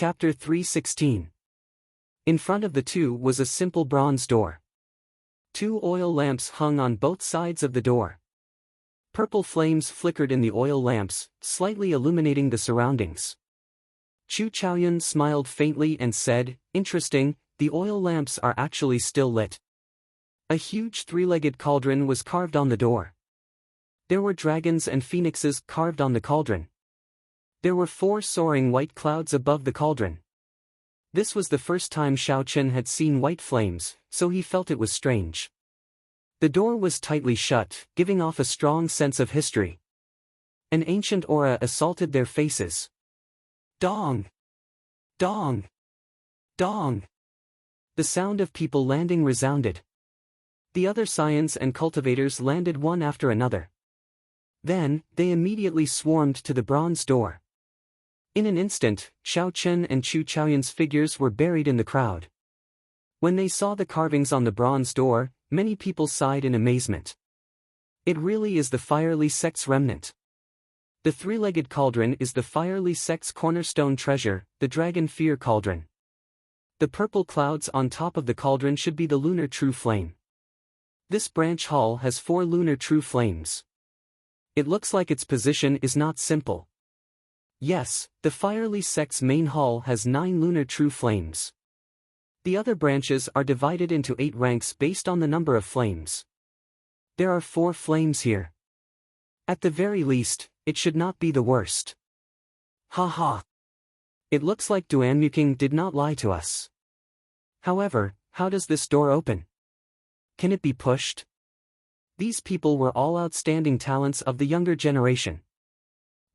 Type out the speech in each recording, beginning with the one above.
Chapter 3:16. In front of the two was a simple bronze door. 2 oil lamps hung on both sides of the door. Purple flames flickered in the oil lamps, slightly illuminating the surroundings. Chu Chaoyun smiled faintly and said, "Interesting, the oil lamps are actually still lit." A huge 3-legged cauldron was carved on the door. There were dragons and phoenixes carved on the cauldron. There were 4 soaring white clouds above the cauldron. This was the first time Xiao Chen had seen white flames, so he felt it was strange. The door was tightly shut, giving off a strong sense of history. An ancient aura assaulted their faces. Dong! Dong! Dong! The sound of people landing resounded. The other scions and cultivators landed one after another. Then, they immediately swarmed to the bronze door. In an instant, Xiao Chen and Chu Chaoyun's figures were buried in the crowd. When they saw the carvings on the bronze door, many people sighed in amazement. It really is the Firely sect's remnant. The 3-legged cauldron is the Firely sect's cornerstone treasure, the Dragon Fear Cauldron. The purple clouds on top of the cauldron should be the lunar true flame. This branch hall has 4 lunar true flames. It looks like its position is not simple. Yes, the Firely sect's main hall has 9 lunar true flames. The other branches are divided into 8 ranks based on the number of flames. There are 4 flames here. At the very least, it should not be the worst. Ha ha! It looks like Duanmuking did not lie to us. However, how does this door open? Can it be pushed? These people were all outstanding talents of the younger generation.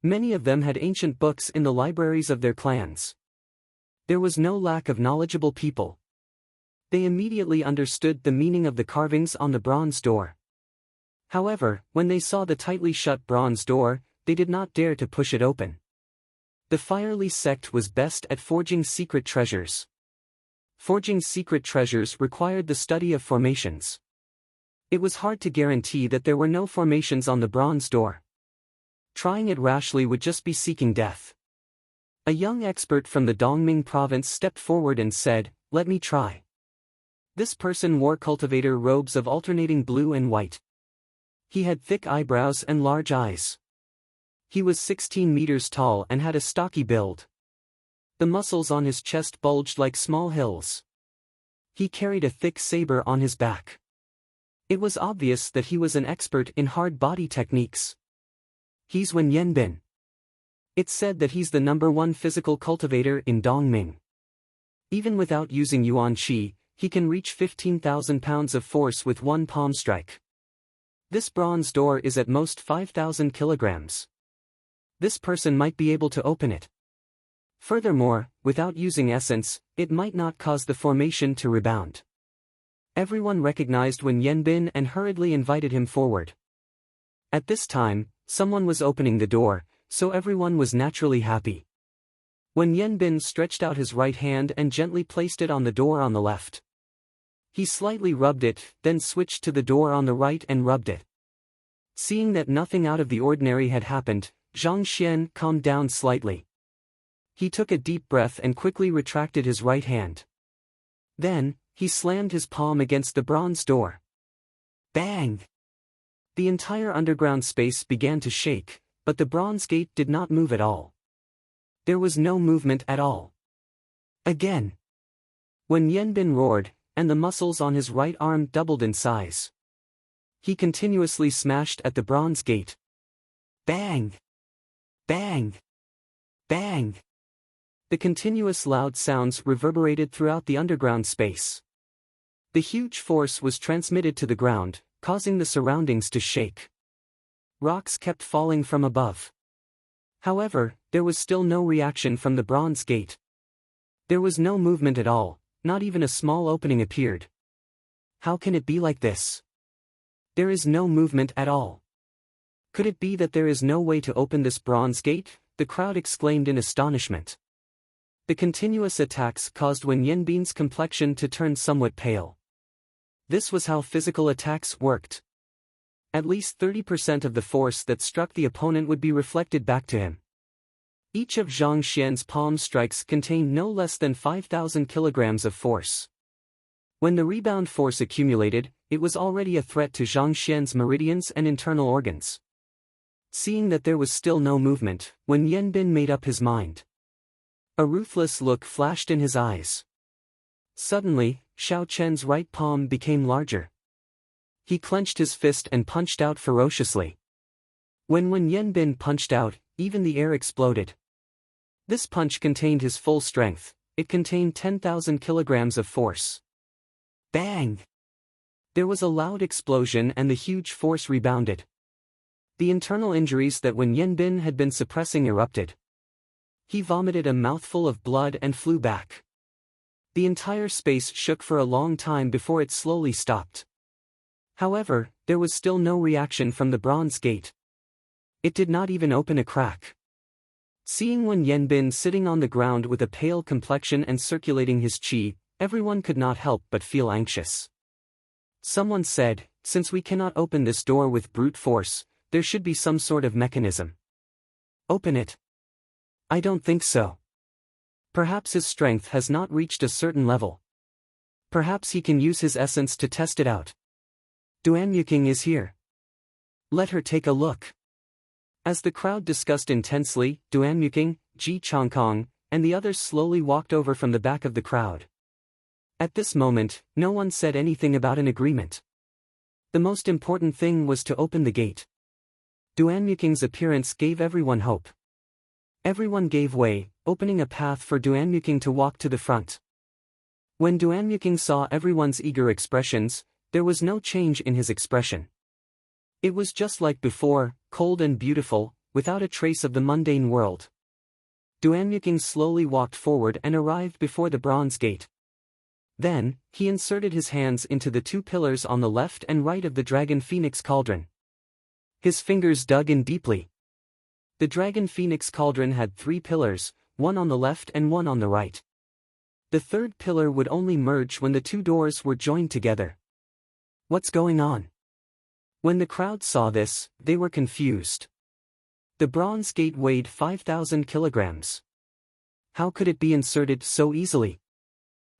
Many of them had ancient books in the libraries of their clans. There was no lack of knowledgeable people. They immediately understood the meaning of the carvings on the bronze door. However, when they saw the tightly shut bronze door, they did not dare to push it open. The Firely sect was best at forging secret treasures. Forging secret treasures required the study of formations. It was hard to guarantee that there were no formations on the bronze door. Trying it rashly would just be seeking death. A young expert from the Dongming province stepped forward and said, "Let me try." This person wore cultivator robes of alternating blue and white. He had thick eyebrows and large eyes. He was 16 meters tall and had a stocky build. The muscles on his chest bulged like small hills. He carried a thick saber on his back. It was obvious that he was an expert in hard body techniques. He's Wen Yanbin. It's said that he's the #1 physical cultivator in Dongming. Even without using Yuan Qi, he can reach 15,000 pounds of force with one palm strike. This bronze door is at most 5,000 kilograms. This person might be able to open it. Furthermore, without using essence, it might not cause the formation to rebound. Everyone recognized Wen Yanbin and hurriedly invited him forward. At this time, someone was opening the door, so everyone was naturally happy. Wen Yanbin stretched out his right hand and gently placed it on the door on the left. He slightly rubbed it, then switched to the door on the right and rubbed it. Seeing that nothing out of the ordinary had happened, Zhang Xian calmed down slightly. He took a deep breath and quickly retracted his right hand. Then, he slammed his palm against the bronze door. Bang! The entire underground space began to shake, but the bronze gate did not move at all. There was no movement at all. Again. When Yanbin roared, and the muscles on his right arm doubled in size. He continuously smashed at the bronze gate. Bang! Bang! Bang! The continuous loud sounds reverberated throughout the underground space. The huge force was transmitted to the ground, causing the surroundings to shake. Rocks kept falling from above. However, there was still no reaction from the bronze gate. There was no movement at all, not even a small opening appeared. How can it be like this? There is no movement at all. Could it be that there is no way to open this bronze gate? The crowd exclaimed in astonishment. The continuous attacks caused Wen Yanbin's complexion to turn somewhat pale. This was how physical attacks worked. At least 30% of the force that struck the opponent would be reflected back to him. Each of Zhang Xian's palm strikes contained no less than 5,000 kilograms of force. When the rebound force accumulated, it was already a threat to Zhang Xian's meridians and internal organs. Seeing that there was still no movement, Wen Yanbin made up his mind. A ruthless look flashed in his eyes. Suddenly, Xiao Chen's right palm became larger. He clenched his fist and punched out ferociously. When Wen Yanbin punched out, even the air exploded. This punch contained his full strength. It contained 10,000 kilograms of force. Bang! There was a loud explosion and the huge force rebounded. The internal injuries that Wen Yanbin had been suppressing erupted. He vomited a mouthful of blood and flew back. The entire space shook for a long time before it slowly stopped. However, there was still no reaction from the bronze gate. It did not even open a crack. Seeing Wen Yanbin sitting on the ground with a pale complexion and circulating his qi, everyone could not help but feel anxious. Someone said, "Since we cannot open this door with brute force, there should be some sort of mechanism." "Open it." "I don't think so. Perhaps his strength has not reached a certain level. Perhaps he can use his essence to test it out. Duan Yuking is here. Let her take a look." As the crowd discussed intensely, Duan Yuking, Ji Chongkong, and the others slowly walked over from the back of the crowd. At this moment, no one said anything about an agreement. The most important thing was to open the gate. Duan Yuking's appearance gave everyone hope. Everyone gave way, opening a path for Duan Yuking to walk to the front. When Duan Yuking saw everyone's eager expressions, there was no change in his expression. It was just like before, cold and beautiful, without a trace of the mundane world. Duan Yuking slowly walked forward and arrived before the bronze gate. Then, he inserted his hands into the two pillars on the left and right of the Dragon Phoenix Cauldron. His fingers dug in deeply. The Dragon Phoenix Cauldron had 3 pillars, one on the left and one on the right. The third pillar would only merge when the 2 doors were joined together. What's going on? When the crowd saw this, they were confused. The bronze gate weighed 5,000 kilograms. How could it be inserted so easily?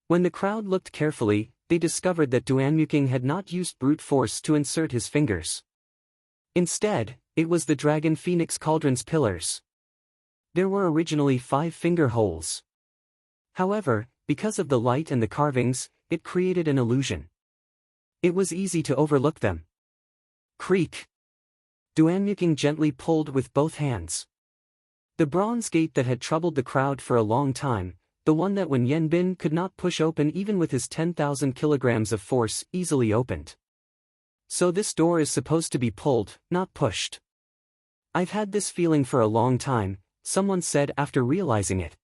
When the crowd looked carefully, they discovered that Duan Yuking had not used brute force to insert his fingers. Instead, it was the Dragon Phoenix Cauldron's pillars. There were originally 5 finger holes. However, because of the light and the carvings, it created an illusion. It was easy to overlook them. Creak! Duan Yuking gently pulled with both hands. The bronze gate that had troubled the crowd for a long time, the one that Wen Yanbin could not push open even with his 10,000 kilograms of force, easily opened. So this door is supposed to be pulled, not pushed. I've had this feeling for a long time, someone said after realizing it.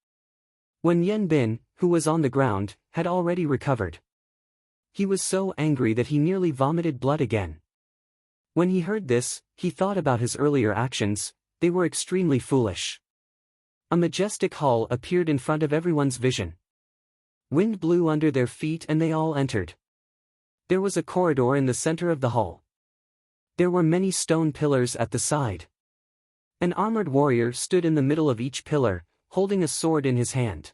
Wen Yanbin, who was on the ground, had already recovered. He was so angry that he nearly vomited blood again. When he heard this, he thought about his earlier actions. They were extremely foolish. A majestic hall appeared in front of everyone's vision. Wind blew under their feet and they all entered. There was a corridor in the center of the hall. There were many stone pillars at the side. An armored warrior stood in the middle of each pillar, holding a sword in his hand.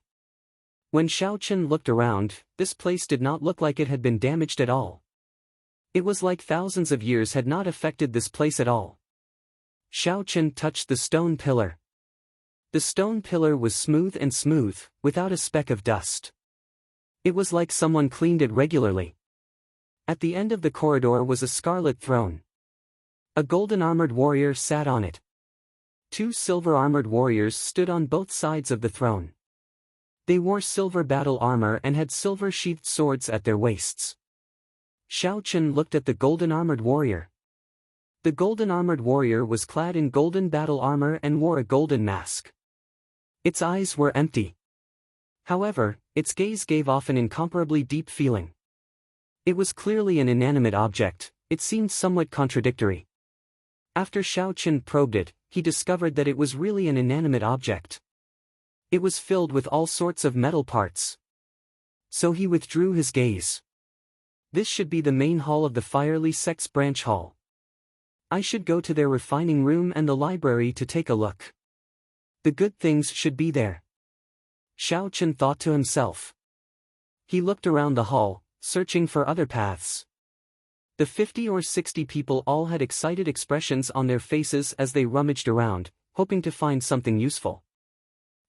When Xiao Chen looked around, this place did not look like it had been damaged at all. It was like thousands of years had not affected this place at all. Xiao Chen touched the stone pillar. The stone pillar was smooth, without a speck of dust. It was like someone cleaned it regularly. At the end of the corridor was a scarlet throne. A golden armored warrior sat on it. 2 silver armored warriors stood on both sides of the throne. They wore silver battle armor and had silver sheathed swords at their waists. Xiao Chen looked at the golden armored warrior. The golden armored warrior was clad in golden battle armor and wore a golden mask. Its eyes were empty. However, its gaze gave off an incomparably deep feeling. It was clearly an inanimate object. It seemed somewhat contradictory. After Xiao Chen probed it, he discovered that it was really an inanimate object. It was filled with all sorts of metal parts. So he withdrew his gaze. This should be the main hall of the Firely Sect's branch hall. I should go to their refining room and the library to take a look. The good things should be there, Xiao Chen thought to himself. He looked around the hall, searching for other paths. The 50 or 60 people all had excited expressions on their faces as they rummaged around, hoping to find something useful.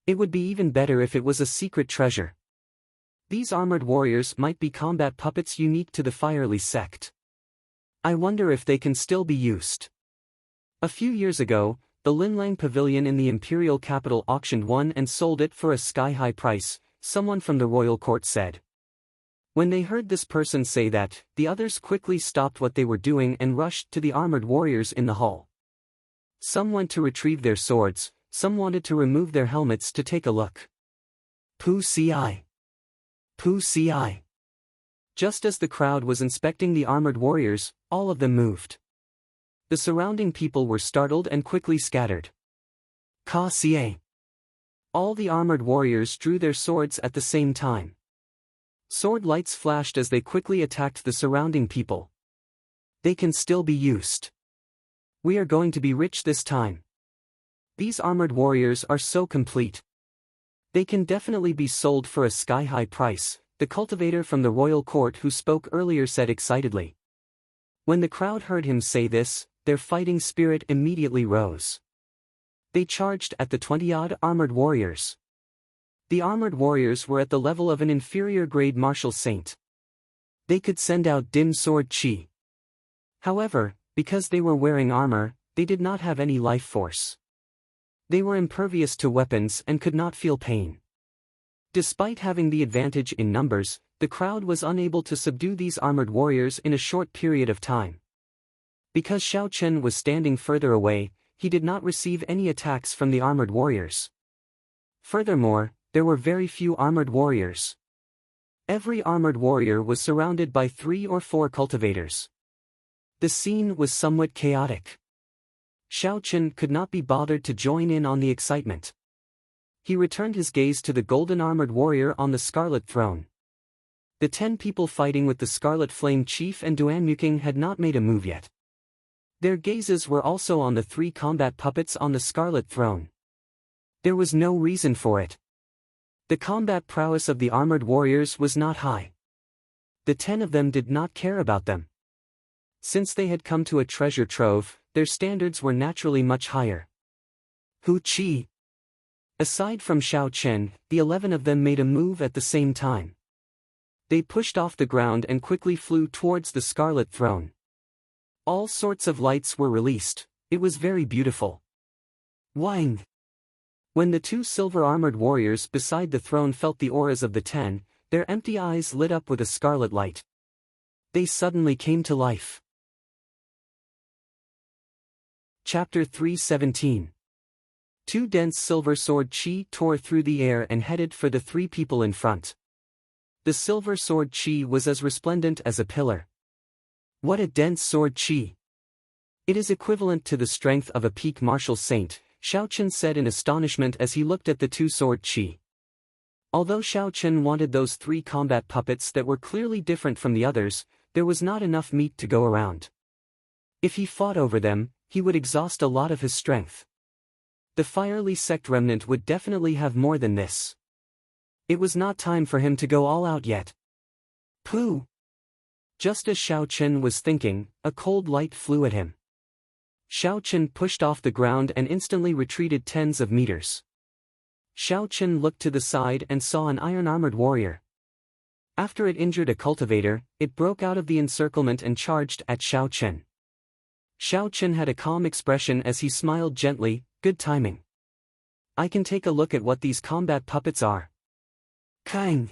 It would be even better if it was a secret treasure. These armored warriors might be combat puppets unique to the Firely sect. I wonder if they can still be used. A few years ago, the Linlang Pavilion in the imperial capital auctioned one and sold it for a sky-high price, someone from the royal court said. When they heard this person say that, the others quickly stopped what they were doing and rushed to the armored warriors in the hall. Some went to retrieve their swords, some wanted to remove their helmets to take a look. Pu ci. Pu ci. Just as the crowd was inspecting the armored warriors, all of them moved. The surrounding people were startled and quickly scattered. Ka xie. All the armored warriors drew their swords at the same time. Sword lights flashed as they quickly attacked the surrounding people. They can still be used. We are going to be rich this time. These armored warriors are so complete. They can definitely be sold for a sky-high price, the cultivator from the royal court who spoke earlier said excitedly. When the crowd heard him say this, their fighting spirit immediately rose. They charged at the 20-odd armored warriors. The armored warriors were at the level of an inferior grade martial saint. They could send out dim sword chi. However, because they were wearing armor, they did not have any life force. They were impervious to weapons and could not feel pain. Despite having the advantage in numbers, the crowd was unable to subdue these armored warriors in a short period of time. Because Xiao Chen was standing further away, he did not receive any attacks from the armored warriors. Furthermore, there were very few armored warriors. Every armored warrior was surrounded by 3 or 4 cultivators. The scene was somewhat chaotic. Xiao Chen could not be bothered to join in on the excitement. He returned his gaze to the golden armored warrior on the scarlet throne. The 10 people fighting with the Scarlet Flame Chief and Duanmuking had not made a move yet. Their gazes were also on the 3 combat puppets on the scarlet throne. There was no reason for it. The combat prowess of the armored warriors was not high. The 10 of them did not care about them. Since they had come to a treasure trove, their standards were naturally much higher. Hu Qi. Aside from Xiao Chen, the 11 of them made a move at the same time. They pushed off the ground and quickly flew towards the scarlet throne. All sorts of lights were released. It was very beautiful. Wang. When the 2 silver-armored warriors beside the throne felt the auras of the 10, their empty eyes lit up with a scarlet light. They suddenly came to life. Chapter 317. 2 dense silver sword chi tore through the air and headed for the 3 people in front. The silver sword chi was as resplendent as a pillar. What a dense sword chi! It is equivalent to the strength of a peak martial saint, Xiao Chen said in astonishment as he looked at the 2 sword chi. Although Xiao Chen wanted those 3 combat puppets that were clearly different from the others, there was not enough meat to go around. If he fought over them, he would exhaust a lot of his strength. The Firely sect remnant would definitely have more than this. It was not time for him to go all out yet. Pooh! Just as Xiao Chen was thinking, a cold light flew at him. Xiao Chen pushed off the ground and instantly retreated tens of meters. Xiao Chen looked to the side and saw an iron-armored warrior. After it injured a cultivator, it broke out of the encirclement and charged at Xiao Chen. Xiao Chen had a calm expression as he smiled gently. Good timing. I can take a look at what these combat puppets are. Kang!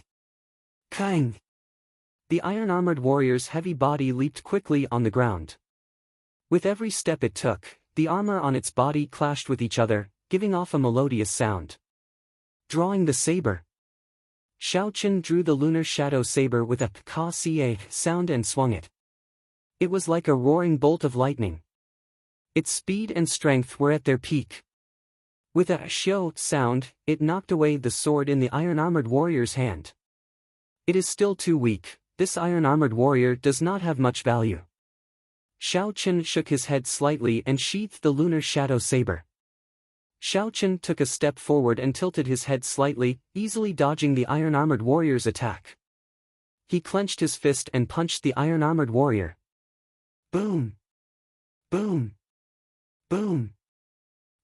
Kang! The iron-armored warrior's heavy body leaped quickly on the ground. With every step it took, the armor on its body clashed with each other, giving off a melodious sound. Drawing the saber. Xiao Chen drew the lunar shadow saber with a ka xie sound and swung it. It was like a roaring bolt of lightning. Its speed and strength were at their peak. With a xiao sound, it knocked away the sword in the iron-armored warrior's hand. It is still too weak. This iron-armored warrior does not have much value. Xiao Chen shook his head slightly and sheathed the lunar shadow saber. Xiao Chen took a step forward and tilted his head slightly, easily dodging the iron-armored warrior's attack. He clenched his fist and punched the iron-armored warrior. Boom! Boom! Boom!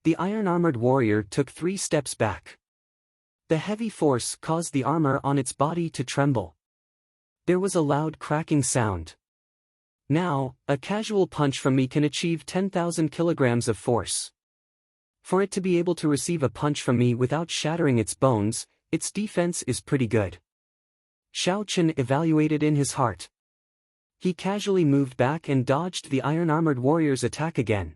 The iron-armored warrior took 3 steps back. The heavy force caused the armor on its body to tremble. There was a loud cracking sound. Now, a casual punch from me can achieve 10,000 kilograms of force. For it to be able to receive a punch from me without shattering its bones, its defense is pretty good. Xiao Chen evaluated in his heart. He casually moved back and dodged the iron-armored warrior's attack again.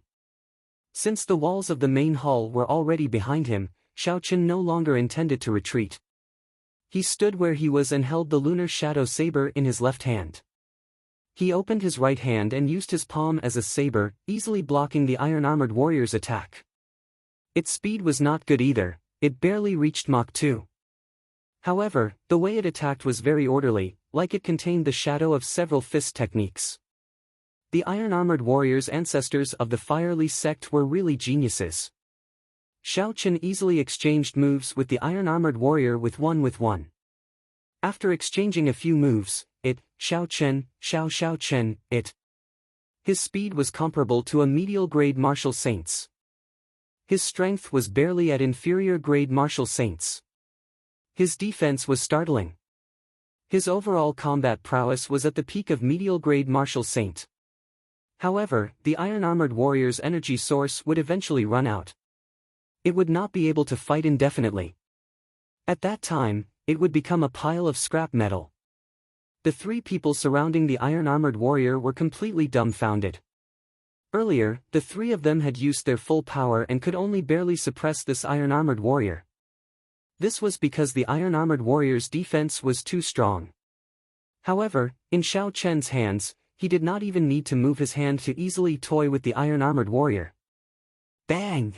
Since the walls of the main hall were already behind him, Xiao Chen no longer intended to retreat. He stood where he was and held the lunar shadow saber in his left hand. He opened his right hand and used his palm as a saber, easily blocking the iron-armored warrior's attack. Its speed was not good either, it barely reached Mach 2. However, the way it attacked was very orderly, like it contained the shadow of several fist techniques. The iron-armored warriors' ancestors of the Firely sect were really geniuses. Xiao Chen easily exchanged moves with the iron-armored warrior with one. After exchanging a few moves, Xiao Chen, his speed was comparable to a medial-grade martial saint's. His strength was barely at inferior-grade martial saint's. His defense was startling. His overall combat prowess was at the peak of medial-grade martial saint. However, the iron-armored warrior's energy source would eventually run out. It would not be able to fight indefinitely. At that time, it would become a pile of scrap metal. The 3 people surrounding the iron-armored warrior were completely dumbfounded. Earlier, the 3 of them had used their full power and could only barely suppress this iron-armored warrior. This was because the iron-armored warrior's defense was too strong. However, in Xiao Chen's hands, he did not even need to move his hand to easily toy with the iron-armored warrior. Bang!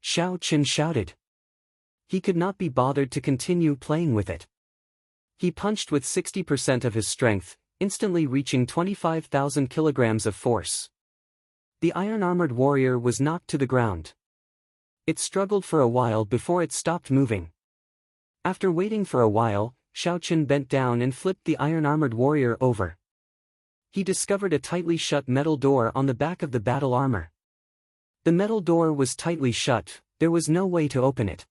Xiao Chen shouted. He could not be bothered to continue playing with it. He punched with 60% of his strength, instantly reaching 25,000 kilograms of force. The iron-armored warrior was knocked to the ground. It struggled for a while before it stopped moving. After waiting for a while, Xiao Chen bent down and flipped the iron-armored warrior over. He discovered a tightly shut metal door on the back of the battle armor. The metal door was tightly shut, there was no way to open it.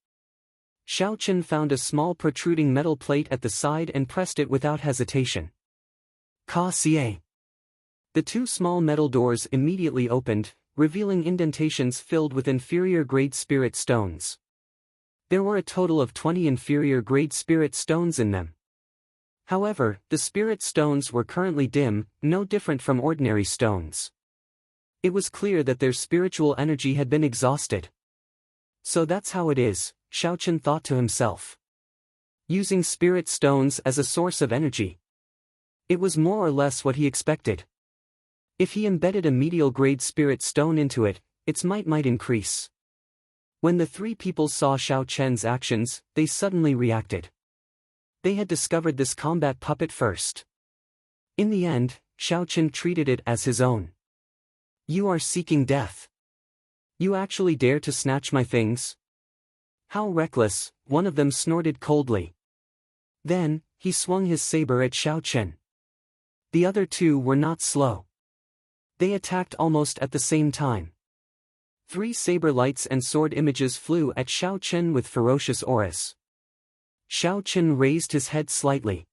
Xiao Chen found a small protruding metal plate at the side and pressed it without hesitation. Ka Xie. The 2 small metal doors immediately opened, revealing indentations filled with inferior-grade spirit stones. There were a total of 20 inferior-grade spirit stones in them. However, the spirit stones were currently dim, no different from ordinary stones. It was clear that their spiritual energy had been exhausted. So that's how it is, Xiao Chen thought to himself. Using spirit stones as a source of energy. It was more or less what he expected. If he embedded a medial-grade spirit stone into it, its might increase. When the 3 people saw Xiao Chen's actions, they suddenly reacted. They had discovered this combat puppet first. In the end, Xiao Chen treated it as his own. You are seeking death. You actually dare to snatch my things? How reckless, one of them snorted coldly. Then, he swung his saber at Xiao Chen. The other 2 were not slow. They attacked almost at the same time. 3 saber lights and sword images flew at Xiao Chen with ferocious auras. Xiao Chen raised his head slightly.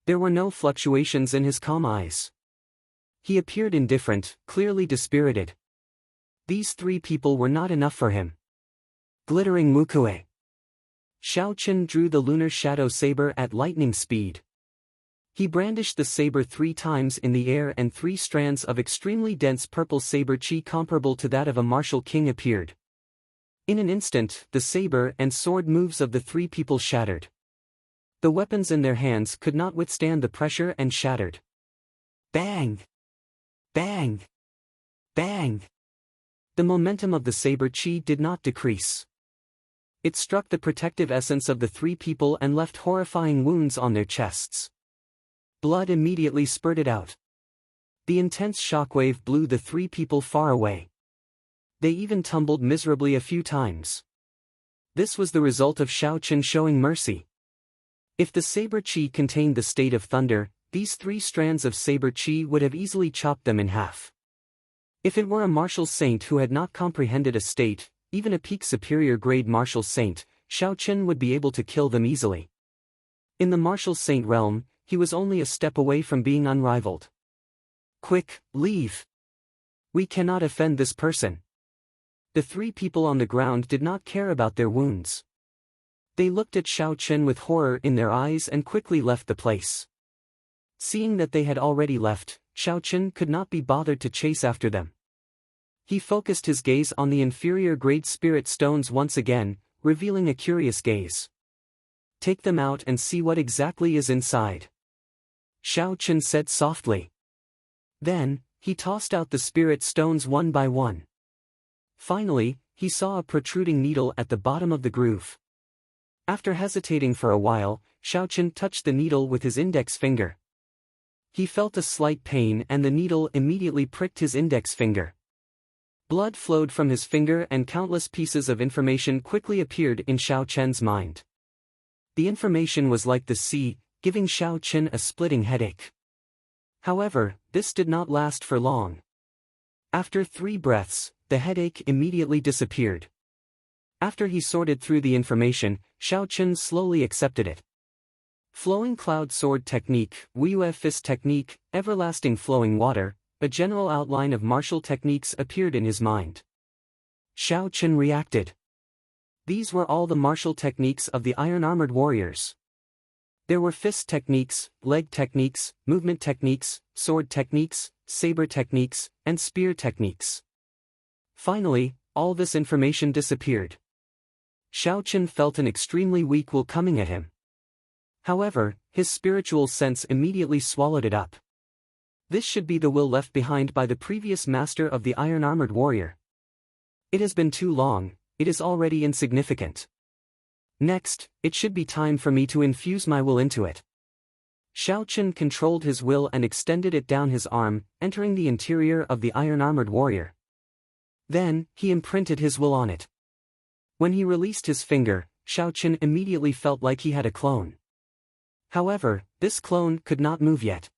There were no fluctuations in his calm eyes. He appeared indifferent, clearly dispirited. These 3 people were not enough for him. Glittering Mukue. Xiao Chen drew the lunar shadow saber at lightning speed. He brandished the saber 3 times in the air and 3 strands of extremely dense purple saber chi comparable to that of a martial king appeared. In an instant, the saber and sword moves of the 3 people shattered. The weapons in their hands could not withstand the pressure and shattered. Bang! Bang! Bang! The momentum of the saber chi did not decrease. It struck the protective essence of the 3 people and left horrifying wounds on their chests. Blood immediately spurted out. The intense shockwave blew the 3 people far away. They even tumbled miserably a few times. This was the result of Shao Chen showing mercy. If the saber chi contained the state of thunder, these 3 strands of saber chi would have easily chopped them in half. If it were a martial saint who had not comprehended a state, even a peak superior grade martial saint, Shao Chen would be able to kill them easily. In the martial saint realm, he was only a step away from being unrivaled. Quick, leave! We cannot offend this person. The 3 people on the ground did not care about their wounds. They looked at Shao Chen with horror in their eyes and quickly left the place. Seeing that they had already left, Shao Chen could not be bothered to chase after them. He focused his gaze on the inferior grade spirit stones once again, revealing a curious gaze. Take them out and see what exactly is inside. Shao Chen said softly. Then, he tossed out the spirit stones one by one. Finally, he saw a protruding needle at the bottom of the groove. After hesitating for a while, Shao Chen touched the needle with his index finger. He felt a slight pain and the needle immediately pricked his index finger. Blood flowed from his finger and countless pieces of information quickly appeared in Shao Chen's mind. The information was like the sea, giving Shao Chen a splitting headache. However, this did not last for long. After 3 breaths, the headache immediately disappeared. After he sorted through the information, Shao Chen slowly accepted it. Flowing Cloud Sword Technique, Wuiyue Fist Technique, Everlasting Flowing Water, a general outline of martial techniques appeared in his mind. Shao Chen reacted. These were all the martial techniques of the iron-armored warriors. There were fist techniques, leg techniques, movement techniques, sword techniques, saber techniques, and spear techniques. Finally, all this information disappeared. Shao Chen felt an extremely weak will coming at him. However, his spiritual sense immediately swallowed it up. This should be the will left behind by the previous master of the iron-armored warrior. It has been too long, it is already insignificant. Next, it should be time for me to infuse my will into it. Shao Chen controlled his will and extended it down his arm, entering the interior of the iron-armored warrior. Then, he imprinted his will on it. When he released his finger, Shao Chen immediately felt like he had a clone. However, this clone could not move yet.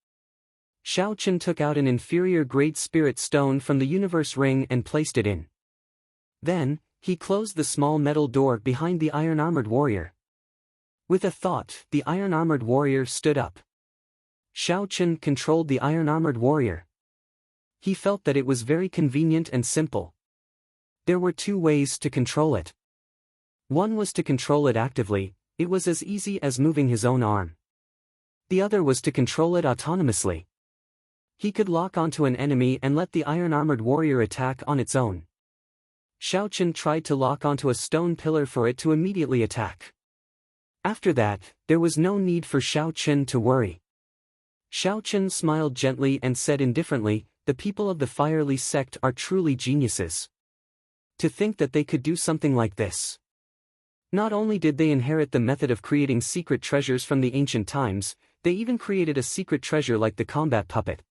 Shao Chen took out an inferior grade spirit stone from the universe ring and placed it in. Then, he closed the small metal door behind the iron-armored warrior. With a thought, the iron-armored warrior stood up. Shao Chen controlled the iron-armored warrior. He felt that it was very convenient and simple. There were 2 ways to control it. One was to control it actively, it was as easy as moving his own arm. The other was to control it autonomously. He could lock onto an enemy and let the iron-armored warrior attack on its own. Shao Chen tried to lock onto a stone pillar for it to immediately attack. After that, there was no need for Shao Chen to worry. Shao Chen smiled gently and said indifferently, "The people of the Firely sect are truly geniuses. To think that they could do something like this." Not only did they inherit the method of creating secret treasures from the ancient times, they even created a secret treasure like the combat puppet.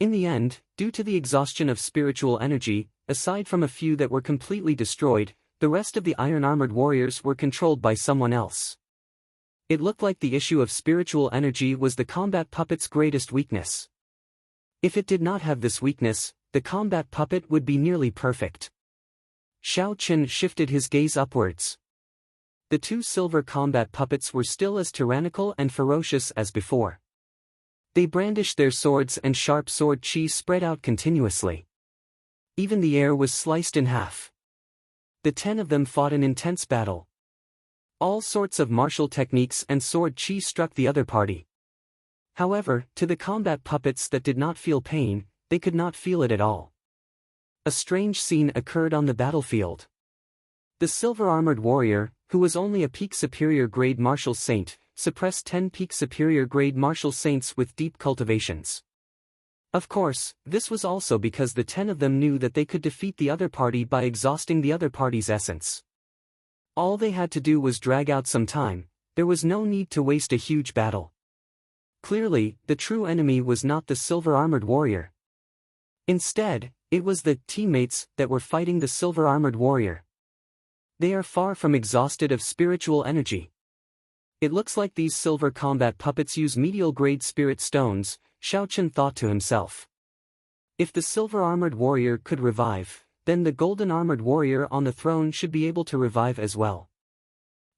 In the end, due to the exhaustion of spiritual energy, aside from a few that were completely destroyed, the rest of the iron-armored warriors were controlled by someone else. It looked like the issue of spiritual energy was the combat puppet's greatest weakness. If it did not have this weakness, the combat puppet would be nearly perfect. Shao Chen shifted his gaze upwards. The 2 silver combat puppets were still as tyrannical and ferocious as before. They brandished their swords and sharp sword chi spread out continuously. Even the air was sliced in half. The 10 of them fought an intense battle. All sorts of martial techniques and sword chi struck the other party. However, to the combat puppets that did not feel pain, they could not feel it at all. A strange scene occurred on the battlefield. The silver-armored warrior, who was only a peak superior grade martial saint, suppressed 10 peak superior grade martial saints with deep cultivations. Of course, this was also because the 10 of them knew that they could defeat the other party by exhausting the other party's essence. All they had to do was drag out some time, there was no need to waste a huge battle. Clearly, the true enemy was not the silver-armored warrior. Instead, It was the teammates that were fighting the silver-armored warrior. They are far from exhausted of spiritual energy. It looks like these silver combat puppets use medial-grade spirit stones, Xiao Chen thought to himself. If the silver-armored warrior could revive, then the golden-armored warrior on the throne should be able to revive as well.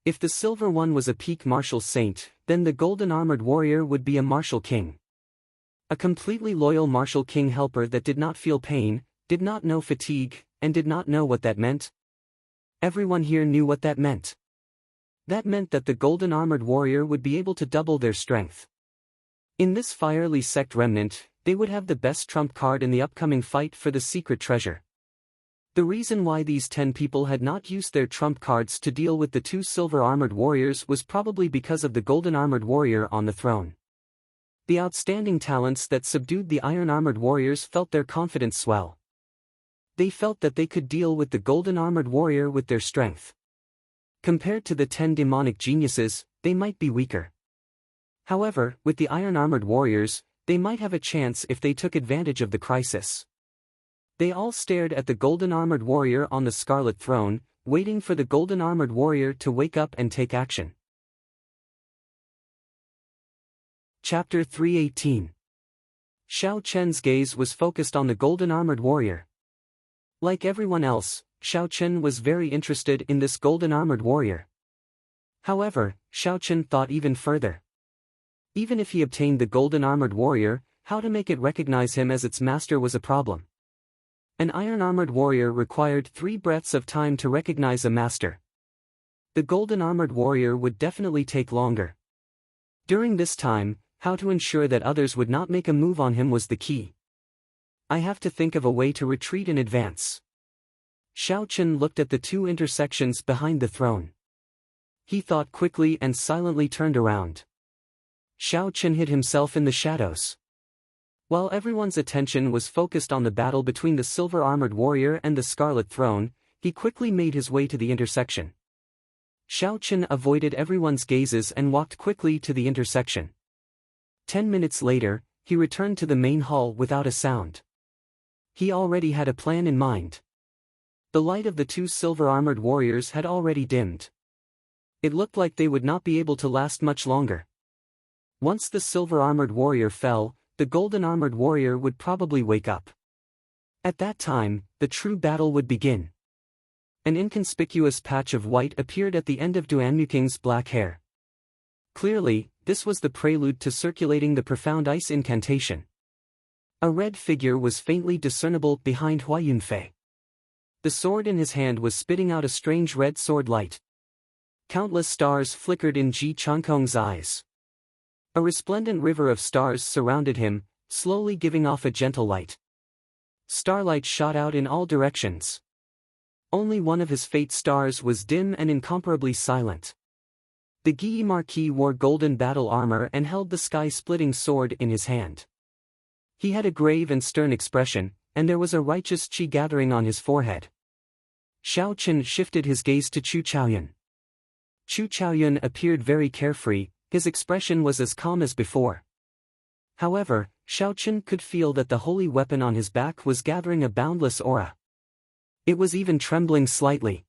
If the silver one was a peak martial saint, then the golden-armored warrior would be a martial king. A completely loyal martial king helper that did not feel pain, did not know fatigue, and did not know what that meant. Everyone here knew what that meant. That meant that the golden-armored warrior would be able to double their strength. In this fiery sect remnant, they would have the best trump card in the upcoming fight for the secret treasure. The reason why these 10 people had not used their trump cards to deal with the 2 silver-armored warriors was probably because of the golden-armored warrior on the throne. The outstanding talents that subdued the iron-armored warriors felt their confidence swell. They felt that they could deal with the golden-armored warrior with their strength. Compared to the 10 demonic geniuses, they might be weaker. However, with the iron-armored warriors, they might have a chance if they took advantage of the crisis. They all stared at the golden-armored warrior on the scarlet throne, waiting for the golden-armored warrior to wake up and take action. Chapter 318. Xiao Chen's gaze was focused on the golden-armored warrior. Like everyone else, Xiao Chen was very interested in this golden-armored warrior. However, Xiao Chen thought even further. Even if he obtained the golden-armored warrior, how to make it recognize him as its master was a problem. An iron-armored warrior required 3 breaths of time to recognize a master. The golden-armored warrior would definitely take longer. During this time, how to ensure that others would not make a move on him was the key. I have to think of a way to retreat in advance. Xiao Chen looked at the 2 intersections behind the throne. He thought quickly and silently turned around. Xiao Chen hid himself in the shadows. While everyone's attention was focused on the battle between the silver-armored warrior and the scarlet throne, he quickly made his way to the intersection. Xiao Chen avoided everyone's gazes and walked quickly to the intersection. 10 minutes later, he returned to the main hall without a sound. He already had a plan in mind. The light of the 2 silver-armored warriors had already dimmed. It looked like they would not be able to last much longer. Once the silver-armored warrior fell, the golden-armored warrior would probably wake up. At that time, the true battle would begin. An inconspicuous patch of white appeared at the end of Duanmuking's black hair. Clearly, this was the prelude to circulating the profound ice incantation. A red figure was faintly discernible behind Hua Yunfei. The sword in his hand was spitting out a strange red sword light. Countless stars flickered in Ji Changkong's eyes. A resplendent river of stars surrounded him, slowly giving off a gentle light. Starlight shot out in all directions. Only one of his fate stars was dim and incomparably silent. The Guyi Marquis wore golden battle armor and held the sky-splitting sword in his hand. He had a grave and stern expression, and there was a righteous chi gathering on his forehead. Xiao Chen shifted his gaze to Chu Chaoyun. Chu Chaoyun appeared very carefree, his expression was as calm as before. However, Xiao Chen could feel that the holy weapon on his back was gathering a boundless aura. It was even trembling slightly.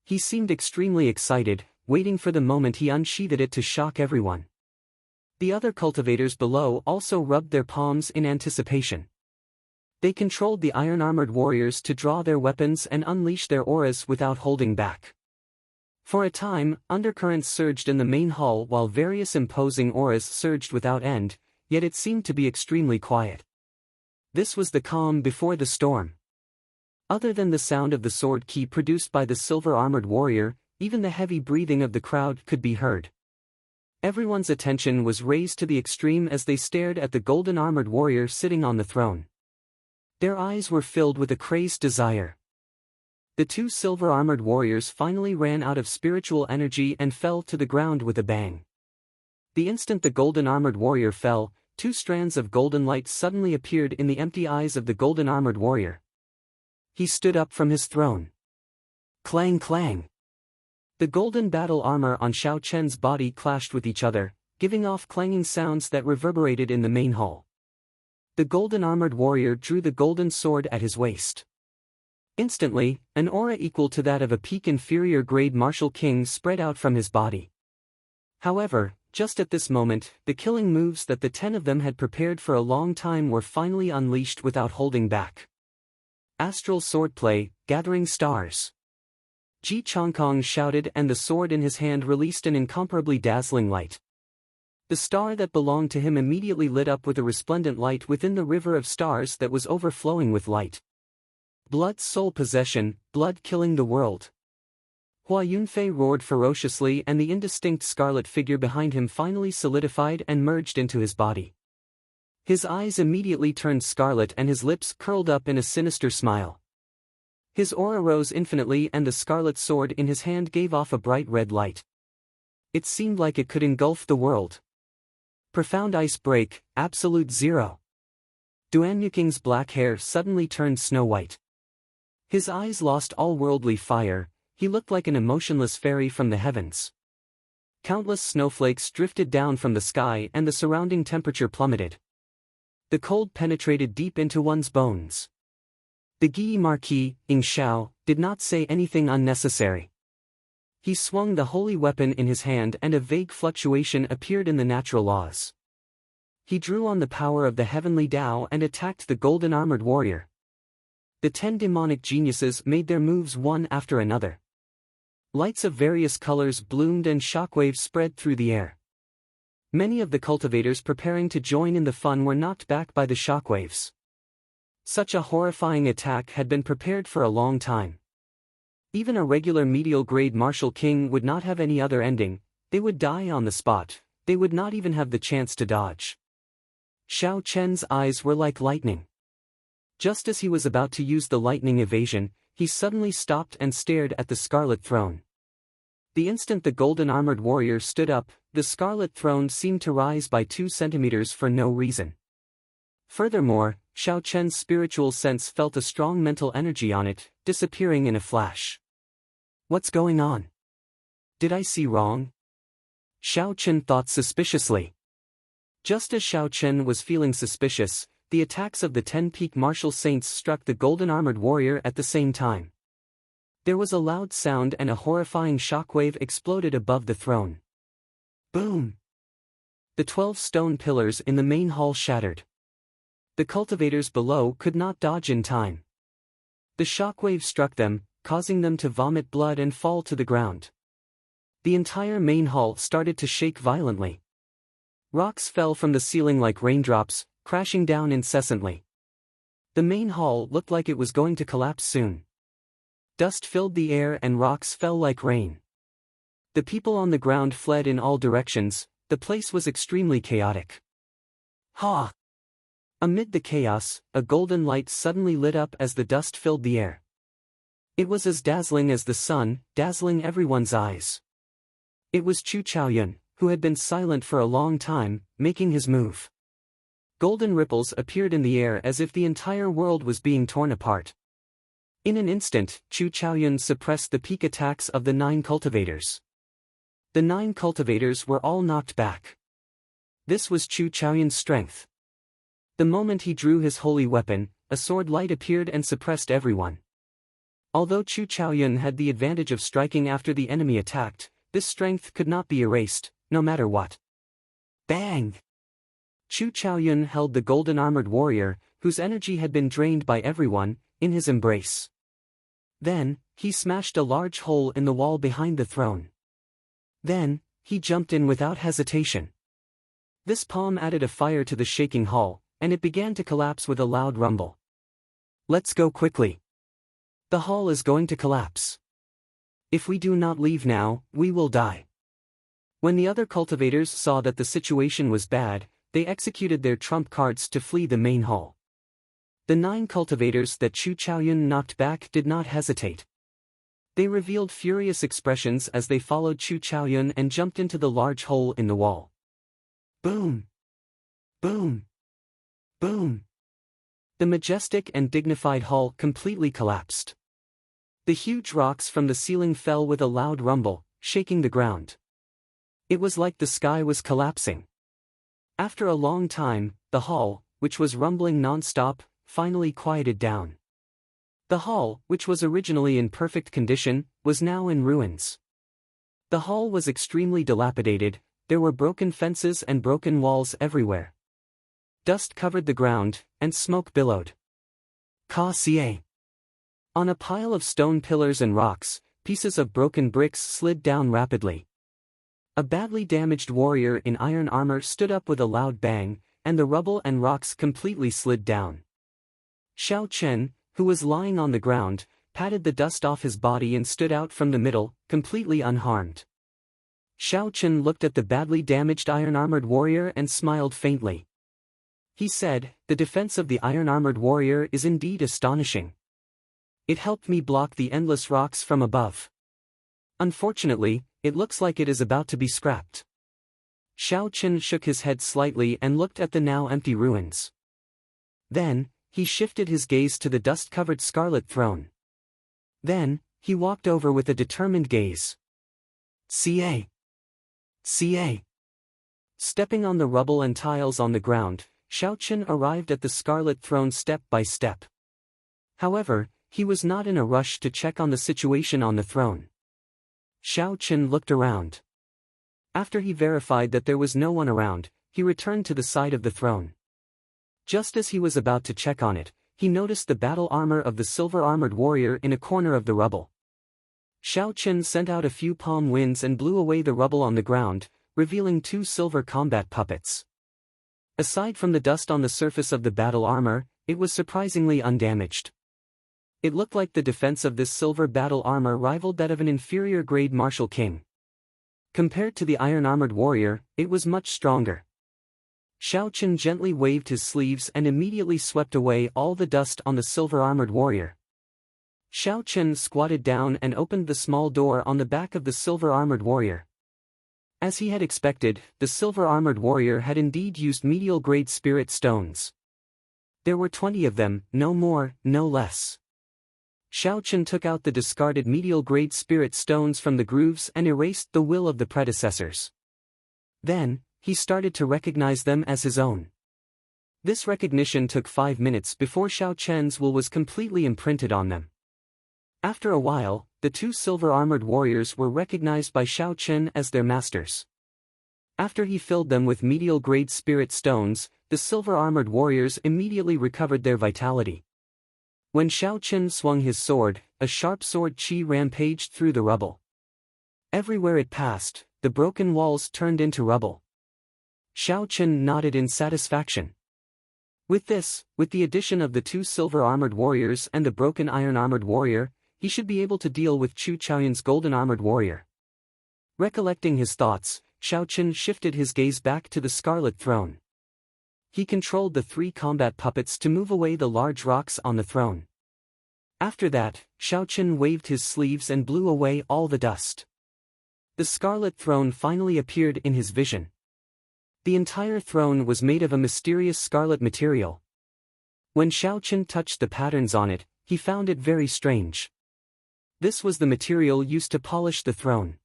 He seemed extremely excited, waiting for the moment he unsheathed it to shock everyone. The other cultivators below also rubbed their palms in anticipation. They controlled the iron-armored warriors to draw their weapons and unleash their auras without holding back. For a time, undercurrents surged in the main hall while various imposing auras surged without end, yet it seemed to be extremely quiet. This was the calm before the storm. Other than the sound of the sword key produced by the silver-armored warrior, even the heavy breathing of the crowd could be heard. Everyone's attention was raised to the extreme as they stared at the golden-armored warrior sitting on the throne. Their eyes were filled with a crazed desire. The 2 silver-armored warriors finally ran out of spiritual energy and fell to the ground with a bang. The instant the golden-armored warrior fell, 2 strands of golden light suddenly appeared in the empty eyes of the golden-armored warrior. He stood up from his throne. Clang clang. The golden battle armor on Xiao Chen's body clashed with each other, giving off clanging sounds that reverberated in the main hall. The golden-armored warrior drew the golden sword at his waist. Instantly, an aura equal to that of a peak inferior grade martial king spread out from his body. However, just at this moment, the killing moves that the 10 of them had prepared for a long time were finally unleashed without holding back. Astral swordplay, gathering stars. Ji Chongkong shouted, and the sword in his hand released an incomparably dazzling light. The star that belonged to him immediately lit up with a resplendent light within the river of stars that was overflowing with light. Blood soul possession, blood killing the world. Hua Yunfei roared ferociously, and the indistinct scarlet figure behind him finally solidified and merged into his body. His eyes immediately turned scarlet and his lips curled up in a sinister smile. His aura rose infinitely and the scarlet sword in his hand gave off a bright red light. It seemed like it could engulf the world. Profound ice break, absolute zero. Duan Yuking's black hair suddenly turned snow white. His eyes lost all worldly fire, he looked like an emotionless fairy from the heavens. Countless snowflakes drifted down from the sky and the surrounding temperature plummeted. The cold penetrated deep into one's bones. The Guyi Marquis, Ing Shao, did not say anything unnecessary. He swung the holy weapon in his hand and a vague fluctuation appeared in the natural laws. He drew on the power of the heavenly Tao and attacked the golden-armored warrior. The 10 demonic geniuses made their moves one after another. Lights of various colors bloomed and shockwaves spread through the air. Many of the cultivators preparing to join in the fun were knocked back by the shockwaves. Such a horrifying attack had been prepared for a long time. Even a regular medial-grade martial king would not have any other ending, they would die on the spot, they would not even have the chance to dodge. Xiao Chen's eyes were like lightning. Just as he was about to use the lightning evasion, he suddenly stopped and stared at the scarlet throne. The instant the golden-armored warrior stood up, the scarlet throne seemed to rise by 2 centimeters for no reason. Furthermore, Xiao Chen's spiritual sense felt a strong mental energy on it, disappearing in a flash. What's going on? Did I see wrong? Xiao Chen thought suspiciously. Just as Xiao Chen was feeling suspicious, the attacks of the 10 peak martial saints struck the golden-armored warrior at the same time. There was a loud sound and a horrifying shockwave exploded above the throne. Boom! The 12 stone pillars in the main hall shattered. The cultivators below could not dodge in time. The shockwave struck them, causing them to vomit blood and fall to the ground. The entire main hall started to shake violently. Rocks fell from the ceiling like raindrops, crashing down incessantly. The main hall looked like it was going to collapse soon. Dust filled the air and rocks fell like rain. The people on the ground fled in all directions, the place was extremely chaotic. Ha! Amid the chaos, a golden light suddenly lit up as the dust filled the air. It was as dazzling as the sun, dazzling everyone's eyes. It was Chu Chaoyun, who had been silent for a long time, making his move. Golden ripples appeared in the air as if the entire world was being torn apart. In an instant, Chu Chaoyun suppressed the peak attacks of the 9 cultivators. The 9 cultivators were all knocked back. This was Chu Chaoyun's strength. The moment he drew his holy weapon, a sword light appeared and suppressed everyone. Although Chu Chaoyun had the advantage of striking after the enemy attacked, this strength could not be erased, no matter what. Bang! Chu Chaoyun held the golden-armored warrior, whose energy had been drained by everyone, in his embrace. Then, he smashed a large hole in the wall behind the throne. Then, he jumped in without hesitation. This palm added a fire to the shaking hall, and it began to collapse with a loud rumble. Let's go quickly. The hall is going to collapse. If we do not leave now, we will die. When the other cultivators saw that the situation was bad, they executed their trump cards to flee the main hall. The 9 cultivators that Chu Chaoyun knocked back did not hesitate. They revealed furious expressions as they followed Chu Chaoyun and jumped into the large hole in the wall. Boom! Boom! Boom! The majestic and dignified hall completely collapsed. The huge rocks from the ceiling fell with a loud rumble, shaking the ground. It was like the sky was collapsing. After a long time, the hall, which was rumbling non-stop, finally quieted down. The hall, which was originally in perfect condition, was now in ruins. The hall was extremely dilapidated, there were broken fences and broken walls everywhere. Dust covered the ground, and smoke billowed. Ka-ca. On a pile of stone pillars and rocks, pieces of broken bricks slid down rapidly. A badly damaged warrior in iron armor stood up with a loud bang, and the rubble and rocks completely slid down. Xiao Chen, who was lying on the ground, patted the dust off his body and stood out from the middle, completely unharmed. Xiao Chen looked at the badly damaged iron-armored warrior and smiled faintly. He said, "The defense of the iron-armored warrior is indeed astonishing. It helped me block the endless rocks from above. Unfortunately, it looks like it is about to be scrapped." Xiao Chen shook his head slightly and looked at the now empty ruins. Then, he shifted his gaze to the dust-covered scarlet throne. Then, he walked over with a determined gaze. Ca. Ca. Stepping on the rubble and tiles on the ground, Xiao Chen arrived at the scarlet throne step by step. However, he was not in a rush to check on the situation on the throne. Xiao Chen looked around. After he verified that there was no one around, he returned to the side of the throne. Just as he was about to check on it, he noticed the battle armor of the silver-armored warrior in a corner of the rubble. Xiao Chen sent out a few palm winds and blew away the rubble on the ground, revealing 2 silver combat puppets. Aside from the dust on the surface of the battle armor, it was surprisingly undamaged. It looked like the defense of this silver battle armor rivaled that of an inferior-grade martial king. Compared to the iron-armored warrior, it was much stronger. Xiao Chen gently waved his sleeves and immediately swept away all the dust on the silver-armored warrior. Xiao Chen squatted down and opened the small door on the back of the silver-armored warrior. As he had expected, the silver-armored warrior had indeed used medial-grade spirit stones. There were 20 of them, no more, no less. Xiao Chen took out the discarded medial-grade spirit stones from the grooves and erased the will of the predecessors. Then, he started to recognize them as his own. This recognition took 5 minutes before Xiao Chen's will was completely imprinted on them. After a while, the 2 silver-armored warriors were recognized by Xiao Chen as their masters. After he filled them with medial-grade spirit stones, the silver-armored warriors immediately recovered their vitality. When Xiao Chen swung his sword, a sharp sword qi rampaged through the rubble. Everywhere it passed, the broken walls turned into rubble. Xiao Chen nodded in satisfaction. With the addition of the 2 silver-armored warriors and the broken iron-armored warrior, he should be able to deal with Chu Chaoyan's golden-armored warrior. Recollecting his thoughts, Xiao Chen shifted his gaze back to the scarlet throne. He controlled the 3 combat puppets to move away the large rocks on the throne. After that, Xiao Chen waved his sleeves and blew away all the dust. The scarlet throne finally appeared in his vision. The entire throne was made of a mysterious scarlet material. When Xiao Chen touched the patterns on it, he found it very strange. This was the material used to polish the throne.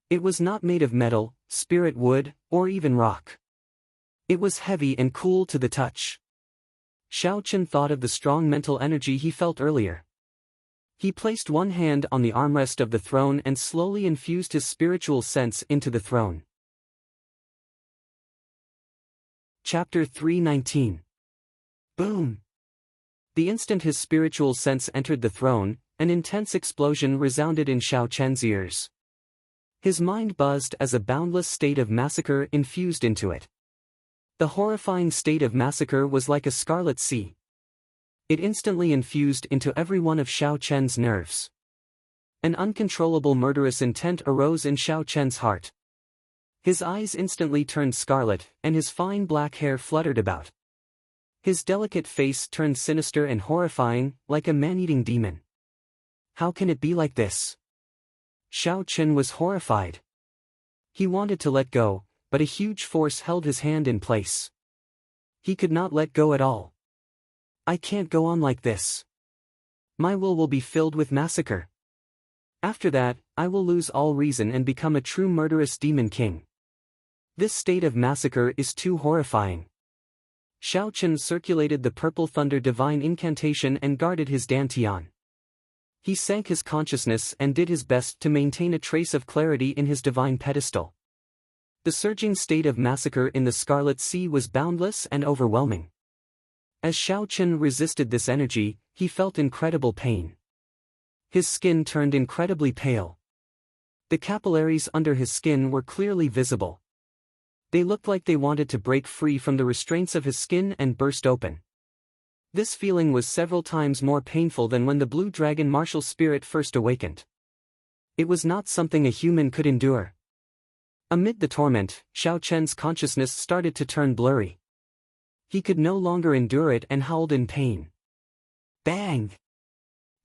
It was not made of metal, spirit wood, or even rock. It was heavy and cool to the touch. Xiao Chen thought of the strong mental energy he felt earlier. He placed one hand on the armrest of the throne and slowly infused his spiritual sense into the throne. Chapter 319. Boom! The instant his spiritual sense entered the throne, an intense explosion resounded in Xiao Chen's ears. His mind buzzed as a boundless state of massacre infused into it. The horrifying state of massacre was like a scarlet sea. It instantly infused into every one of Xiao Chen's nerves. An uncontrollable murderous intent arose in Xiao Chen's heart. His eyes instantly turned scarlet, and his fine black hair fluttered about. His delicate face turned sinister and horrifying, like a man-eating demon. How can it be like this? Xiao Chen was horrified. He wanted to let go, but a huge force held his hand in place. He could not let go at all. I can't go on like this. My will be filled with massacre. After that, I will lose all reason and become a true murderous demon king. This state of massacre is too horrifying. Xiao Chen circulated the purple thunder divine incantation and guarded his dantian. He sank his consciousness and did his best to maintain a trace of clarity in his divine pedestal. The surging state of massacre in the Scarlet Sea was boundless and overwhelming. As Xiao Chen resisted this energy, he felt incredible pain. His skin turned incredibly pale. The capillaries under his skin were clearly visible. They looked like they wanted to break free from the restraints of his skin and burst open. This feeling was several times more painful than when the blue dragon martial spirit first awakened. It was not something a human could endure. Amid the torment, Xiao Chen's consciousness started to turn blurry. He could no longer endure it and howled in pain. Bang!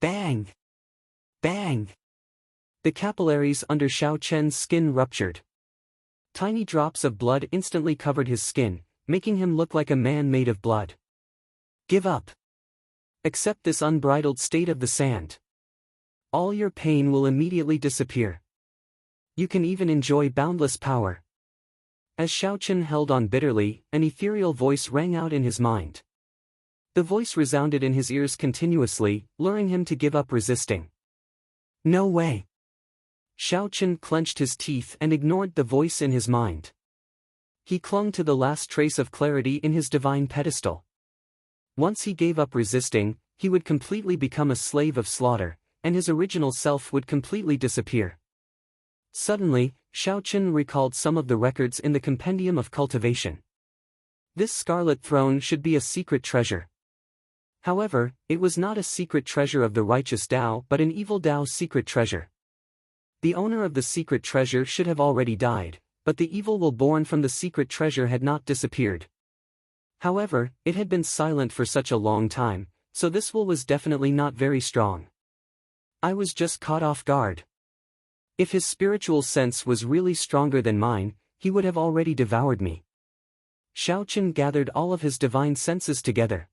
Bang! Bang! The capillaries under Xiao Chen's skin ruptured. Tiny drops of blood instantly covered his skin, making him look like a man made of blood. Give up. Accept this unbridled state of the sand. All your pain will immediately disappear. You can even enjoy boundless power. As Xiao Chen held on bitterly, an ethereal voice rang out in his mind. The voice resounded in his ears continuously, luring him to give up resisting. No way. Xiao Chen clenched his teeth and ignored the voice in his mind. He clung to the last trace of clarity in his divine pedestal. Once he gave up resisting, he would completely become a slave of slaughter, and his original self would completely disappear. Suddenly, Xiao Chen recalled some of the records in the Compendium of Cultivation. This scarlet throne should be a secret treasure. However, it was not a secret treasure of the righteous Tao but an evil Tao secret treasure. The owner of the secret treasure should have already died, but the evil will born from the secret treasure had not disappeared. However, it had been silent for such a long time, so this will was definitely not very strong. I was just caught off guard. If his spiritual sense was really stronger than mine, he would have already devoured me. Xiao Chen gathered all of his divine senses together.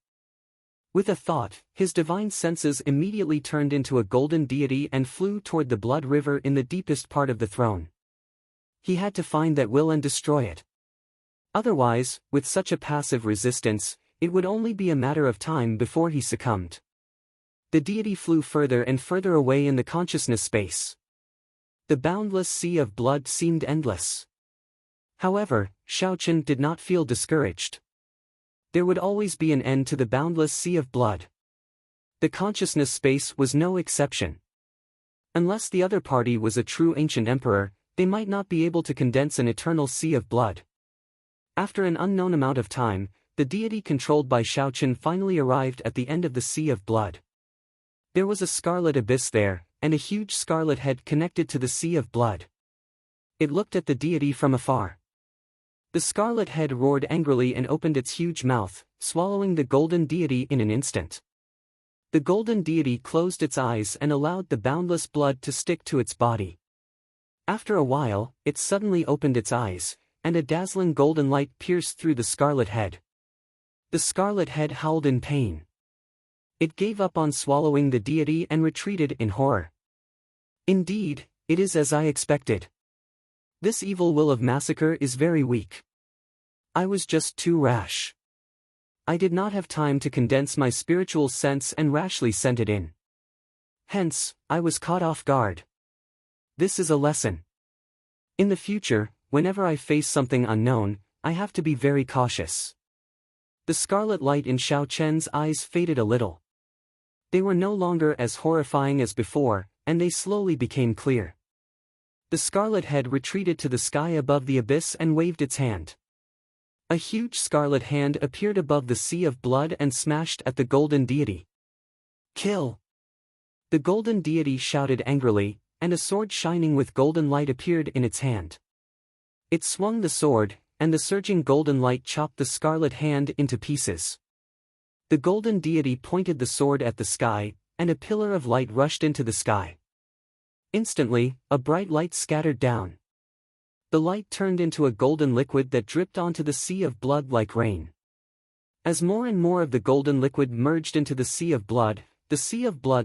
With a thought, his divine senses immediately turned into a golden deity and flew toward the blood river in the deepest part of the throne. He had to find that will and destroy it. Otherwise, with such a passive resistance, it would only be a matter of time before he succumbed. The deity flew further and further away in the consciousness space. The boundless sea of blood seemed endless. However, Xiao Chen did not feel discouraged. There would always be an end to the boundless sea of blood. The consciousness space was no exception. Unless the other party was a true ancient emperor, they might not be able to condense an eternal sea of blood. After an unknown amount of time, the deity controlled by Xiao Chen finally arrived at the end of the sea of blood. There was a scarlet abyss there, and a huge scarlet head connected to the sea of blood. It looked at the deity from afar. The scarlet head roared angrily and opened its huge mouth, swallowing the golden deity in an instant. The golden deity closed its eyes and allowed the boundless blood to stick to its body. After a while, it suddenly opened its eyes, and a dazzling golden light pierced through the scarlet head. The scarlet head howled in pain. It gave up on swallowing the deity and retreated in horror. Indeed, it is as I expected. This evil will of massacre is very weak. I was just too rash. I did not have time to condense my spiritual sense and rashly sent it in. Hence, I was caught off guard. This is a lesson. In the future, whenever I face something unknown, I have to be very cautious. The scarlet light in Xiao Chen's eyes faded a little. They were no longer as horrifying as before, and they slowly became clear. The scarlet head retreated to the sky above the abyss and waved its hand. A huge scarlet hand appeared above the sea of blood and smashed at the golden deity. Kill! The golden deity shouted angrily, and a sword shining with golden light appeared in its hand. It swung the sword, and the surging golden light chopped the scarlet hand into pieces. The golden deity pointed the sword at the sky, and a pillar of light rushed into the sky. Instantly, a bright light scattered down. The light turned into a golden liquid that dripped onto the sea of blood like rain. As more and more of the golden liquid merged into the sea of blood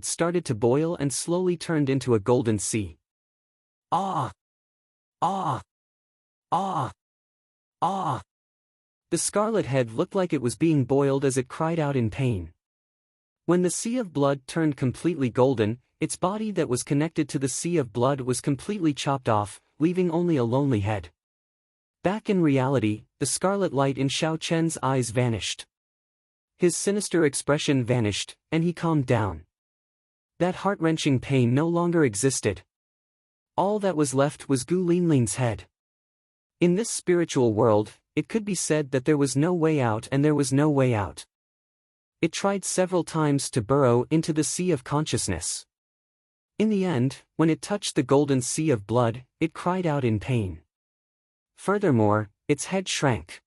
started to boil and slowly turned into a golden sea. Ah! Ah! Ah! Ah! The scarlet head looked like it was being boiled as it cried out in pain. When the sea of blood turned completely golden, its body that was connected to the sea of blood was completely chopped off, leaving only a lonely head. Back in reality, the scarlet light in Xiao Chen's eyes vanished. His sinister expression vanished, and he calmed down. That heart-wrenching pain no longer existed. All that was left was Gu Linling's head. In this spiritual world, it could be said that there was no way out and there was no way out. It tried several times to burrow into the sea of consciousness. In the end, when it touched the golden sea of blood, it cried out in pain. Furthermore, its head shrank.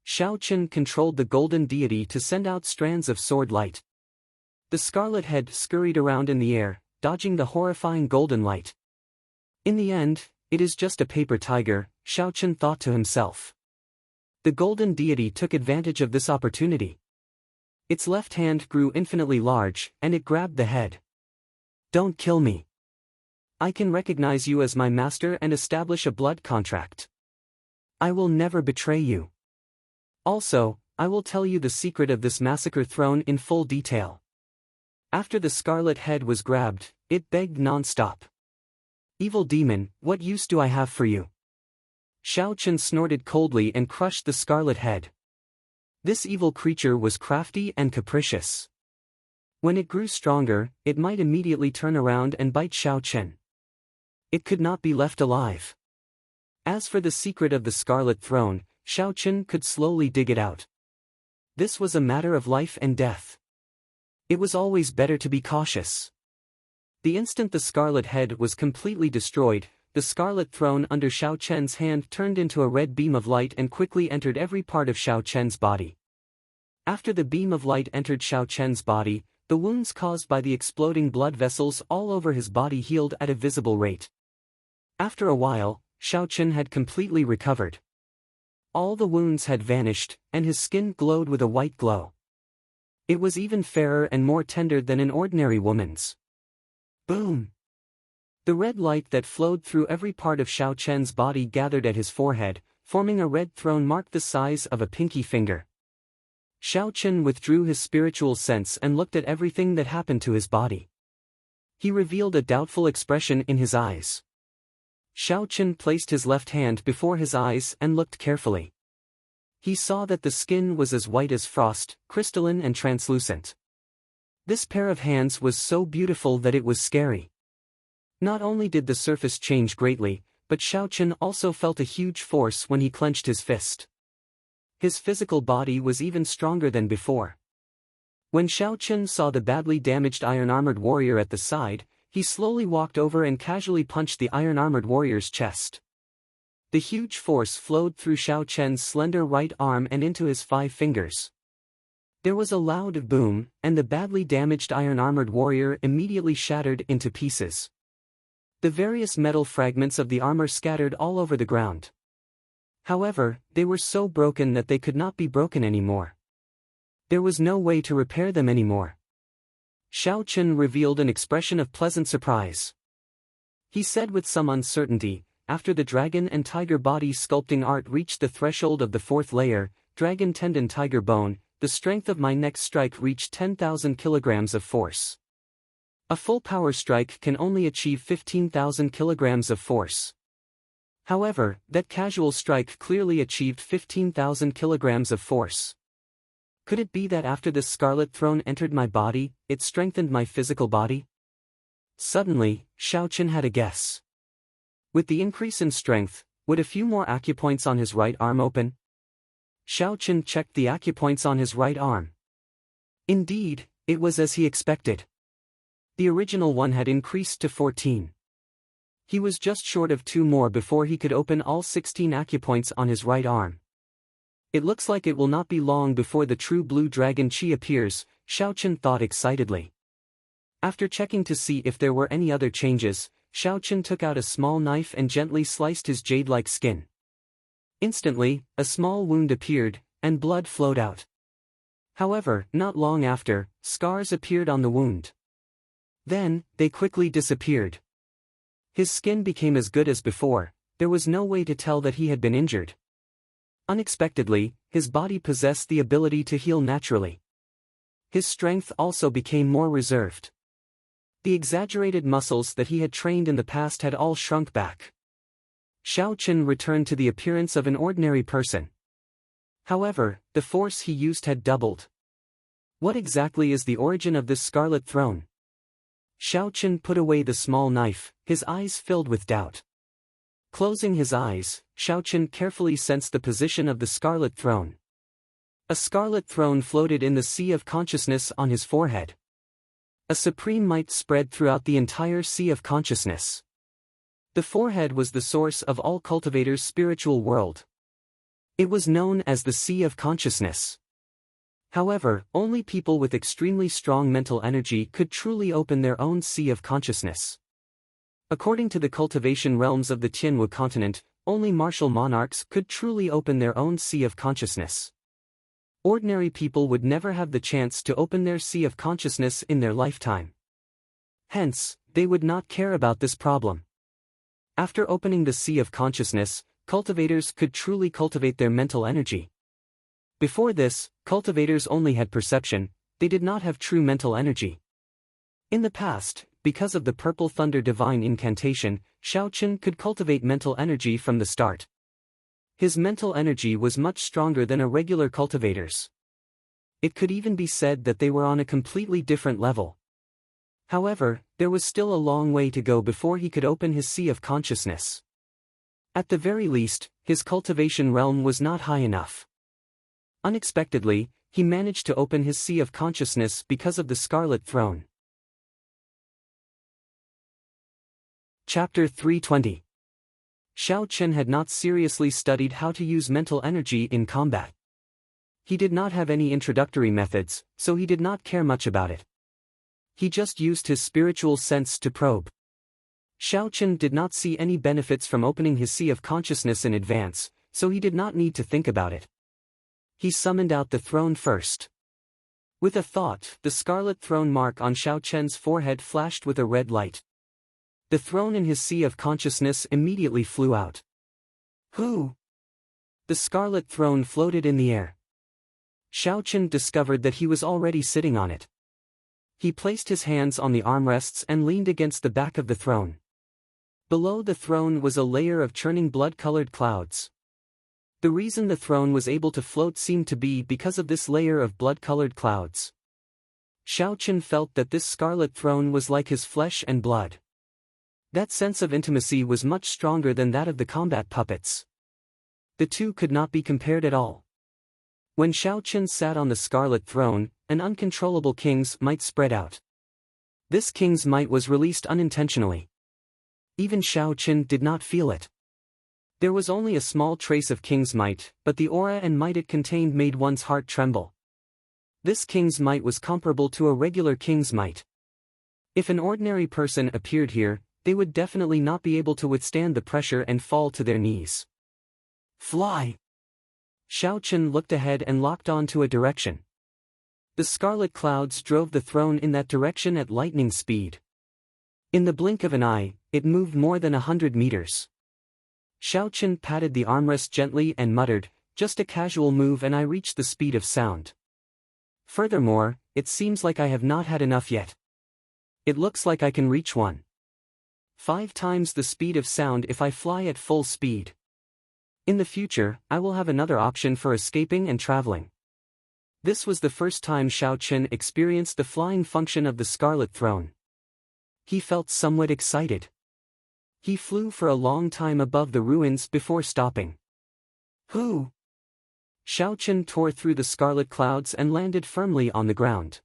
Xiao Chen controlled the golden deity to send out strands of sword light. The scarlet head scurried around in the air, dodging the horrifying golden light. In the end, it is just a paper tiger, Xiao Chen thought to himself. The golden deity took advantage of this opportunity. Its left hand grew infinitely large, and it grabbed the head. Don't kill me. I can recognize you as my master and establish a blood contract. I will never betray you. Also, I will tell you the secret of this massacre throne in full detail. After the scarlet head was grabbed, it begged non-stop. Evil demon, what use do I have for you? Xiao Chen snorted coldly and crushed the scarlet head. This evil creature was crafty and capricious. When it grew stronger, it might immediately turn around and bite Xiao Chen. It could not be left alive. As for the secret of the Scarlet Throne, Xiao Chen could slowly dig it out. This was a matter of life and death. It was always better to be cautious. The instant the scarlet head was completely destroyed, the Scarlet Throne under Xiao Chen's hand turned into a red beam of light and quickly entered every part of Xiao Chen's body. After the beam of light entered Xiao Chen's body, the wounds caused by the exploding blood vessels all over his body healed at a visible rate. After a while, Xiao Chen had completely recovered. All the wounds had vanished, and his skin glowed with a white glow. It was even fairer and more tender than an ordinary woman's. Boom! The red light that flowed through every part of Xiao Chen's body gathered at his forehead, forming a red throne marked the size of a pinky finger. Xiao Chen withdrew his spiritual sense and looked at everything that happened to his body. He revealed a doubtful expression in his eyes. Xiao Chen placed his left hand before his eyes and looked carefully. He saw that the skin was as white as frost, crystalline and translucent. This pair of hands was so beautiful that it was scary. Not only did the surface change greatly, but Xiao Chen also felt a huge force when he clenched his fist. His physical body was even stronger than before. When Xiao Chen saw the badly damaged iron-armored warrior at the side, he slowly walked over and casually punched the iron-armored warrior's chest. The huge force flowed through Xiao Chen's slender right arm and into his 5 fingers. There was a loud boom, and the badly damaged iron-armored warrior immediately shattered into pieces. The various metal fragments of the armor scattered all over the ground. However, they were so broken that they could not be broken anymore. There was no way to repair them anymore. Xiao Chen revealed an expression of pleasant surprise. He said with some uncertainty, after the dragon and tiger body sculpting art reached the threshold of the 4th layer, dragon tendon tiger bone, the strength of my next strike reached 10,000 kilograms of force. A full power strike can only achieve 15,000 kilograms of force. However, that casual strike clearly achieved 15,000 kilograms of force. Could it be that after this Scarlet Throne entered my body, it strengthened my physical body? Suddenly, Xiao Chen had a guess. With the increase in strength, would a few more acupoints on his right arm open? Xiao Chen checked the acupoints on his right arm. Indeed, it was as he expected. The original one had increased to 14. He was just short of 2 more before he could open all 16 acupoints on his right arm. It looks like it will not be long before the true blue dragon chi appears, Xiao Chen thought excitedly. After checking to see if there were any other changes, Xiao Chen took out a small knife and gently sliced his jade-like skin. Instantly, a small wound appeared, and blood flowed out. However, not long after, scars appeared on the wound. Then, they quickly disappeared. His skin became as good as before, there was no way to tell that he had been injured. Unexpectedly, his body possessed the ability to heal naturally. His strength also became more reserved. The exaggerated muscles that he had trained in the past had all shrunk back. Xiao Qin returned to the appearance of an ordinary person. However, the force he used had doubled. What exactly is the origin of this scarlet throne? Xiao Qin put away the small knife, his eyes filled with doubt. Closing his eyes, Xiao Qin carefully sensed the position of the scarlet throne. A scarlet throne floated in the sea of consciousness on his forehead. A supreme might spread throughout the entire sea of consciousness. The forehead was the source of all cultivators' spiritual world. It was known as the Sea of Consciousness. However, only people with extremely strong mental energy could truly open their own Sea of Consciousness. According to the cultivation realms of the Tianwu continent, only martial monarchs could truly open their own Sea of Consciousness. Ordinary people would never have the chance to open their Sea of Consciousness in their lifetime. Hence, they would not care about this problem. After opening the Sea of Consciousness, cultivators could truly cultivate their mental energy. Before this, cultivators only had perception, they did not have true mental energy. In the past, because of the Purple Thunder Divine Incantation, Xiao Qin could cultivate mental energy from the start. His mental energy was much stronger than a regular cultivator's. It could even be said that they were on a completely different level. However, there was still a long way to go before he could open his Sea of Consciousness. At the very least, his cultivation realm was not high enough. Unexpectedly, he managed to open his Sea of Consciousness because of the Scarlet Throne. Chapter 320. Xiao Qin had not seriously studied how to use mental energy in combat. He did not have any introductory methods, so he did not care much about it. He just used his spiritual sense to probe. Xiao Qin did not see any benefits from opening his Sea of Consciousness in advance, so he did not need to think about it. He summoned out the throne first. With a thought, the scarlet throne mark on Xiao Qin's forehead flashed with a red light. The throne in his Sea of Consciousness immediately flew out. Who? The scarlet throne floated in the air. Xiao Qin discovered that he was already sitting on it. He placed his hands on the armrests and leaned against the back of the throne. Below the throne was a layer of churning blood-colored clouds. The reason the throne was able to float seemed to be because of this layer of blood-colored clouds. Xiao Qin felt that this scarlet throne was like his flesh and blood. That sense of intimacy was much stronger than that of the combat puppets. The two could not be compared at all. When Xiao Qin sat on the scarlet throne, an uncontrollable king's might spread out. This king's might was released unintentionally. Even Xiao Qin did not feel it. There was only a small trace of king's might, but the aura and might it contained made one's heart tremble. This king's might was comparable to a regular king's might. If an ordinary person appeared here, they would definitely not be able to withstand the pressure and fall to their knees. Fly! Xiao Qin looked ahead and locked on to a direction. The scarlet clouds drove the throne in that direction at lightning speed. In the blink of an eye, it moved more than 100 meters. Xiao Qin patted the armrest gently and muttered, "Just a casual move and I reach the speed of sound. Furthermore, it seems like I have not had enough yet. It looks like I can reach 5 times the speed of sound if I fly at full speed. In the future, I will have another option for escaping and traveling." This was the first time Xiao Qin experienced the flying function of the Scarlet Throne. He felt somewhat excited. He flew for a long time above the ruins before stopping. Who? Xiao Qin tore through the scarlet clouds and landed firmly on the ground.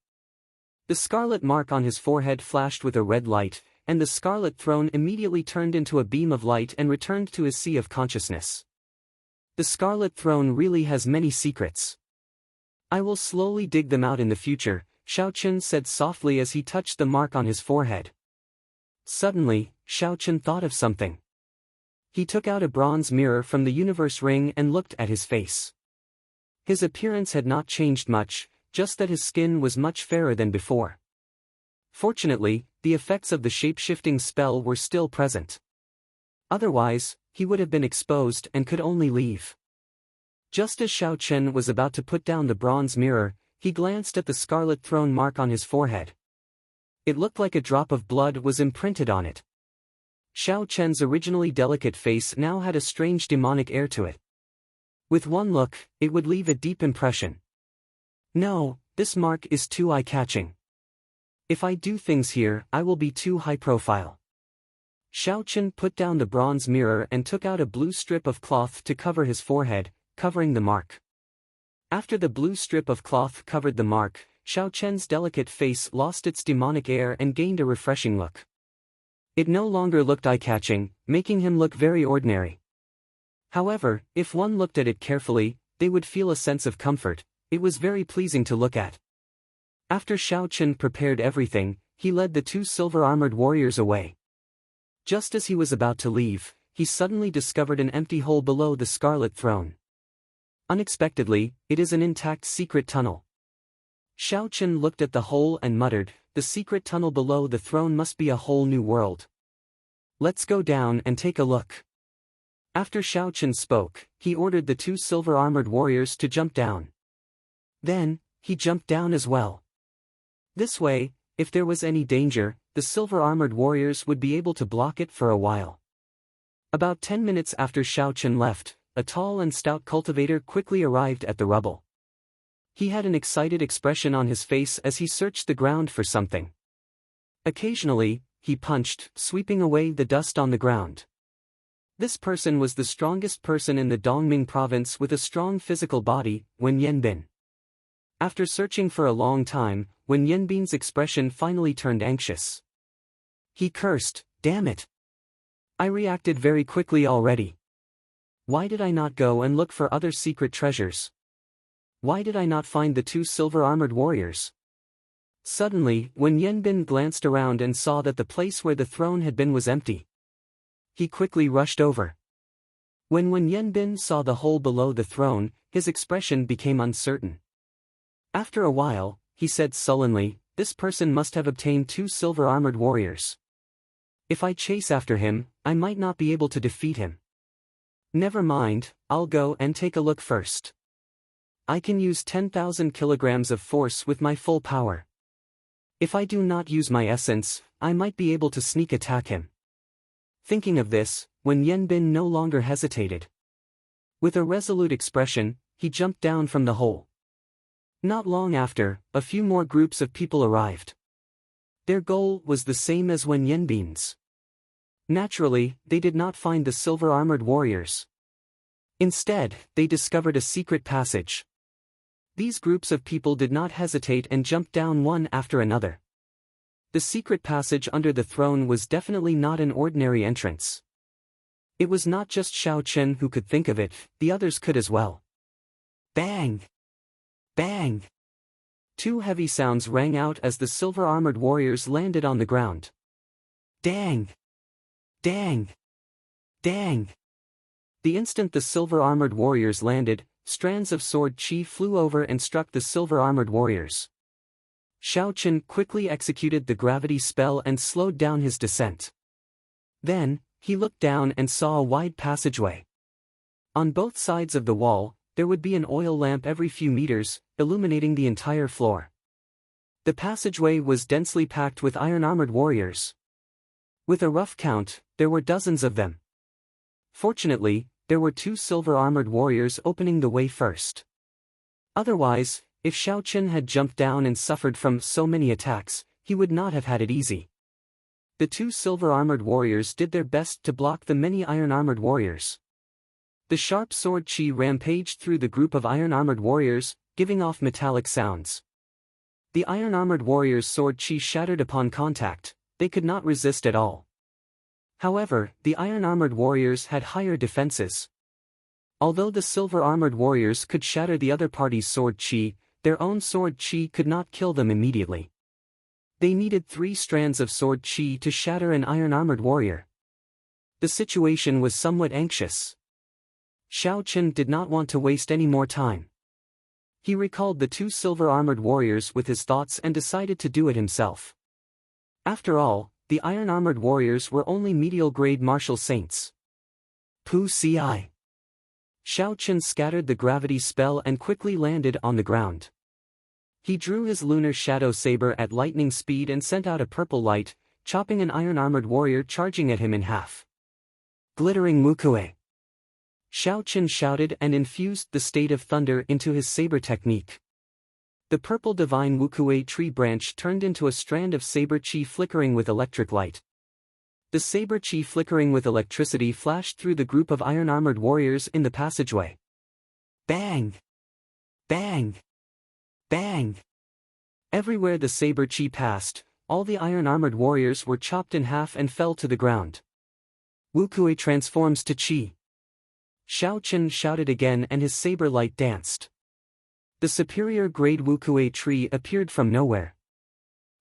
The scarlet mark on his forehead flashed with a red light, and the scarlet throne immediately turned into a beam of light and returned to his Sea of Consciousness. The scarlet throne really has many secrets. I will slowly dig them out in the future, Xiao Qin said softly as he touched the mark on his forehead. Suddenly, Xiao Qin thought of something. He took out a bronze mirror from the universe ring and looked at his face. His appearance had not changed much, just that his skin was much fairer than before. Fortunately, the effects of the shape-shifting spell were still present. Otherwise, he would have been exposed and could only leave. Just as Xiao Chen was about to put down the bronze mirror, he glanced at the scarlet throne mark on his forehead. It looked like a drop of blood was imprinted on it. Xiao Chen's originally delicate face now had a strange demonic air to it. With one look, it would leave a deep impression. No, this mark is too eye-catching. If I do things here, I will be too high-profile. Xiao Chen put down the bronze mirror and took out a blue strip of cloth to cover his forehead, covering the mark. After the blue strip of cloth covered the mark, Xiao Chen's delicate face lost its demonic air and gained a refreshing look. It no longer looked eye-catching, making him look very ordinary. However, if one looked at it carefully, they would feel a sense of comfort. It was very pleasing to look at. After Xiao Chen prepared everything, he led the two silver-armored warriors away. Just as he was about to leave, he suddenly discovered an empty hole below the scarlet throne. Unexpectedly, it is an intact secret tunnel. Xiao Chen looked at the hole and muttered, "The secret tunnel below the throne must be a whole new world. Let's go down and take a look." After Xiao Chen spoke, he ordered the two silver-armored warriors to jump down. Then, he jumped down as well. This way, if there was any danger, the silver-armored warriors would be able to block it for a while. About 10 minutes after Xiao Chen left, a tall and stout cultivator quickly arrived at the rubble. He had an excited expression on his face as he searched the ground for something. Occasionally, he punched, sweeping away the dust on the ground. This person was the strongest person in the Dongming province with a strong physical body, Wen Yanbin. After searching for a long time, Wen Yanbin's expression finally turned anxious. He cursed, "Damn it! I reacted very quickly already. Why did I not go and look for other secret treasures? Why did I not find the two silver-armored warriors?" Suddenly, Wen Yanbin glanced around and saw that the place where the throne had been was empty. He quickly rushed over. When Wen Yanbin saw the hole below the throne, his expression became uncertain. After a while, he said sullenly, "This person must have obtained two silver-armored warriors. If I chase after him, I might not be able to defeat him. Never mind, I'll go and take a look first. I can use 10,000 kilograms of force with my full power. If I do not use my essence, I might be able to sneak attack him." Thinking of this, Wen Yanbin no longer hesitated. With a resolute expression, he jumped down from the hole. Not long after, a few more groups of people arrived. Their goal was the same as Wen Yanbin's. Naturally, they did not find the silver-armored warriors. Instead, they discovered a secret passage. These groups of people did not hesitate and jumped down one after another. The secret passage under the throne was definitely not an ordinary entrance. It was not just Xiao Chen who could think of it, the others could as well. Bang! Bang! Two heavy sounds rang out as the silver-armored warriors landed on the ground. Dang! Dang! Dang! The instant the silver-armored warriors landed, strands of sword chi flew over and struck the silver-armored warriors. Xiao Chen quickly executed the gravity spell and slowed down his descent. Then, he looked down and saw a wide passageway. On both sides of the wall, there would be an oil lamp every few meters, illuminating the entire floor. The passageway was densely packed with iron-armored warriors. With a rough count, there were dozens of them. Fortunately, there were two silver-armored warriors opening the way first. Otherwise, if Xiao Chen had jumped down and suffered from so many attacks, he would not have had it easy. The two silver-armored warriors did their best to block the many iron-armored warriors. The sharp sword chi rampaged through the group of iron-armored warriors, giving off metallic sounds. The iron-armored warriors' sword chi shattered upon contact, they could not resist at all. However, the iron-armored warriors had higher defenses. Although the silver-armored warriors could shatter the other party's sword chi, their own sword chi could not kill them immediately. They needed 3 strands of sword chi to shatter an iron-armored warrior. The situation was somewhat anxious. Xiao Chen did not want to waste any more time. He recalled the 2 silver-armored warriors with his thoughts and decided to do it himself. After all, the iron-armored warriors were only medial-grade martial saints. Pu Ci. Xiao Chen scattered the gravity spell and quickly landed on the ground. He drew his lunar shadow saber at lightning speed and sent out a purple light, chopping an iron-armored warrior charging at him in half. Glittering Wukue! Xiao Chen shouted and infused the state of thunder into his saber technique. The purple divine Wukue tree branch turned into a strand of saber chi flickering with electric light. The saber chi flickering with electricity flashed through the group of iron-armored warriors in the passageway. Bang! Bang! Bang! Everywhere the saber chi passed, all the iron-armored warriors were chopped in half and fell to the ground. Wukue transforms to chi. Xiao Chen shouted again and his saber light danced. The superior-grade Wukue tree appeared from nowhere.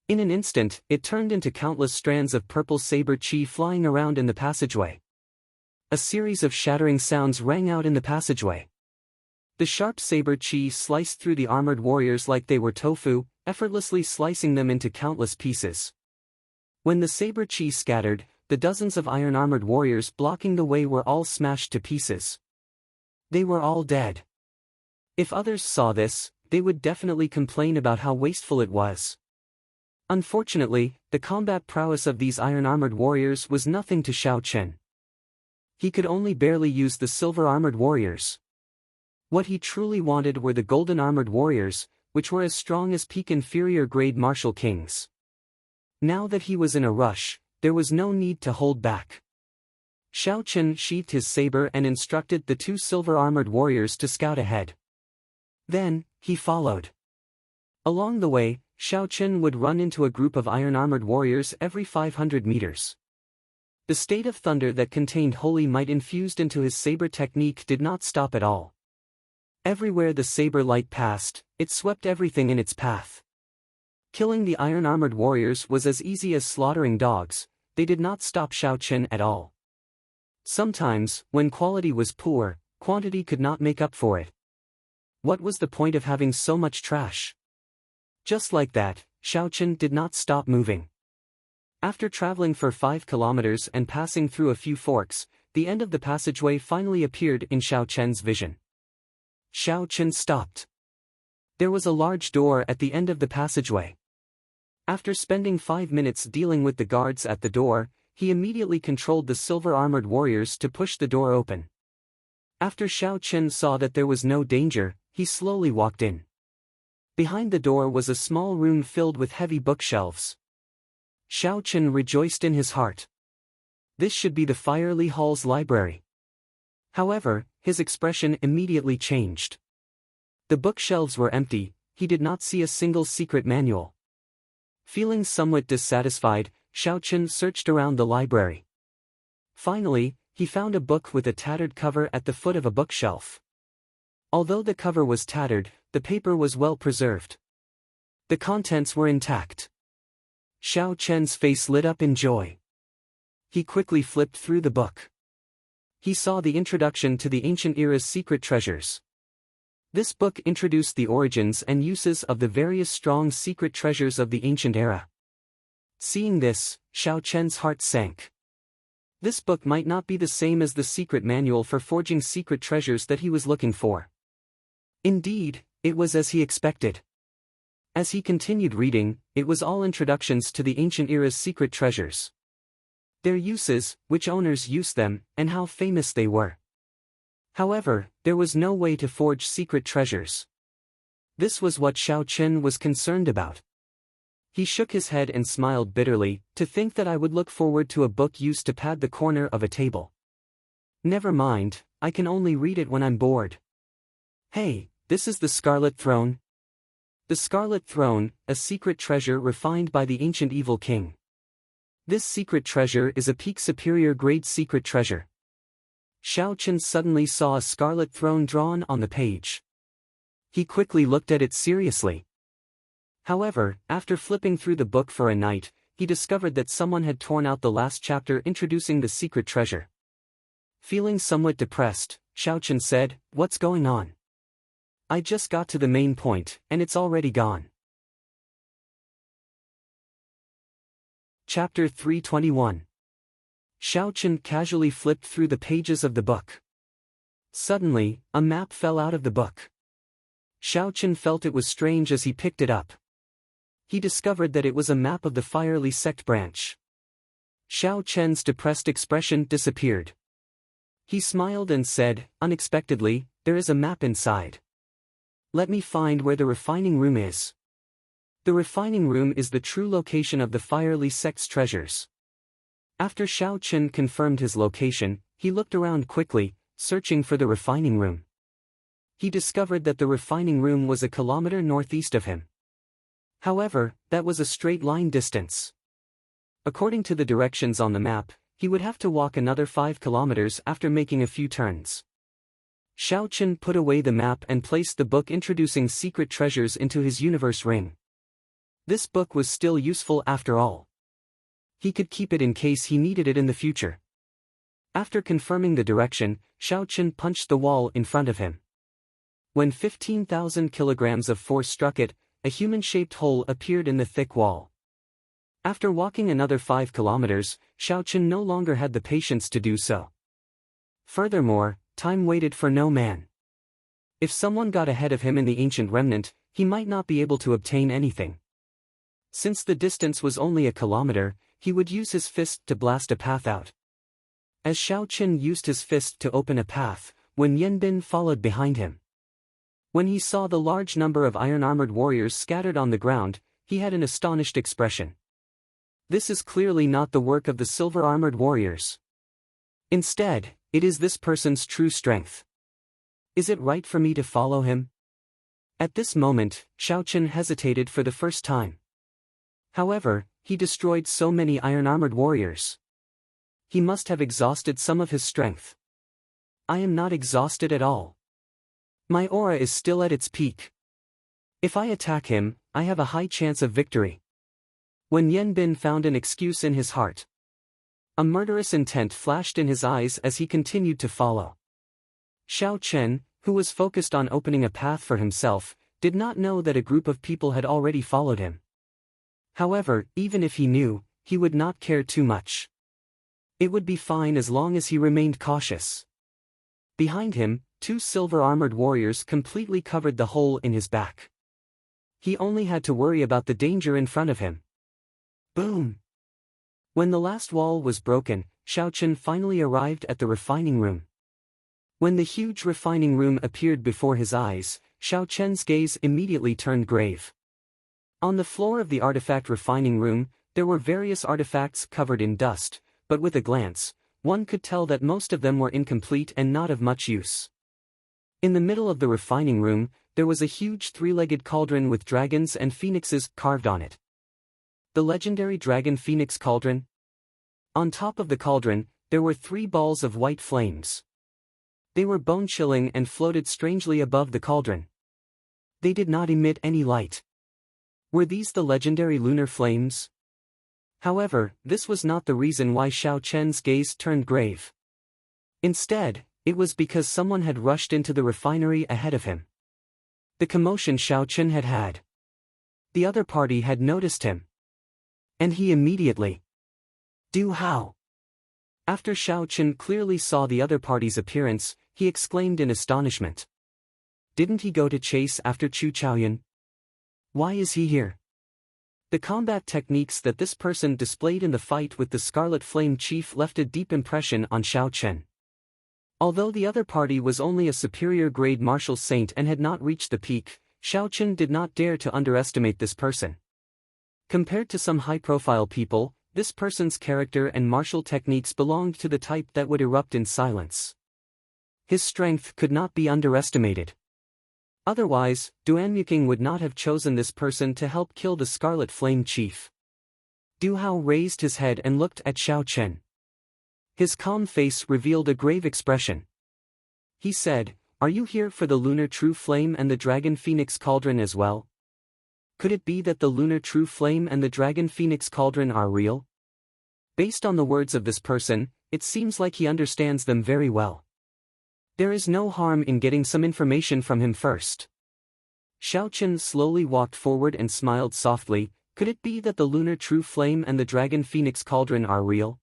In an instant, it turned into countless strands of purple saber chi flying around in the passageway. A series of shattering sounds rang out in the passageway. The sharp saber chi sliced through the armored warriors like they were tofu, effortlessly slicing them into countless pieces. When the saber chi scattered, the dozens of iron-armored warriors blocking the way were all smashed to pieces. They were all dead. If others saw this, they would definitely complain about how wasteful it was. Unfortunately, the combat prowess of these iron-armored warriors was nothing to Xiao Chen. He could only barely use the silver-armored warriors. What he truly wanted were the golden-armored warriors, which were as strong as peak inferior-grade martial kings. Now that he was in a rush, there was no need to hold back. Xiao Chen sheathed his saber and instructed the two silver-armored warriors to scout ahead. Then, he followed. Along the way, Xiao Chen would run into a group of iron-armored warriors every 500 meters. The state of thunder that contained holy might infused into his saber technique did not stop at all. Everywhere the saber light passed, it swept everything in its path. Killing the iron-armored warriors was as easy as slaughtering dogs. They did not stop Xiao Chen at all. Sometimes, when quality was poor, quantity could not make up for it. What was the point of having so much trash? Just like that, Xiao Chen did not stop moving. After traveling for 5 kilometers and passing through a few forks, the end of the passageway finally appeared in Xiao Chen's vision. Xiao Chen stopped. There was a large door at the end of the passageway. After spending 5 minutes dealing with the guards at the door, he immediately controlled the silver-armored warriors to push the door open. After Xiao Chen saw that there was no danger, he slowly walked in. Behind the door was a small room filled with heavy bookshelves. Xiao Chen rejoiced in his heart. This should be the Firely Hall's library. However, his expression immediately changed. The bookshelves were empty, he did not see a single secret manual. Feeling somewhat dissatisfied, Xiao Chen searched around the library. Finally, he found a book with a tattered cover at the foot of a bookshelf. Although the cover was tattered, the paper was well preserved. The contents were intact. Xiao Chen's face lit up in joy. He quickly flipped through the book. He saw the introduction to the ancient era's secret treasures. This book introduced the origins and uses of the various strong secret treasures of the ancient era. Seeing this, Xiao Chen's heart sank. This book might not be the same as the secret manual for forging secret treasures that he was looking for. Indeed, it was as he expected. As he continued reading, it was all introductions to the ancient era's secret treasures. Their uses, which owners used them, and how famous they were. However, there was no way to forge secret treasures. This was what Xiao Chen was concerned about. He shook his head and smiled bitterly, to think that I would look forward to a book used to pad the corner of a table. Never mind, I can only read it when I'm bored. Hey, this is the Scarlet Throne. The Scarlet Throne, a secret treasure refined by the ancient evil king. This secret treasure is a peak superior grade secret treasure. Xiao Chen suddenly saw a scarlet throne drawn on the page. He quickly looked at it seriously. However, after flipping through the book for a night, he discovered that someone had torn out the last chapter introducing the secret treasure. Feeling somewhat depressed, Xiao Chen said, "What's going on? I just got to the main point, and it's already gone." Chapter 321. Xiao Chen casually flipped through the pages of the book. Suddenly, a map fell out of the book. Xiao Chen felt it was strange as he picked it up. He discovered that it was a map of the Firely sect branch. Xiao Chen's depressed expression disappeared. He smiled and said, unexpectedly, there is a map inside. Let me find where the refining room is. The refining room is the true location of the Firely sect's treasures. After Xiao Chen confirmed his location, he looked around quickly, searching for the refining room. He discovered that the refining room was a kilometer northeast of him. However, that was a straight line distance. According to the directions on the map, he would have to walk another 5 kilometers after making a few turns. Xiao Chen put away the map and placed the book introducing secret treasures into his universe ring. This book was still useful after all. He could keep it in case he needed it in the future. After confirming the direction, Xiao Chen punched the wall in front of him. When 15,000 kilograms of force struck it, a human-shaped hole appeared in the thick wall. After walking another 5 kilometers, Xiao Chen no longer had the patience to do so. Furthermore, time waited for no man. If someone got ahead of him in the ancient remnant, he might not be able to obtain anything. Since the distance was only a kilometer, he would use his fist to blast a path out. As Xiao Chen used his fist to open a path, Wen Yanbin followed behind him. When he saw the large number of iron-armored warriors scattered on the ground, he had an astonished expression. This is clearly not the work of the silver-armored warriors. Instead, it is this person's true strength. Is it right for me to follow him? At this moment, Xiao Chen hesitated for the first time. However, he destroyed so many iron-armored warriors. He must have exhausted some of his strength. I am not exhausted at all. My aura is still at its peak. If I attack him, I have a high chance of victory. When Yanbin found an excuse in his heart. A murderous intent flashed in his eyes as he continued to follow. Xiao Chen, who was focused on opening a path for himself, did not know that a group of people had already followed him. However, even if he knew, he would not care too much. It would be fine as long as he remained cautious. Behind him, 2 silver-armored warriors completely covered the hole in his back. He only had to worry about the danger in front of him. Boom! When the last wall was broken, Xiao Chen finally arrived at the refining room. When the huge refining room appeared before his eyes, Xiao Chen's gaze immediately turned grave. On the floor of the artifact refining room, there were various artifacts covered in dust, but with a glance, one could tell that most of them were incomplete and not of much use. In the middle of the refining room, there was a huge 3-legged cauldron with dragons and phoenixes carved on it. The legendary Dragon Phoenix Cauldron. On top of the cauldron, there were 3 balls of white flames. They were bone-chilling and floated strangely above the cauldron. They did not emit any light. Were these the legendary lunar flames? However, this was not the reason why Xiao Chen's gaze turned grave. Instead, it was because someone had rushed into the refinery ahead of him. The commotion Xiao Chen had had. The other party had noticed him. And he immediately. Du Hao. After Xiao Chen clearly saw the other party's appearance, he exclaimed in astonishment. Didn't he go to chase after Chu Chaoyan? Why is he here? The combat techniques that this person displayed in the fight with the Scarlet Flame Chief left a deep impression on Xiao Chen. Although the other party was only a superior-grade martial saint and had not reached the peak, Xiao Chen did not dare to underestimate this person. Compared to some high-profile people, this person's character and martial techniques belonged to the type that would erupt in silence. His strength could not be underestimated. Otherwise, Duanmuking would not have chosen this person to help kill the Scarlet Flame Chief. Du Hao raised his head and looked at Xiao Chen. His calm face revealed a grave expression. He said, "Are you here for the Lunar True Flame and the Dragon Phoenix Cauldron as well? Could it be that the Lunar True Flame and the Dragon Phoenix Cauldron are real?" Based on the words of this person, it seems like he understands them very well. There is no harm in getting some information from him first. Xiao Chen slowly walked forward and smiled softly. Could it be that the Lunar True Flame and the Dragon Phoenix Cauldron are real?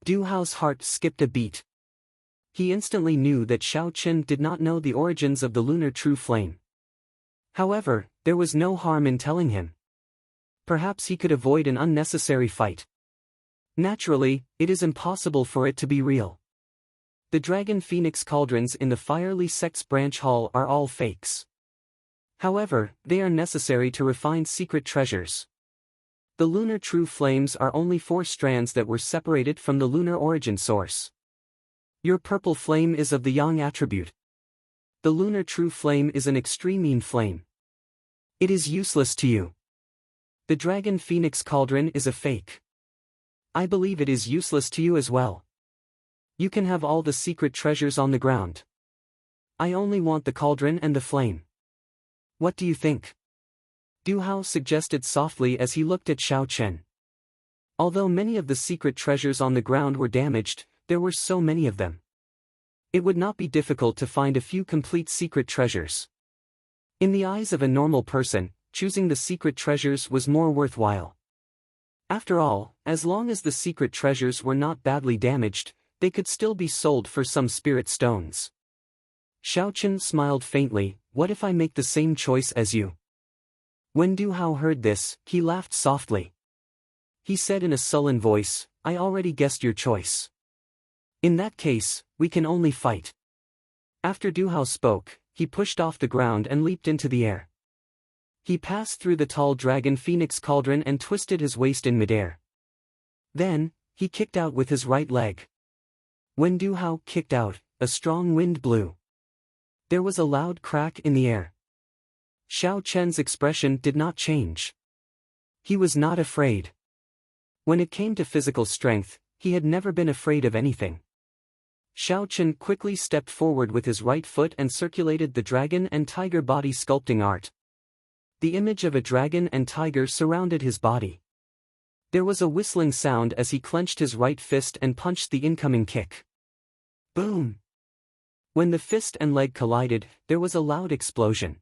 Du Hao's heart skipped a beat. He instantly knew that Xiao Chen did not know the origins of the lunar true flame. However, there was no harm in telling him. Perhaps he could avoid an unnecessary fight. Naturally, it is impossible for it to be real. The dragon phoenix cauldrons in the Firely sect's branch hall are all fakes. However, they are necessary to refine secret treasures. The lunar true flames are only 4 strands that were separated from the lunar origin source. Your purple flame is of the yang attribute. The lunar true flame is an extreme yin flame. It is useless to you. The dragon phoenix cauldron is a fake. I believe it is useless to you as well. You can have all the secret treasures on the ground. I only want the cauldron and the flame. What do you think? Du Hao suggested softly as he looked at Xiao Chen. Although many of the secret treasures on the ground were damaged, there were so many of them. It would not be difficult to find a few complete secret treasures. In the eyes of a normal person, choosing the secret treasures was more worthwhile. After all, as long as the secret treasures were not badly damaged, they could still be sold for some spirit stones. Xiao Chen smiled faintly. What if I make the same choice as you? When Du Hao heard this, he laughed softly. He said in a sullen voice, I already guessed your choice. In that case, we can only fight. After Du Hao spoke, he pushed off the ground and leaped into the air. He passed through the tall dragon phoenix cauldron and twisted his waist in midair. Then, he kicked out with his right leg. When Du Hao kicked out, a strong wind blew. There was a loud crack in the air. Xiao Chen's expression did not change. He was not afraid. When it came to physical strength, he had never been afraid of anything. Xiao Chen quickly stepped forward with his right foot and circulated the dragon and tiger body sculpting art. The image of a dragon and tiger surrounded his body. There was a whistling sound as he clenched his right fist and punched the incoming kick. Boom! When the fist and leg collided, there was a loud explosion.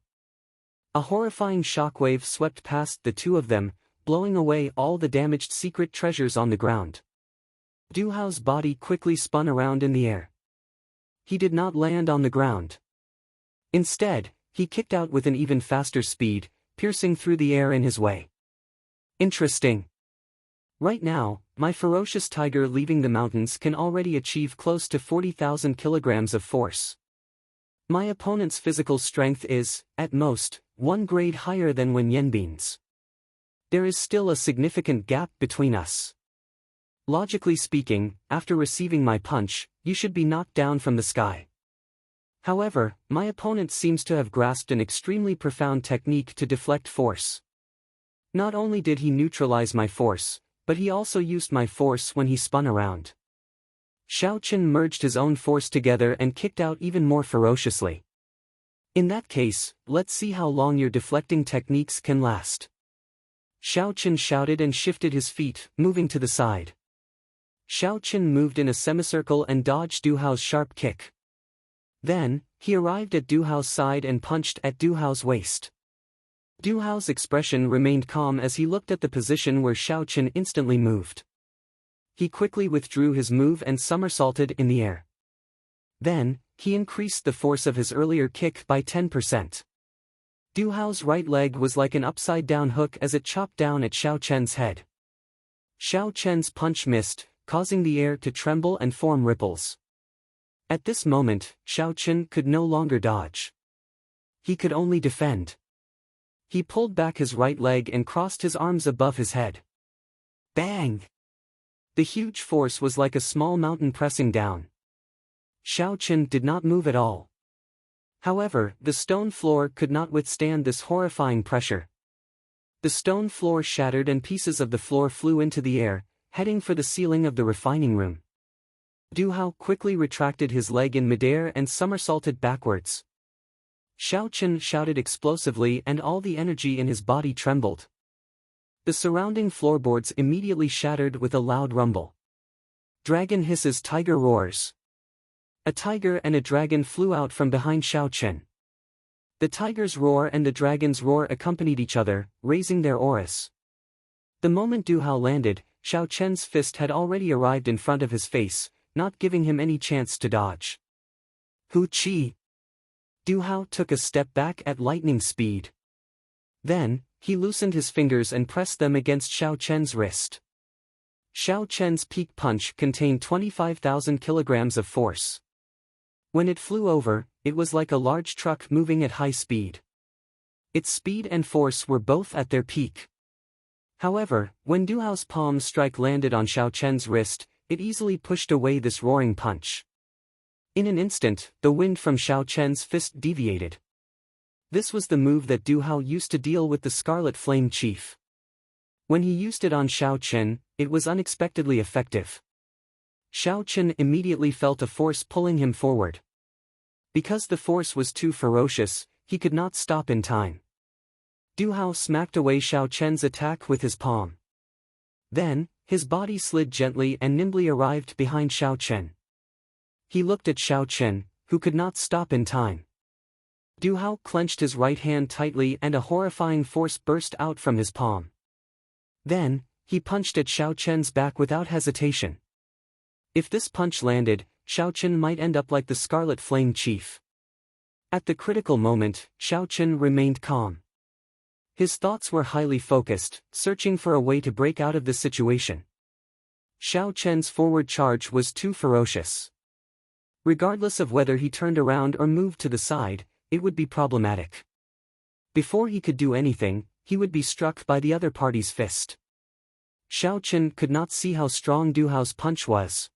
A horrifying shockwave swept past the two of them, blowing away all the damaged secret treasures on the ground. Du Hao's body quickly spun around in the air. He did not land on the ground. Instead, he kicked out with an even faster speed, piercing through the air in his way. Interesting. Right now, my ferocious tiger leaving the mountains can already achieve close to 40,000 kilograms of force. My opponent's physical strength is, at most, 1 grade higher than Wen Yanbin's. There is still a significant gap between us. Logically speaking, after receiving my punch, you should be knocked down from the sky. However, my opponent seems to have grasped an extremely profound technique to deflect force. Not only did he neutralize my force, but he also used my force when he spun around. Xiao Chen merged his own force together and kicked out even more ferociously. In that case, let's see how long your deflecting techniques can last. Xiao Chen shouted and shifted his feet, moving to the side. Xiao Chen moved in a semicircle and dodged Du Hao's sharp kick. Then, he arrived at Du Hao's side and punched at Du Hao's waist. Du Hao's expression remained calm as he looked at the position where Xiao Chen instantly moved. He quickly withdrew his move and somersaulted in the air. Then, he increased the force of his earlier kick by 10%. Du Hao's right leg was like an upside-down hook as it chopped down at Xiao Chen's head. Xiao Chen's punch missed, causing the air to tremble and form ripples. At this moment, Xiao Chen could no longer dodge. He could only defend. He pulled back his right leg and crossed his arms above his head. Bang! The huge force was like a small mountain pressing down. Xiao Chen did not move at all. However, the stone floor could not withstand this horrifying pressure. The stone floor shattered and pieces of the floor flew into the air, heading for the ceiling of the refining room. Du Hao quickly retracted his leg in midair and somersaulted backwards. Xiao Chen shouted explosively and all the energy in his body trembled. The surrounding floorboards immediately shattered with a loud rumble. Dragon hisses, tiger roars. A tiger and a dragon flew out from behind Xiao Chen. The tiger's roar and the dragon's roar accompanied each other, raising their auras. The moment Du Hao landed, Xiao Chen's fist had already arrived in front of his face, not giving him any chance to dodge. Hu Chi! Du Hao took a step back at lightning speed. Then, he loosened his fingers and pressed them against Xiao Chen's wrist. Xiao Chen's peak punch contained 25,000 kilograms of force. When it flew over, it was like a large truck moving at high speed. Its speed and force were both at their peak. However, when Du Hao's palm strike landed on Xiao Chen's wrist, it easily pushed away this roaring punch. In an instant, the wind from Xiao Chen's fist deviated. This was the move that Du Hao used to deal with the Scarlet Flame Chief. When he used it on Xiao Chen, it was unexpectedly effective. Xiao Chen immediately felt a force pulling him forward. Because the force was too ferocious, he could not stop in time. Du Hao smacked away Xiao Chen's attack with his palm. Then, his body slid gently and nimbly arrived behind Xiao Chen. He looked at Xiao Chen, who could not stop in time. Du Hao clenched his right hand tightly and a horrifying force burst out from his palm. Then, he punched at Xiao Chen's back without hesitation. If this punch landed, Xiao Chen might end up like the Scarlet Flame Chief. At the critical moment, Xiao Chen remained calm. His thoughts were highly focused, searching for a way to break out of this situation. Xiao Chen's forward charge was too ferocious. Regardless of whether he turned around or moved to the side, it would be problematic. Before he could do anything, he would be struck by the other party's fist. Xiao Chen could not see how strong Du Hao's punch was.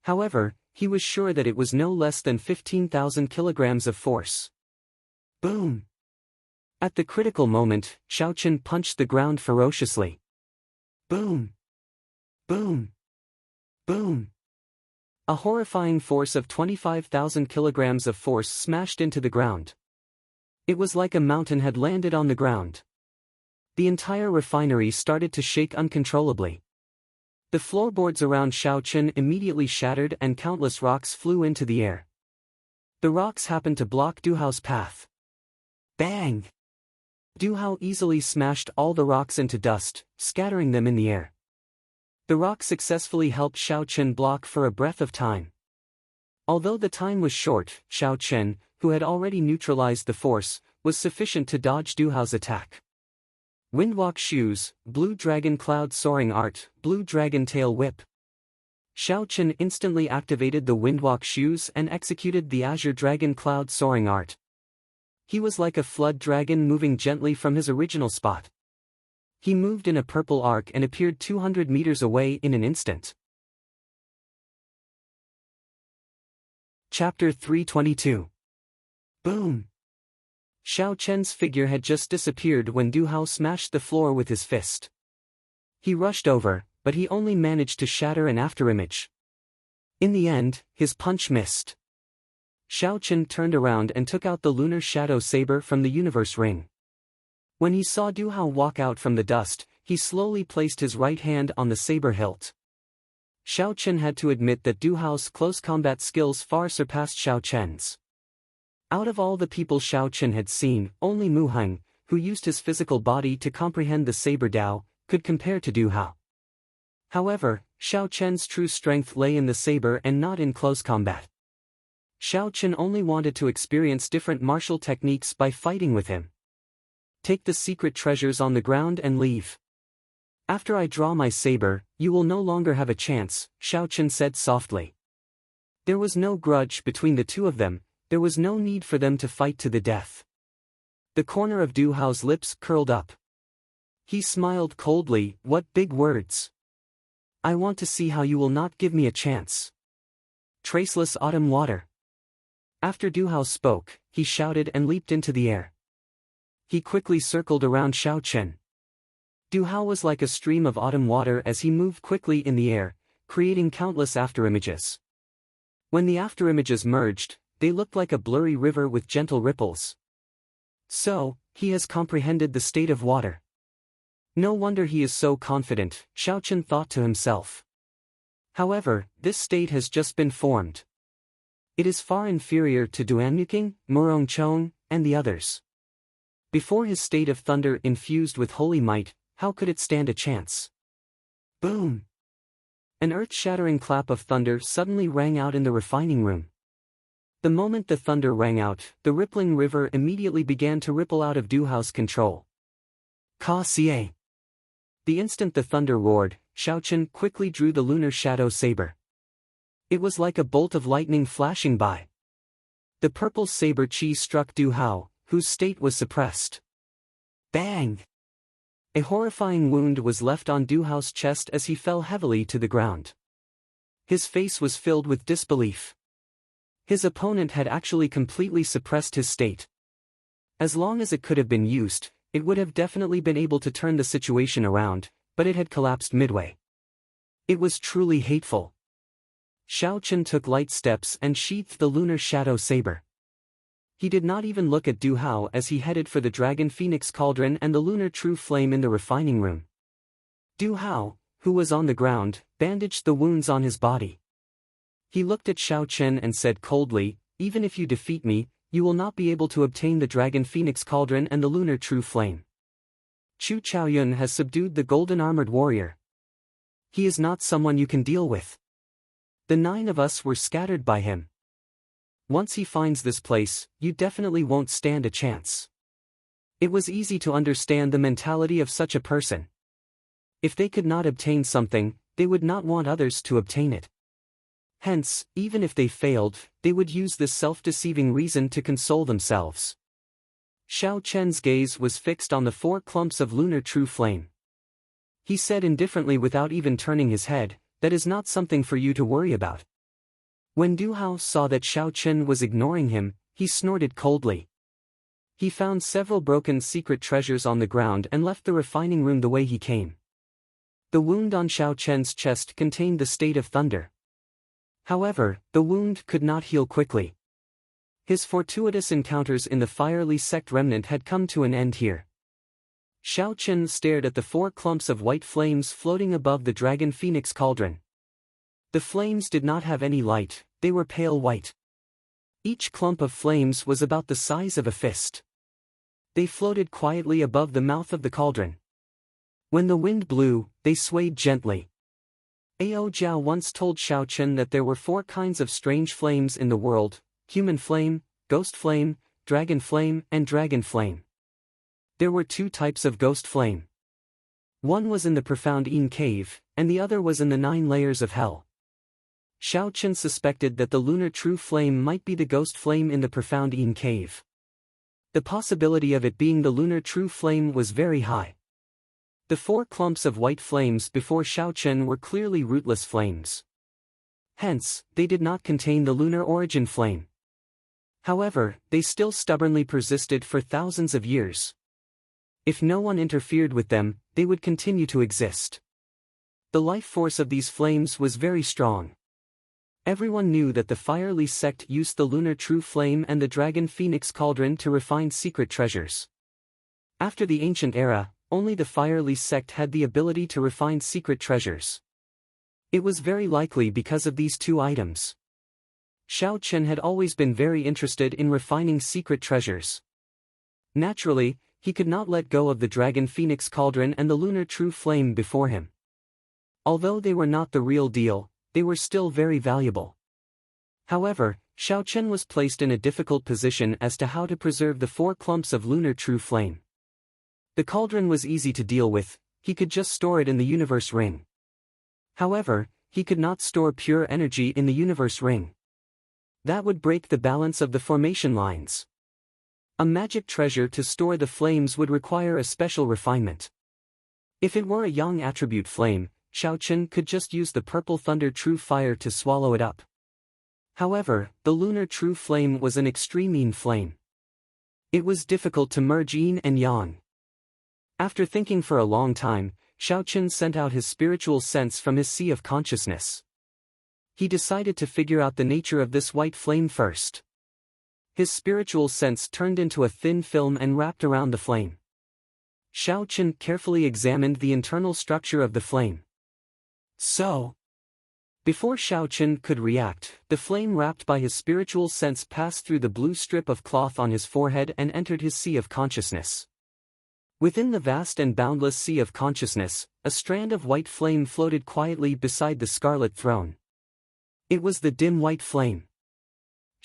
However, he was sure that it was no less than 15,000 kilograms of force. Boom! At the critical moment, Xiao Chen punched the ground ferociously. Boom! Boom! Boom! A horrifying force of 25,000 kilograms of force smashed into the ground. It was like a mountain had landed on the ground. The entire refinery started to shake uncontrollably. The floorboards around Xiao Chen immediately shattered and countless rocks flew into the air. The rocks happened to block Du Hao's path. Bang! Du Hao easily smashed all the rocks into dust, scattering them in the air. The rock successfully helped Xiao Chen block for a breath of time. Although the time was short, Xiao Chen, who had already neutralized the force, was sufficient to dodge Du Hao's attack. Windwalk Shoes, Blue Dragon Cloud Soaring Art, Blue Dragon Tail Whip. Xiao Chen instantly activated the Windwalk Shoes and executed the Azure Dragon Cloud Soaring Art. He was like a flood dragon moving gently from his original spot. He moved in a purple arc and appeared 200 meters away in an instant. Chapter 322. Boom! Xiao Chen's figure had just disappeared when Du Hao smashed the floor with his fist. He rushed over, but he only managed to shatter an afterimage. In the end, his punch missed. Xiao Chen turned around and took out the lunar shadow saber from the universe ring. When he saw Du Hao walk out from the dust, he slowly placed his right hand on the saber hilt. Xiao Chen had to admit that Du Hao's close combat skills far surpassed Xiao Chen's. Out of all the people Xiao Chen had seen, only Mu Heng, who used his physical body to comprehend the saber Dao, could compare to Du Hao. However, Xiao Chen's true strength lay in the saber and not in close combat. Xiao Chen only wanted to experience different martial techniques by fighting with him. Take the secret treasures on the ground and leave. After I draw my saber, you will no longer have a chance, Xiao Chen said softly. There was no grudge between the two of them, there was no need for them to fight to the death. The corner of Du Hao's lips curled up. He smiled coldly, what big words. I want to see how you will not give me a chance. Traceless autumn water. After Du Hao spoke, he shouted and leaped into the air. He quickly circled around Xiao Chen. Du Hao was like a stream of autumn water as he moved quickly in the air, creating countless afterimages. When the afterimages merged, they looked like a blurry river with gentle ripples. So, he has comprehended the state of water. No wonder he is so confident, Xiao Chen thought to himself. However, this state has just been formed. It is far inferior to Duanyuking, Murong Chong, and the others. Before his state of thunder infused with holy might, how could it stand a chance? Boom! An earth-shattering clap of thunder suddenly rang out in the refining room. The moment the thunder rang out, the rippling river immediately began to ripple out of Duhao's control. Ka Xie. The instant the thunder roared, Xiaochen quickly drew the lunar shadow saber. It was like a bolt of lightning flashing by. The purple saber chi struck Du Hao, whose state was suppressed. Bang! A horrifying wound was left on Du Hao's chest as he fell heavily to the ground. His face was filled with disbelief. His opponent had actually completely suppressed his state. As long as it could have been used, it would have definitely been able to turn the situation around, but it had collapsed midway. It was truly hateful. Xiaochen took light steps and sheathed the lunar shadow saber. He did not even look at Du Hao as he headed for the Dragon Phoenix Cauldron and the lunar true flame in the refining room. Du Hao, who was on the ground, bandaged the wounds on his body. He looked at Xiaochen and said coldly, "Even if you defeat me, you will not be able to obtain the Dragon Phoenix Cauldron and the lunar true flame. Chu Chaoyun has subdued the golden armored warrior. He is not someone you can deal with. The 9 of us were scattered by him. Once he finds this place, you definitely won't stand a chance." It was easy to understand the mentality of such a person. If they could not obtain something, they would not want others to obtain it. Hence, even if they failed, they would use this self-deceiving reason to console themselves. Xiao Chen's gaze was fixed on the 4 clumps of lunar true flame. He said indifferently without even turning his head, "That is not something for you to worry about." When Du Hao saw that Xiao Chen was ignoring him, he snorted coldly. He found several broken secret treasures on the ground and left the refining room the way he came. The wound on Xiao Chen's chest contained the state of thunder. However, the wound could not heal quickly. His fortuitous encounters in the fiery sect remnant had come to an end here. Xiao Chen stared at the 4 clumps of white flames floating above the Dragon Phoenix Cauldron. The flames did not have any light, they were pale white. Each clump of flames was about the size of a fist. They floated quietly above the mouth of the cauldron. When the wind blew, they swayed gently. Ao Jiao once told Xiao Chen that there were 4 kinds of strange flames in the world: human flame, ghost flame, dragon flame, and dragon flame. There were 2 types of ghost flame. One was in the profound Yin cave, and the other was in the 9 layers of hell. Xiao Chen suspected that the lunar true flame might be the ghost flame in the profound Yin cave. The possibility of it being the lunar true flame was very high. The 4 clumps of white flames before Xiaochen were clearly rootless flames. Hence, they did not contain the lunar origin flame. However, they still stubbornly persisted for thousands of years. If no one interfered with them, they would continue to exist. The life force of these flames was very strong. Everyone knew that the fiery sect used the lunar true flame and the Dragon Phoenix Cauldron to refine secret treasures. After the ancient era, only the fiery sect had the ability to refine secret treasures. It was very likely because of these 2 items. Xiao Chen had always been very interested in refining secret treasures. Naturally, he could not let go of the Dragon Phoenix Cauldron and the lunar true flame before him. Although they were not the real deal, they were still very valuable. However, Xiao Chen was placed in a difficult position as to how to preserve the 4 clumps of lunar true flame. The cauldron was easy to deal with, he could just store it in the universe ring. However, he could not store pure energy in the universe ring. That would break the balance of the formation lines. A magic treasure to store the flames would require a special refinement. If it were a yang attribute flame, Xiao Chen could just use the purple thunder true fire to swallow it up. However, the lunar true flame was an extreme yin flame. It was difficult to merge yin and yang. After thinking for a long time, Xiao Chen sent out his spiritual sense from his sea of consciousness. He decided to figure out the nature of this white flame first. His spiritual sense turned into a thin film and wrapped around the flame. Xiao Chen carefully examined the internal structure of the flame. Before Xiao Chen could react, the flame wrapped by his spiritual sense passed through the blue strip of cloth on his forehead and entered his sea of consciousness. Within the vast and boundless sea of consciousness, a strand of white flame floated quietly beside the scarlet throne. It was the dim white flame.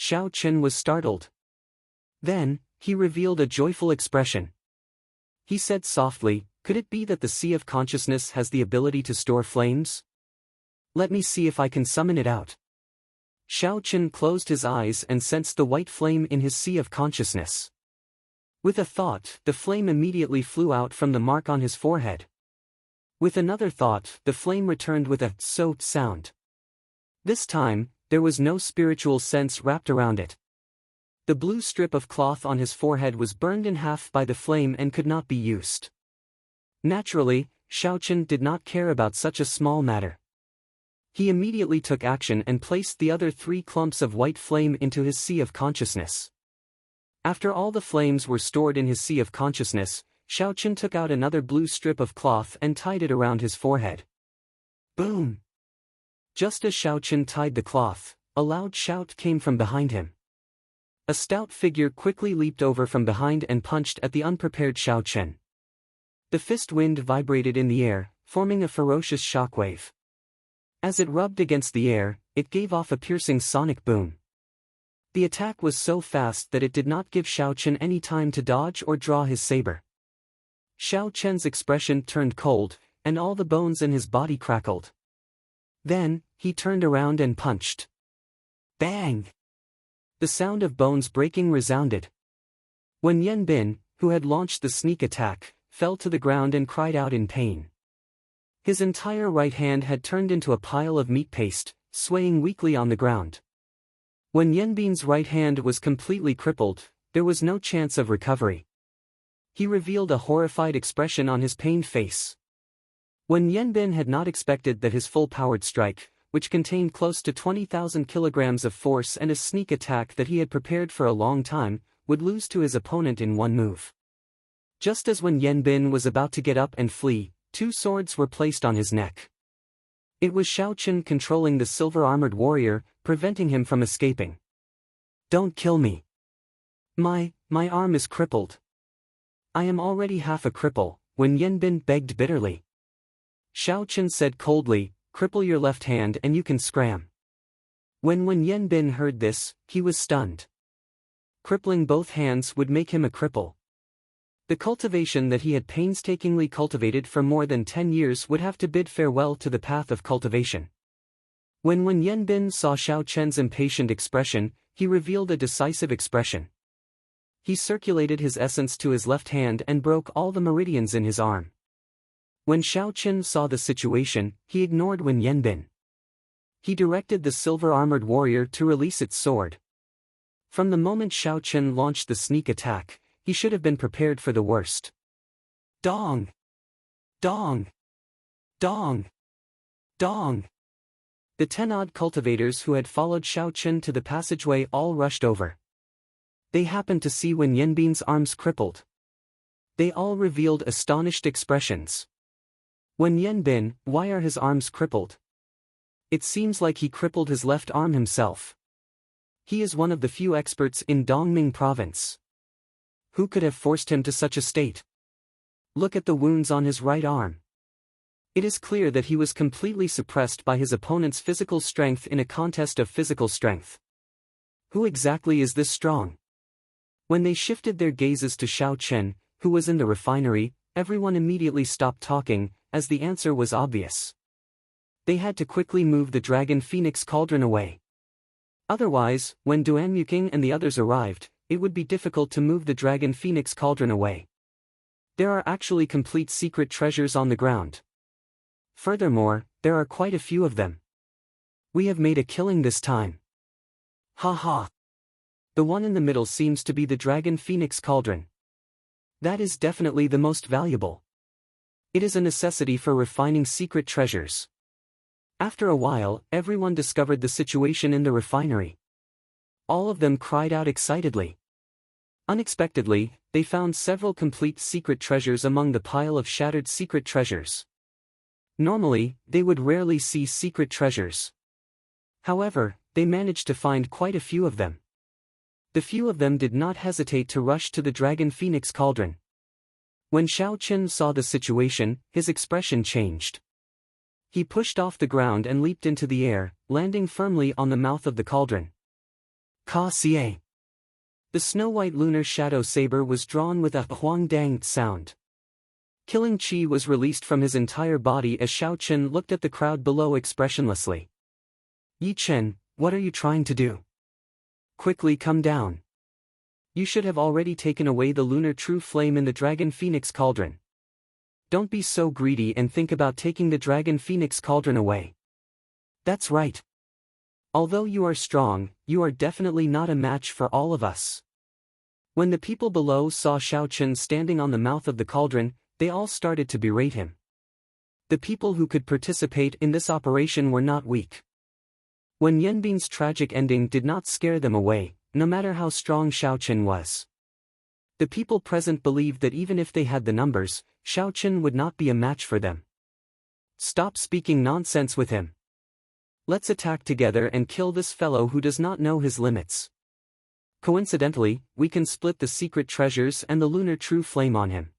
Xiao Chen was startled. Then, he revealed a joyful expression. He said softly, "Could it be that the Sea of Consciousness has the ability to store flames? Let me see if I can summon it out." Xiao Chen closed his eyes and sensed the white flame in his Sea of Consciousness. With a thought, the flame immediately flew out from the mark on his forehead. With another thought, the flame returned with a "so" sound. This time, there was no spiritual sense wrapped around it. The blue strip of cloth on his forehead was burned in half by the flame and could not be used. Naturally, Xiao Chen did not care about such a small matter. He immediately took action and placed the other 3 clumps of white flame into his Sea of Consciousness. After all the flames were stored in his Sea of Consciousness, Xiao Chen took out another blue strip of cloth and tied it around his forehead. Boom! Just as Xiao Chen tied the cloth, a loud shout came from behind him. A stout figure quickly leaped over from behind and punched at the unprepared Xiao Chen. The fist wind vibrated in the air, forming a ferocious shockwave. As it rubbed against the air, it gave off a piercing sonic boom. The attack was so fast that it did not give Xiao Chen any time to dodge or draw his saber. Xiao Chen's expression turned cold, and all the bones in his body crackled. Then, he turned around and punched. Bang! The sound of bones breaking resounded. When Yan Bin, who had launched the sneak attack, fell to the ground and cried out in pain. His entire right hand had turned into a pile of meat paste, swaying weakly on the ground. When Yan Bin's right hand was completely crippled, there was no chance of recovery. He revealed a horrified expression on his pained face. When Yan Bin had not expected that his full-powered strike, which contained close to 20,000 kilograms of force and a sneak attack that he had prepared for a long time, would lose to his opponent in one move. Just as when Yan Bin was about to get up and flee, 2 swords were placed on his neck. It was Xiao Chen controlling the silver-armored warrior, preventing him from escaping. "Don't kill me. My arm is crippled. I am already half a cripple," when Yan Bin begged bitterly. Xiao Chen said coldly, "Cripple your left hand and you can scram." When Yan Bin heard this, he was stunned. Crippling both hands would make him a cripple. The cultivation that he had painstakingly cultivated for more than 10 years would have to bid farewell to the path of cultivation. When Yan Bin saw Xiao Chen's impatient expression, he revealed a decisive expression. He circulated his essence to his left hand and broke all the meridians in his arm. When Xiao Chen saw the situation, he ignored Yan Bin. He directed the silver-armored warrior to release its sword. From the moment Xiao Chen launched the sneak attack, he should have been prepared for the worst. Dong! Dong! Dong! Dong! The 10-odd cultivators who had followed Xiao Chen to the passageway all rushed over. They happened to see Yan Bin's arms crippled. They all revealed astonished expressions. Yan Bin, why are his arms crippled? It seems like he crippled his left arm himself. He is one of the few experts in Dongming province. Who could have forced him to such a state? Look at the wounds on his right arm. It is clear that he was completely suppressed by his opponent's physical strength in a contest of physical strength. Who exactly is this strong? When they shifted their gazes to Xiao Chen, who was in the refinery, everyone immediately stopped talking, as the answer was obvious. They had to quickly move the Dragon Phoenix Cauldron away. Otherwise, when Duan Muking and the others arrived, it would be difficult to move the Dragon Phoenix Cauldron away. There are actually complete secret treasures on the ground. Furthermore, there are quite a few of them. We have made a killing this time. Ha ha! The one in the middle seems to be the Dragon Phoenix Cauldron. That is definitely the most valuable. It is a necessity for refining secret treasures. After a while, everyone discovered the situation in the refinery. All of them cried out excitedly. Unexpectedly, they found several complete secret treasures among the pile of shattered secret treasures. Normally, they would rarely see secret treasures. However, they managed to find quite a few of them. The few of them did not hesitate to rush to the Dragon Phoenix Cauldron. When Xiao Chen saw the situation, his expression changed. He pushed off the ground and leaped into the air, landing firmly on the mouth of the cauldron. Ka Xie. The snow-white lunar shadow saber was drawn with a huang-dang sound. Killing chi was released from his entire body as Xiao Chen looked at the crowd below expressionlessly. Yi Chen, what are you trying to do? Quickly come down. You should have already taken away the lunar true flame in the Dragon Phoenix Cauldron. Don't be so greedy and think about taking the Dragon Phoenix Cauldron away. That's right. Although you are strong, you are definitely not a match for all of us. When the people below saw Xiao Chen standing on the mouth of the cauldron, they all started to berate him. The people who could participate in this operation were not weak. When Yanbin's tragic ending did not scare them away, no matter how strong Xiao Chen was. The people present believed that even if they had the numbers, Xiao Chen would not be a match for them. Stop speaking nonsense with him. Let's attack together and kill this fellow who does not know his limits. Coincidentally, we can split the secret treasures and the lunar true flame on him.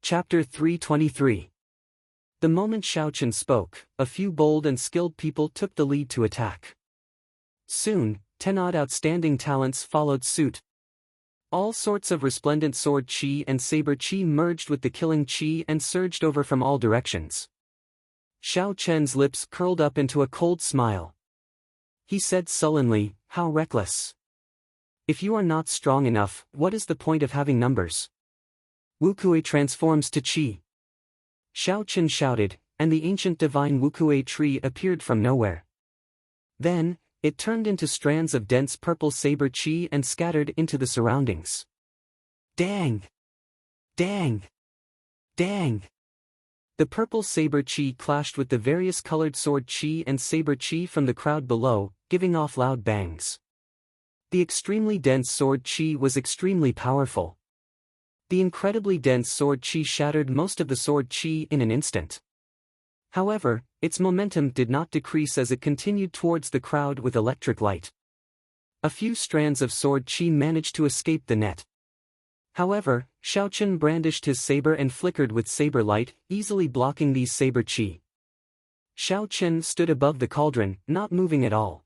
Chapter 323. The moment Xiao Chen spoke, a few bold and skilled people took the lead to attack. Soon, 10 odd outstanding talents followed suit. All sorts of resplendent sword chi and saber chi merged with the killing chi and surged over from all directions. Xiao Chen's lips curled up into a cold smile. He said sullenly, "How reckless. If you are not strong enough, what is the point of having numbers?" Wukue transforms to chi. Xiao Chen shouted, and the ancient divine Wukue tree appeared from nowhere. Then, it turned into strands of dense purple saber chi and scattered into the surroundings. Dang! Dang! Dang! The purple saber chi clashed with the various colored sword chi and saber chi from the crowd below, giving off loud bangs. The extremely dense sword chi was extremely powerful. The incredibly dense sword chi shattered most of the sword chi in an instant. However, its momentum did not decrease as it continued towards the crowd with electric light. A few strands of sword chi managed to escape the net. However, Xiao Chen brandished his saber and flickered with saber light, easily blocking these saber chi. Xiao Chen stood above the cauldron, not moving at all.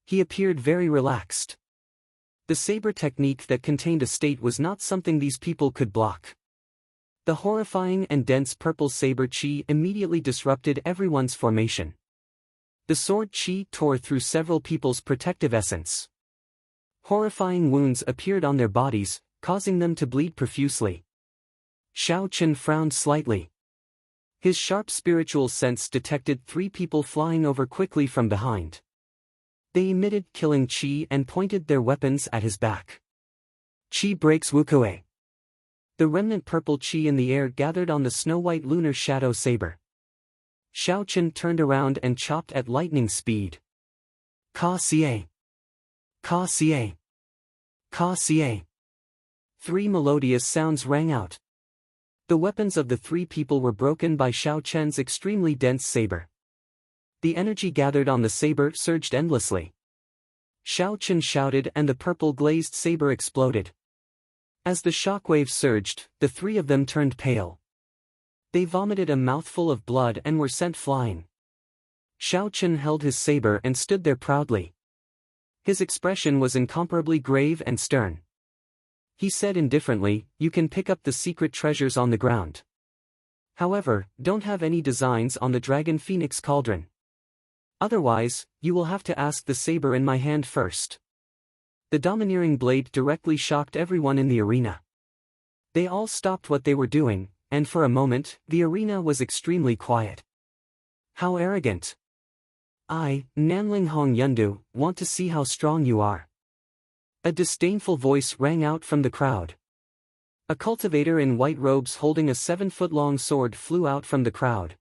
He appeared very relaxed. The saber technique that contained a state was not something these people could block. The horrifying and dense purple saber chi immediately disrupted everyone's formation. The sword chi tore through several people's protective essence. Horrifying wounds appeared on their bodies, causing them to bleed profusely. Xiao Chen frowned slightly. His sharp spiritual sense detected 3 people flying over quickly from behind. They emitted killing chi and pointed their weapons at his back. Chi breaks Wukue. The remnant purple chi in the air gathered on the snow-white lunar shadow saber. Xiao Chen turned around and chopped at lightning speed. Ka Xie. Ka Xie. Ka Xie. 3 melodious sounds rang out. The weapons of the 3 people were broken by Xiao Chen's extremely dense saber. The energy gathered on the saber surged endlessly. Xiao Chen shouted and the purple glazed saber exploded. As the shockwave surged, the 3 of them turned pale. They vomited a mouthful of blood and were sent flying. Xiao Chen held his saber and stood there proudly. His expression was incomparably grave and stern. He said indifferently, "You can pick up the secret treasures on the ground. However, don't have any designs on the Dragon Phoenix Cauldron. Otherwise, you will have to ask the saber in my hand first." The domineering blade directly shocked everyone in the arena. They all stopped what they were doing, and for a moment, the arena was extremely quiet. How arrogant! I, Nanling Hong Yundu, want to see how strong you are. A disdainful voice rang out from the crowd. A cultivator in white robes holding a 7-foot-long sword flew out from the crowd.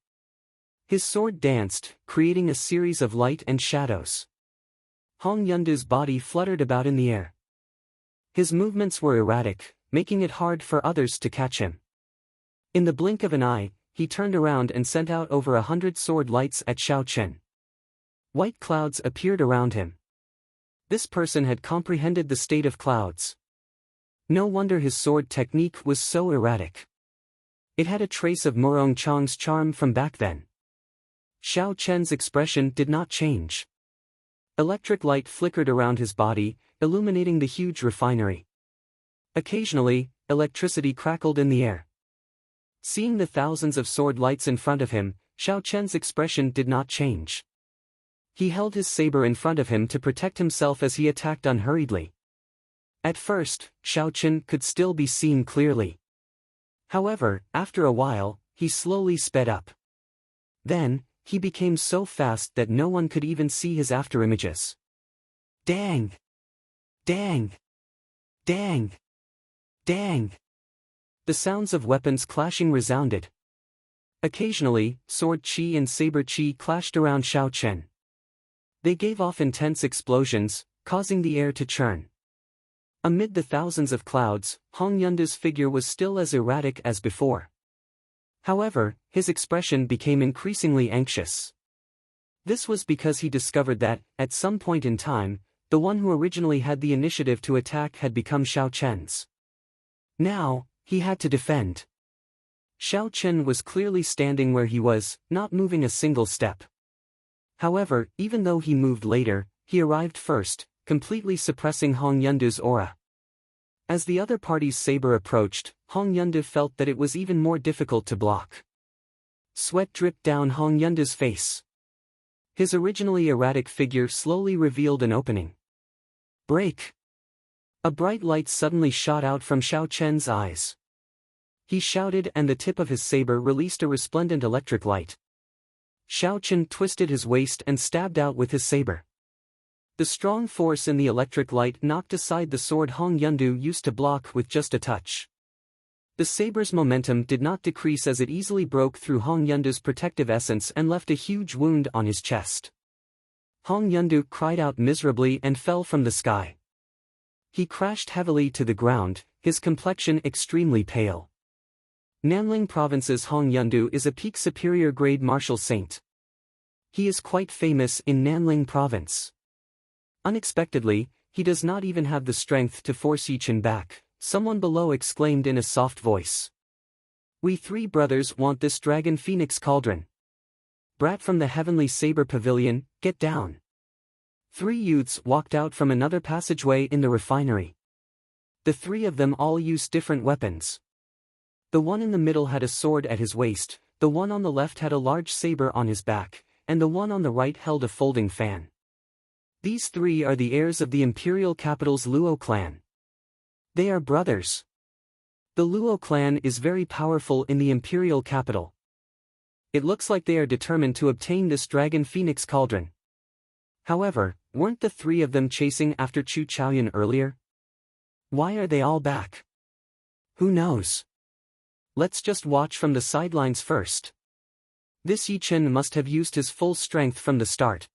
His sword danced, creating a series of light and shadows. Hong Yundu's body fluttered about in the air. His movements were erratic, making it hard for others to catch him. In the blink of an eye, he turned around and sent out over 100 sword lights at Xiao Chen. White clouds appeared around him. This person had comprehended the state of clouds. No wonder his sword technique was so erratic. It had a trace of Murong Chang's charm from back then. Xiao Chen's expression did not change. Electric light flickered around his body, illuminating the huge refinery. Occasionally, electricity crackled in the air. Seeing the thousands of sword lights in front of him, Xiao Chen's expression did not change. He held his saber in front of him to protect himself as he attacked unhurriedly. At first, Xiao Chen could still be seen clearly. However, after a while, he slowly sped up. Then, he became so fast that no one could even see his afterimages. Dang! Dang! Dang! Dang! The sounds of weapons clashing resounded. Occasionally, sword chi and saber chi clashed around Xiao Chen. They gave off intense explosions, causing the air to churn. Amid the thousands of clouds, Hong Yunde's figure was still as erratic as before. However, his expression became increasingly anxious. This was because he discovered that, at some point in time, the one who originally had the initiative to attack had become Xiao Chen's. Now, he had to defend. Xiao Chen was clearly standing where he was, not moving a single step. However, even though he moved later, he arrived first, completely suppressing Hong Yunde's aura. As the other party's saber approached, Hong Yunde felt that it was even more difficult to block. Sweat dripped down Hong Yunde's face. His originally erratic figure slowly revealed an opening. Break! A bright light suddenly shot out from Xiao Chen's eyes. He shouted and the tip of his saber released a resplendent electric light. Xiao Chen twisted his waist and stabbed out with his saber. The strong force in the electric light knocked aside the sword Hong Yunde used to block with just a touch. The saber's momentum did not decrease as it easily broke through Hong Yunde's protective essence and left a huge wound on his chest. Hong Yunde cried out miserably and fell from the sky. He crashed heavily to the ground, his complexion extremely pale. Nanling Province's Hong Yunde is a peak superior grade martial saint. He is quite famous in Nanling Province. Unexpectedly, he does not even have the strength to force Yi Chen back, someone below exclaimed in a soft voice. We three brothers want this dragon phoenix cauldron. Brat from the heavenly saber pavilion, get down. Three youths walked out from another passageway in the refinery. The three of them all used different weapons. The one in the middle had a sword at his waist, the one on the left had a large saber on his back, and the one on the right held a folding fan. These three are the heirs of the imperial capital's Luo clan. They are brothers. The Luo clan is very powerful in the imperial capital. It looks like they are determined to obtain this dragon phoenix cauldron. However, weren't the three of them chasing after Chu Chaoyun earlier? Why are they all back? Who knows? Let's just watch from the sidelines first. This Yi Chen must have used his full strength from the start.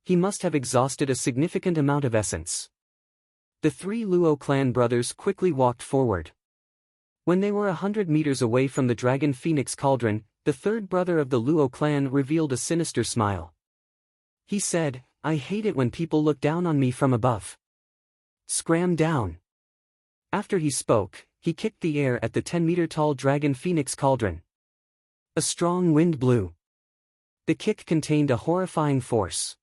He must have exhausted a significant amount of essence. The three Luo clan brothers quickly walked forward. When they were 100 meters away from the dragon phoenix cauldron, the third brother of the Luo clan revealed a sinister smile. He said, I hate it when people look down on me from above. Scram down. After he spoke, he kicked the air at the 10-meter-tall dragon phoenix cauldron. A strong wind blew. The kick contained a horrifying force.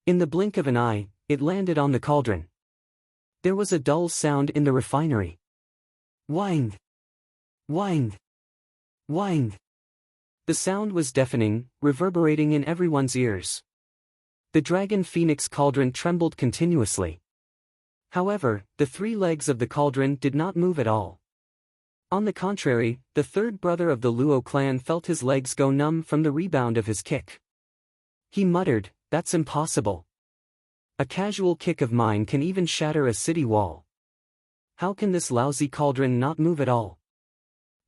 In the blink of an eye, it landed on the cauldron. There was a dull sound in the refinery. Whing! Whing! Whing! The sound was deafening, reverberating in everyone's ears. The dragon phoenix cauldron trembled continuously. However, the three legs of the cauldron did not move at all. On the contrary, the third brother of the Luo clan felt his legs go numb from the rebound of his kick. He muttered, That's impossible. A casual kick of mine can even shatter a city wall. How can this lousy cauldron not move at all?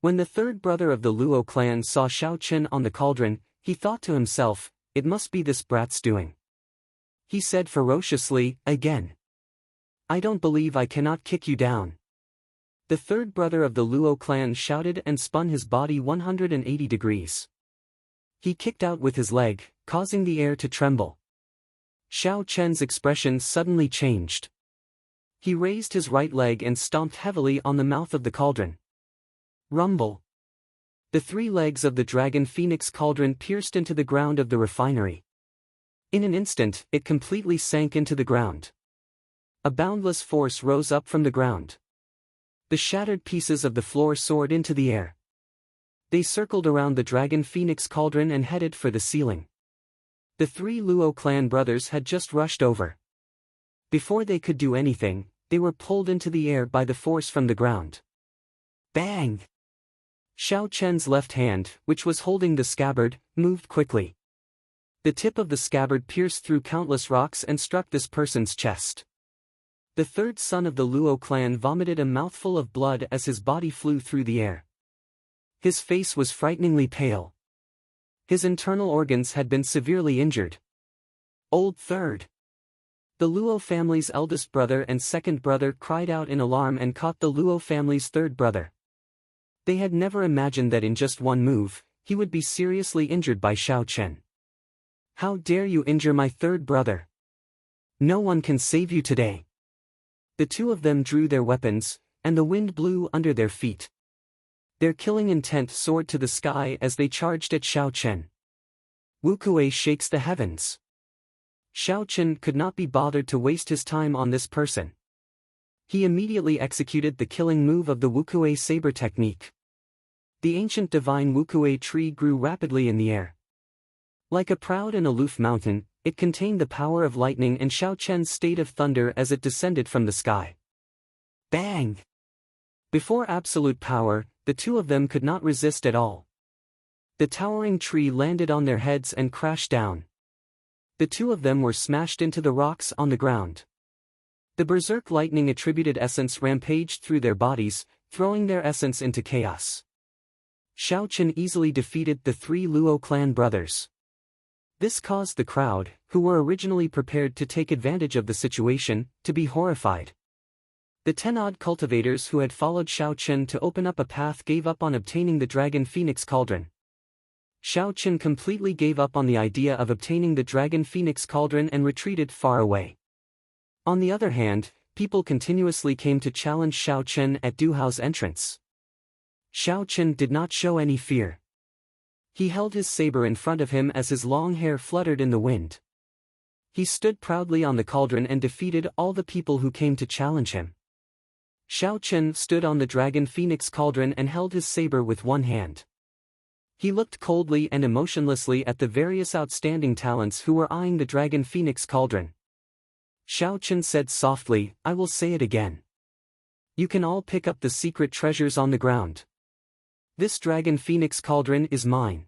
When the third brother of the Luo clan saw Xiao Chen on the cauldron, he thought to himself, it must be this brat's doing. He said ferociously, again. I don't believe I cannot kick you down. The third brother of the Luo clan shouted and spun his body 180 degrees. He kicked out with his leg, causing the air to tremble. Xiao Chen's expression suddenly changed. He raised his right leg and stomped heavily on the mouth of the cauldron. Rumble. The 3 legs of the dragon phoenix cauldron pierced into the ground of the refinery. In an instant, it completely sank into the ground. A boundless force rose up from the ground. The shattered pieces of the floor soared into the air. They circled around the dragon phoenix cauldron and headed for the ceiling. The 3 Luo clan brothers had just rushed over. Before they could do anything, they were pulled into the air by the force from the ground. Bang! Xiao Chen's left hand, which was holding the scabbard, moved quickly. The tip of the scabbard pierced through countless rocks and struck this person's chest. The 3rd son of the Luo clan vomited a mouthful of blood as his body flew through the air. His face was frighteningly pale. His internal organs had been severely injured. Old 3rd. The Luo family's eldest brother and 2nd brother cried out in alarm and caught the Luo family's 3rd brother. They had never imagined that in just one move, he would be seriously injured by Xiao Chen. How dare you injure my 3rd brother? No one can save you today. The 2 of them drew their weapons, and the wind blew under their feet. Their killing intent soared to the sky as they charged at Xiao Chen. Wukuei shakes the heavens. Xiao Chen could not be bothered to waste his time on this person. He immediately executed the killing move of the Wukuei saber technique. The ancient divine Wukuei tree grew rapidly in the air. Like a proud and aloof mountain, it contained the power of lightning and Xiao Chen's state of thunder as it descended from the sky. Bang! Before absolute power, the 2 of them could not resist at all. The towering tree landed on their heads and crashed down. The 2 of them were smashed into the rocks on the ground. The berserk lightning attributed essence rampaged through their bodies, throwing their essence into chaos. Xiao Chen easily defeated the 3 Luo clan brothers. This caused the crowd, who were originally prepared to take advantage of the situation, to be horrified. The 10-odd cultivators who had followed Xiao Chen to open up a path gave up on obtaining the dragon phoenix cauldron. Xiao Chen completely gave up on the idea of obtaining the dragon phoenix cauldron and retreated far away. On the other hand, people continuously came to challenge Xiao Chen at Du Hao's entrance. Xiao Chen did not show any fear. He held his saber in front of him as his long hair fluttered in the wind. He stood proudly on the cauldron and defeated all the people who came to challenge him. Xiao Chen stood on the dragon phoenix cauldron and held his saber with one hand. He looked coldly and emotionlessly at the various outstanding talents who were eyeing the dragon phoenix cauldron. Xiao Chen said softly, "I will say it again. You can all pick up the secret treasures on the ground. This dragon phoenix cauldron is mine."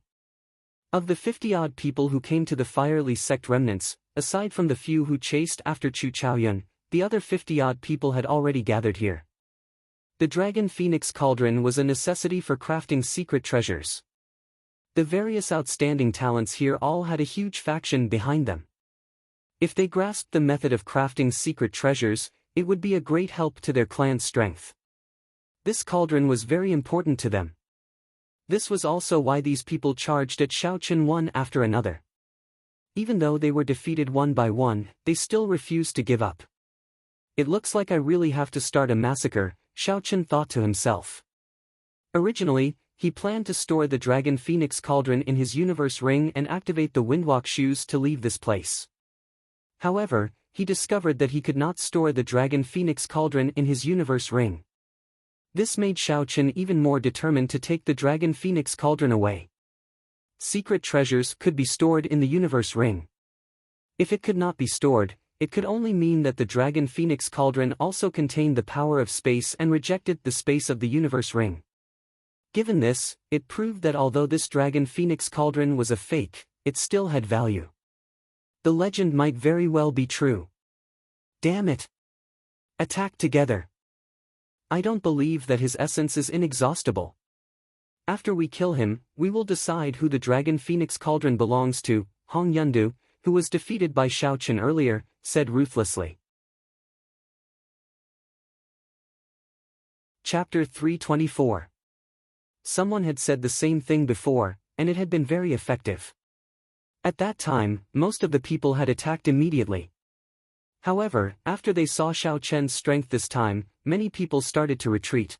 Of the 50-odd people who came to the Firely sect remnants, aside from the few who chased after Chu Chaoyun, the other 50-odd people had already gathered here. The dragon phoenix cauldron was a necessity for crafting secret treasures. The various outstanding talents here all had a huge faction behind them. If they grasped the method of crafting secret treasures, it would be a great help to their clan's strength. This cauldron was very important to them. This was also why these people charged at Xiao Chen one after another. Even though they were defeated one by one, they still refused to give up. It looks like I really have to start a massacre, Xiao Chen thought to himself. Originally, he planned to store the dragon phoenix cauldron in his universe ring and activate the windwalk shoes to leave this place. However, he discovered that he could not store the dragon phoenix cauldron in his universe ring. This made Xiao Chen even more determined to take the dragon phoenix cauldron away. Secret treasures could be stored in the universe ring. If it could not be stored, it could only mean that the dragon phoenix cauldron also contained the power of space and rejected the space of the universe ring. Given this, it proved that although this dragon phoenix cauldron was a fake, it still had value. The legend might very well be true. Damn it! Attack together! I don't believe that his essence is inexhaustible. After we kill him, we will decide who the dragon phoenix cauldron belongs to, Hong Yundu, who was defeated by Xiao Chen earlier, said ruthlessly. Chapter 324. Someone had said the same thing before, and it had been very effective. At that time, most of the people had attacked immediately. However, after they saw Xiao Chen's strength this time, many people started to retreat.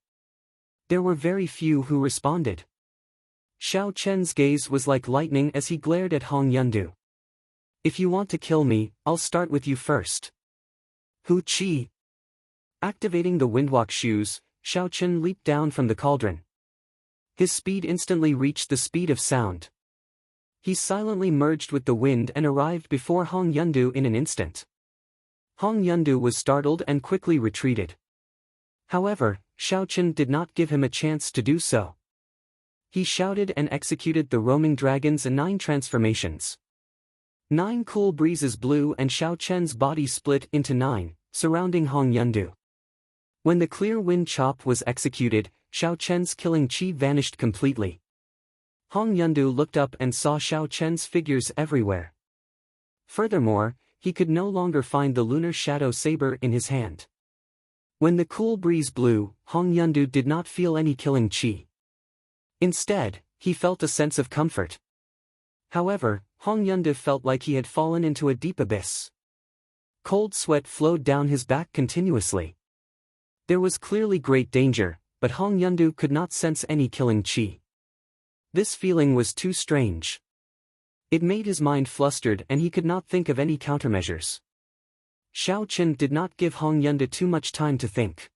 There were very few who responded. Xiao Chen's gaze was like lightning as he glared at Hong Yundu. If you want to kill me, I'll start with you first. Hu Qi. Activating the windwalk shoes, Xiao Chen leaped down from the cauldron. His speed instantly reached the speed of sound. He silently merged with the wind and arrived before Hong Yundu in an instant. Hong Yundu was startled and quickly retreated. However, Xiao Chen did not give him a chance to do so. He shouted and executed the roaming dragon's 9 transformations. 9 cool breezes blew and Xiao Chen's body split into 9, surrounding Hong Yundu. When the clear wind chop was executed, Xiao Chen's killing chi vanished completely. Hong Yundu looked up and saw Xiao Chen's figures everywhere. Furthermore, he could no longer find the lunar shadow saber in his hand. When the cool breeze blew, Hong Yundu did not feel any killing chi. Instead, he felt a sense of comfort. However, Hong Yundu felt like he had fallen into a deep abyss. Cold sweat flowed down his back continuously. There was clearly great danger, but Hong Yundu could not sense any killing chi. This feeling was too strange. It made his mind flustered and he could not think of any countermeasures. Xiao Chen did not give Hong Yundu too much time to think.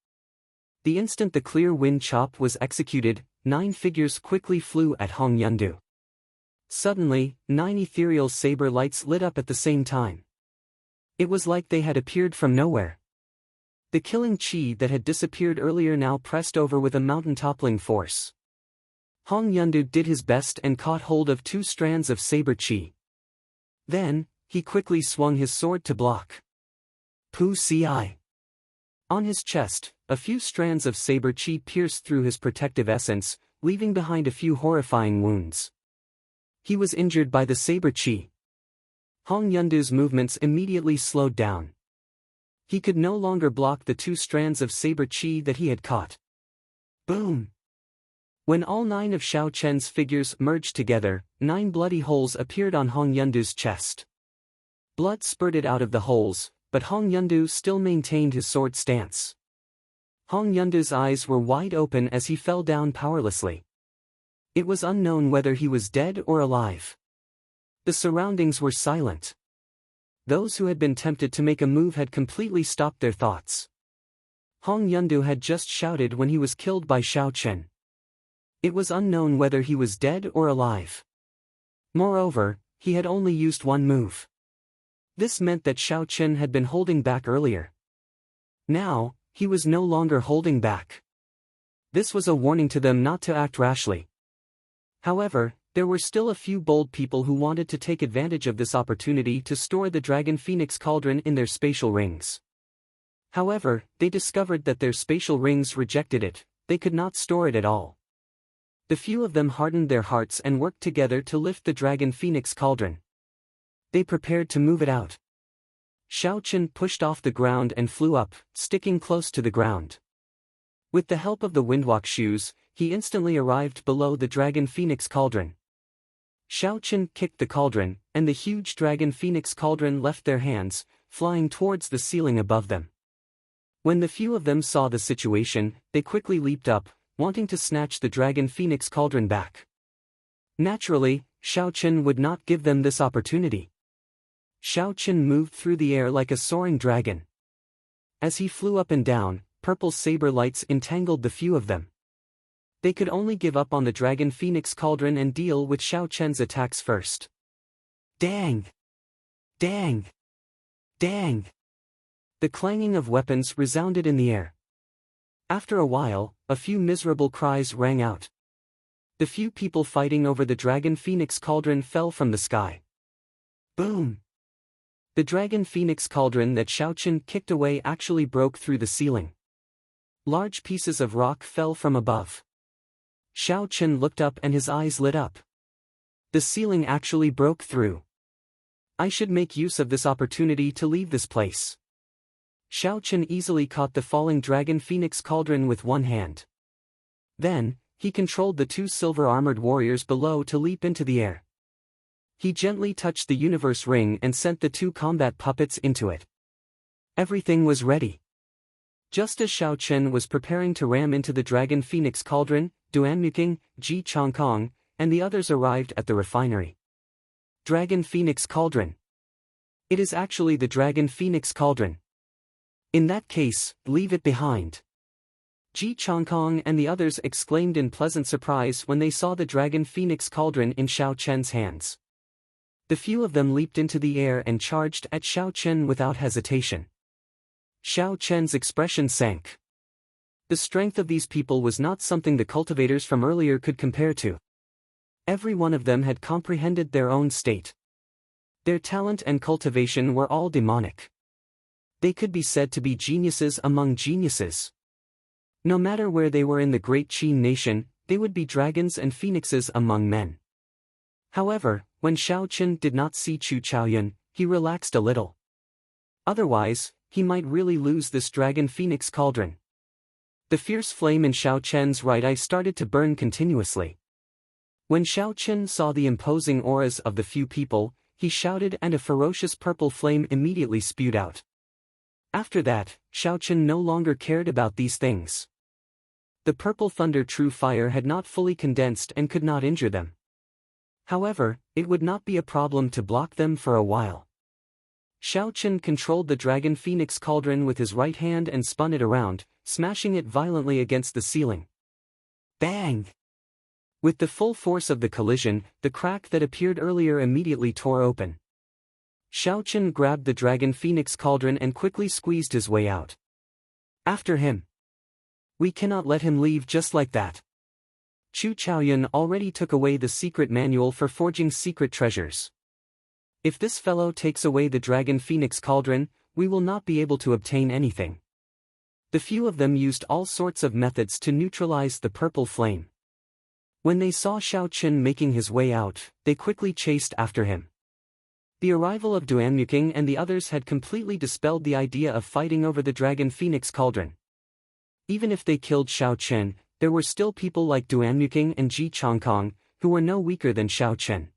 The instant the clear wind chop was executed, 9 figures quickly flew at Hong Yundu. Suddenly, 9 ethereal saber lights lit up at the same time. It was like they had appeared from nowhere. The killing chi that had disappeared earlier now pressed over with a mountain-toppling force. Hong Yundu did his best and caught hold of 2 strands of saber chi. Then, he quickly swung his sword to block. Pu Ci. On his chest, a few strands of saber chi pierced through his protective essence, leaving behind a few horrifying wounds. He was injured by the saber chi. Hong Yundu's movements immediately slowed down. He could no longer block the 2 strands of saber chi that he had caught. Boom! When all 9 of Xiao Chen's figures merged together, 9 bloody holes appeared on Hong Yundu's chest. Blood spurted out of the holes, but Hong Yundu still maintained his sword stance. Hong Yundu's eyes were wide open as he fell down powerlessly. It was unknown whether he was dead or alive. The surroundings were silent. Those who had been tempted to make a move had completely stopped their thoughts. Hong Yundu had just shouted when he was killed by Xiao Chen. It was unknown whether he was dead or alive. Moreover, he had only used one move. This meant that Xiao Chen had been holding back earlier. Now, he was no longer holding back. This was a warning to them not to act rashly. However, there were still a few bold people who wanted to take advantage of this opportunity to store the Dragon Phoenix Cauldron in their spatial rings. However, they discovered that their spatial rings rejected it, they could not store it at all. The few of them hardened their hearts and worked together to lift the Dragon Phoenix Cauldron. They prepared to move it out. Xiao Chen pushed off the ground and flew up, sticking close to the ground. With the help of the windwalk shoes, he instantly arrived below the Dragon Phoenix Cauldron. Xiao Chen kicked the cauldron, and the huge Dragon Phoenix Cauldron left their hands, flying towards the ceiling above them. When the few of them saw the situation, they quickly leaped up, wanting to snatch the Dragon Phoenix Cauldron back. Naturally, Xiao Chen would not give them this opportunity. Xiao Chen moved through the air like a soaring dragon. As he flew up and down, purple saber lights entangled the few of them. They could only give up on the Dragon Phoenix Cauldron and deal with Xiao Chen's attacks first. Dang! Dang! Dang! The clanging of weapons resounded in the air. After a while, a few miserable cries rang out. The few people fighting over the Dragon Phoenix Cauldron fell from the sky. Boom! The Dragon Phoenix Cauldron that Xiao Chen kicked away actually broke through the ceiling. Large pieces of rock fell from above. Xiao Chen looked up and his eyes lit up. The ceiling actually broke through. I should make use of this opportunity to leave this place. Xiao Chen easily caught the falling Dragon Phoenix Cauldron with one hand. Then, he controlled the 2 silver-armored warriors below to leap into the air. He gently touched the universe ring and sent the 2 combat puppets into it. Everything was ready. Just as Xiao Chen was preparing to ram into the Dragon Phoenix Cauldron, Duan Muking, Ji Chongkong, and the others arrived at the refinery. Dragon Phoenix Cauldron. It is actually the Dragon Phoenix Cauldron. In that case, leave it behind. Ji Changkong and the others exclaimed in pleasant surprise when they saw the Dragon Phoenix Cauldron in Xiao Chen's hands. The few of them leaped into the air and charged at Xiao Chen without hesitation. Xiao Chen's expression sank. The strength of these people was not something the cultivators from earlier could compare to. Every one of them had comprehended their own state. Their talent and cultivation were all demonic. They could be said to be geniuses among geniuses. No matter where they were in the great Qin nation, they would be dragons and phoenixes among men. However, when Xiao Chen did not see Chu Chaoyun, he relaxed a little. Otherwise, he might really lose this Dragon Phoenix Cauldron. The fierce flame in Xiao Chen's right eye started to burn continuously. When Xiao Chen saw the imposing auras of the few people, he shouted and a ferocious purple flame immediately spewed out. After that, Xiao Chen no longer cared about these things. The purple thunder true fire had not fully condensed and could not injure them. However, it would not be a problem to block them for a while. Xiao Chen controlled the Dragon Phoenix Cauldron with his right hand and spun it around, smashing it violently against the ceiling. Bang! With the full force of the collision, the crack that appeared earlier immediately tore open. Xiao Chen grabbed the Dragon Phoenix Cauldron and quickly squeezed his way out. After him. We cannot let him leave just like that. Chu Chaoyun already took away the secret manual for forging secret treasures. If this fellow takes away the Dragon Phoenix Cauldron, we will not be able to obtain anything. The few of them used all sorts of methods to neutralize the purple flame. When they saw Xiao Chen making his way out, they quickly chased after him. The arrival of Duanmuking and the others had completely dispelled the idea of fighting over the Dragon Phoenix Cauldron. Even if they killed Xiao Chen, there were still people like Duanmuking and Ji Changkong, who were no weaker than Xiao Chen.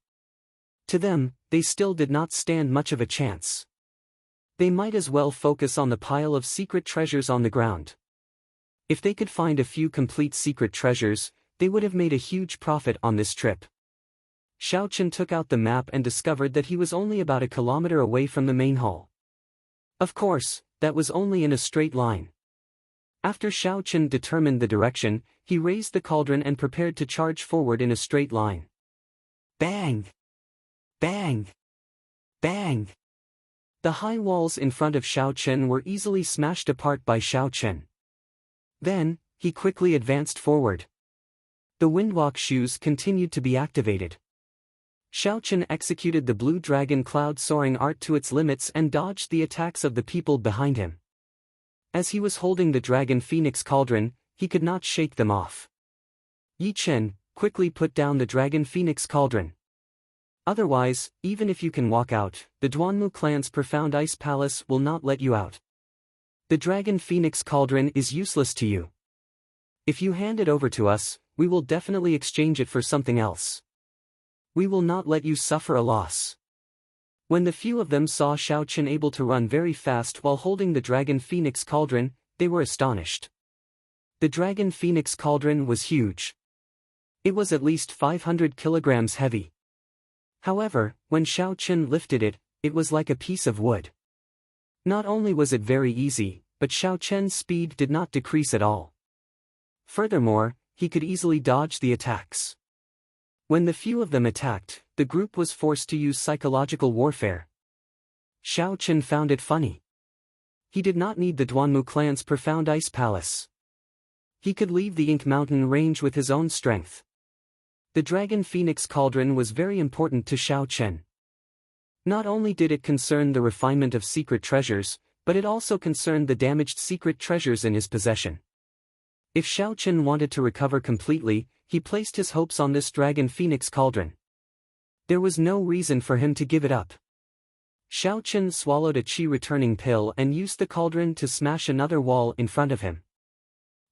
To them, they still did not stand much of a chance. They might as well focus on the pile of secret treasures on the ground. If they could find a few complete secret treasures, they would have made a huge profit on this trip. Xiao Chen took out the map and discovered that he was only about a kilometer away from the main hall. Of course, that was only in a straight line. After Xiao Chen determined the direction, he raised the cauldron and prepared to charge forward in a straight line. Bang! Bang! Bang! The high walls in front of Xiao Chen were easily smashed apart by Xiao Chen. Then, he quickly advanced forward. The windwalk shoes continued to be activated. Xiao Chen executed the blue dragon cloud soaring art to its limits and dodged the attacks of the people behind him. As he was holding the Dragon Phoenix Cauldron, he could not shake them off. Yi Chen, quickly put down the Dragon Phoenix Cauldron. Otherwise, even if you can walk out, the Duanmu clan's profound ice palace will not let you out. The Dragon Phoenix Cauldron is useless to you. If you hand it over to us, we will definitely exchange it for something else. We will not let you suffer a loss. When the few of them saw Xiao Chen able to run very fast while holding the Dragon Phoenix Cauldron, they were astonished. The Dragon Phoenix Cauldron was huge. It was at least 500 kilograms heavy. However, when Xiao Chen lifted it, it was like a piece of wood. Not only was it very easy, but Xiao Chen's speed did not decrease at all. Furthermore, he could easily dodge the attacks. When the few of them attacked, the group was forced to use psychological warfare. Xiao Chen found it funny. He did not need the Duanmu clan's profound ice palace. He could leave the Ink Mountain range with his own strength. The Dragon Phoenix Cauldron was very important to Xiao Chen. Not only did it concern the refinement of secret treasures, but it also concerned the damaged secret treasures in his possession. If Xiao Chen wanted to recover completely, he placed his hopes on this Dragon Phoenix Cauldron. There was no reason for him to give it up. Xiao Chen swallowed a qi returning pill and used the cauldron to smash another wall in front of him.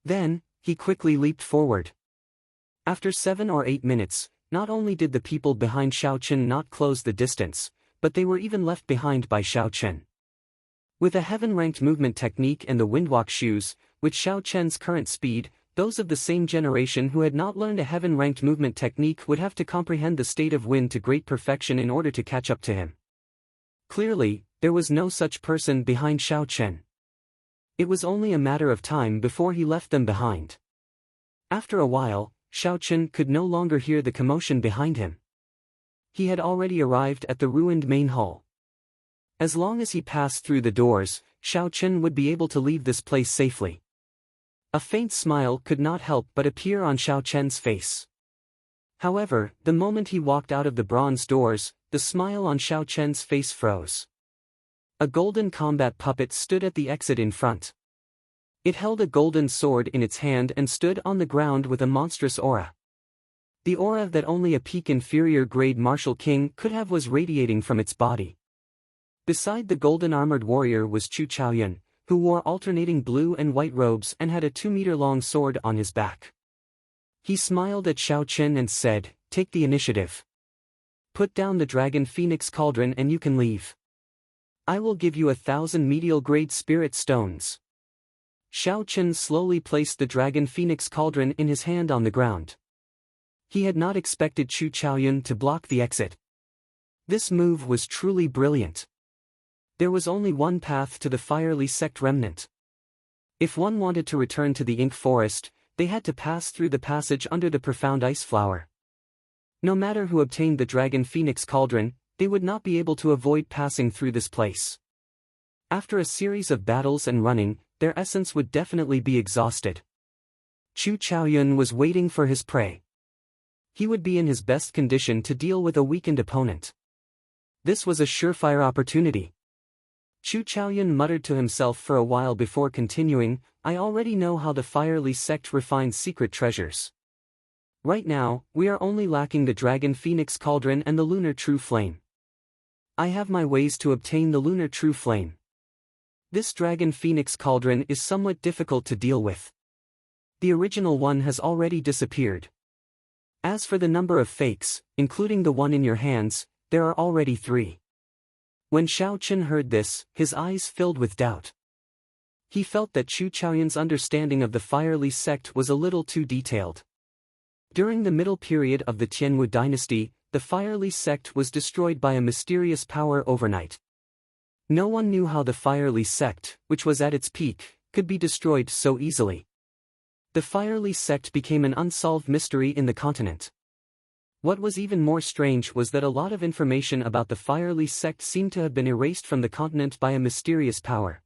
Then, he quickly leaped forward. After 7 or 8 minutes, not only did the people behind Xiao Chen not close the distance, but they were even left behind by Xiao Chen. With a heaven-ranked movement technique and the windwalk shoes, with Xiao Chen's current speed, those of the same generation who had not learned a heaven-ranked movement technique would have to comprehend the state of wind to great perfection in order to catch up to him. Clearly, there was no such person behind Xiao Chen. It was only a matter of time before he left them behind. After a while, Xiao Chen could no longer hear the commotion behind him. He had already arrived at the ruined main hull. As long as he passed through the doors, Xiao Chen would be able to leave this place safely. A faint smile could not help but appear on Xiao Chen's face. However, the moment he walked out of the bronze doors, the smile on Xiao Chen's face froze. A golden combat puppet stood at the exit in front. It held a golden sword in its hand and stood on the ground with a monstrous aura. The aura that only a peak inferior grade martial king could have was radiating from its body. Beside the golden armored warrior was Chu Chaoyun, who wore alternating blue and white robes and had a 2-meter-long sword on his back. He smiled at Xiao Chen and said, "Take the initiative. Put down the Dragon Phoenix Cauldron and you can leave. I will give you 1,000 medial-grade spirit stones." Xiao Chen slowly placed the Dragon Phoenix Cauldron in his hand on the ground. He had not expected Chu Chaoyun to block the exit. This move was truly brilliant. There was only one path to the Firely Sect remnant. If one wanted to return to the Ink Forest, they had to pass through the passage under the profound ice flower. No matter who obtained the Dragon Phoenix Cauldron, they would not be able to avoid passing through this place. After a series of battles and running, their essence would definitely be exhausted. Chu Chaoyun was waiting for his prey. He would be in his best condition to deal with a weakened opponent. This was a surefire opportunity. Chu Chaoyun muttered to himself for a while before continuing, "I already know how the Firely Sect refines secret treasures. Right now, we are only lacking the Dragon Phoenix Cauldron and the Lunar True Flame. I have my ways to obtain the Lunar True Flame. This Dragon Phoenix Cauldron is somewhat difficult to deal with. The original one has already disappeared. As for the number of fakes, including the one in your hands, there are already 3. When Xiao Chen heard this, his eyes filled with doubt. He felt that Chu Chaoyun's understanding of the Firely Sect was a little too detailed. During the middle period of the Tianwu dynasty, the Firely Sect was destroyed by a mysterious power overnight. No one knew how the Firely Sect, which was at its peak, could be destroyed so easily. The Firely Sect became an unsolved mystery in the continent. What was even more strange was that a lot of information about the Firely Sect seemed to have been erased from the continent by a mysterious power.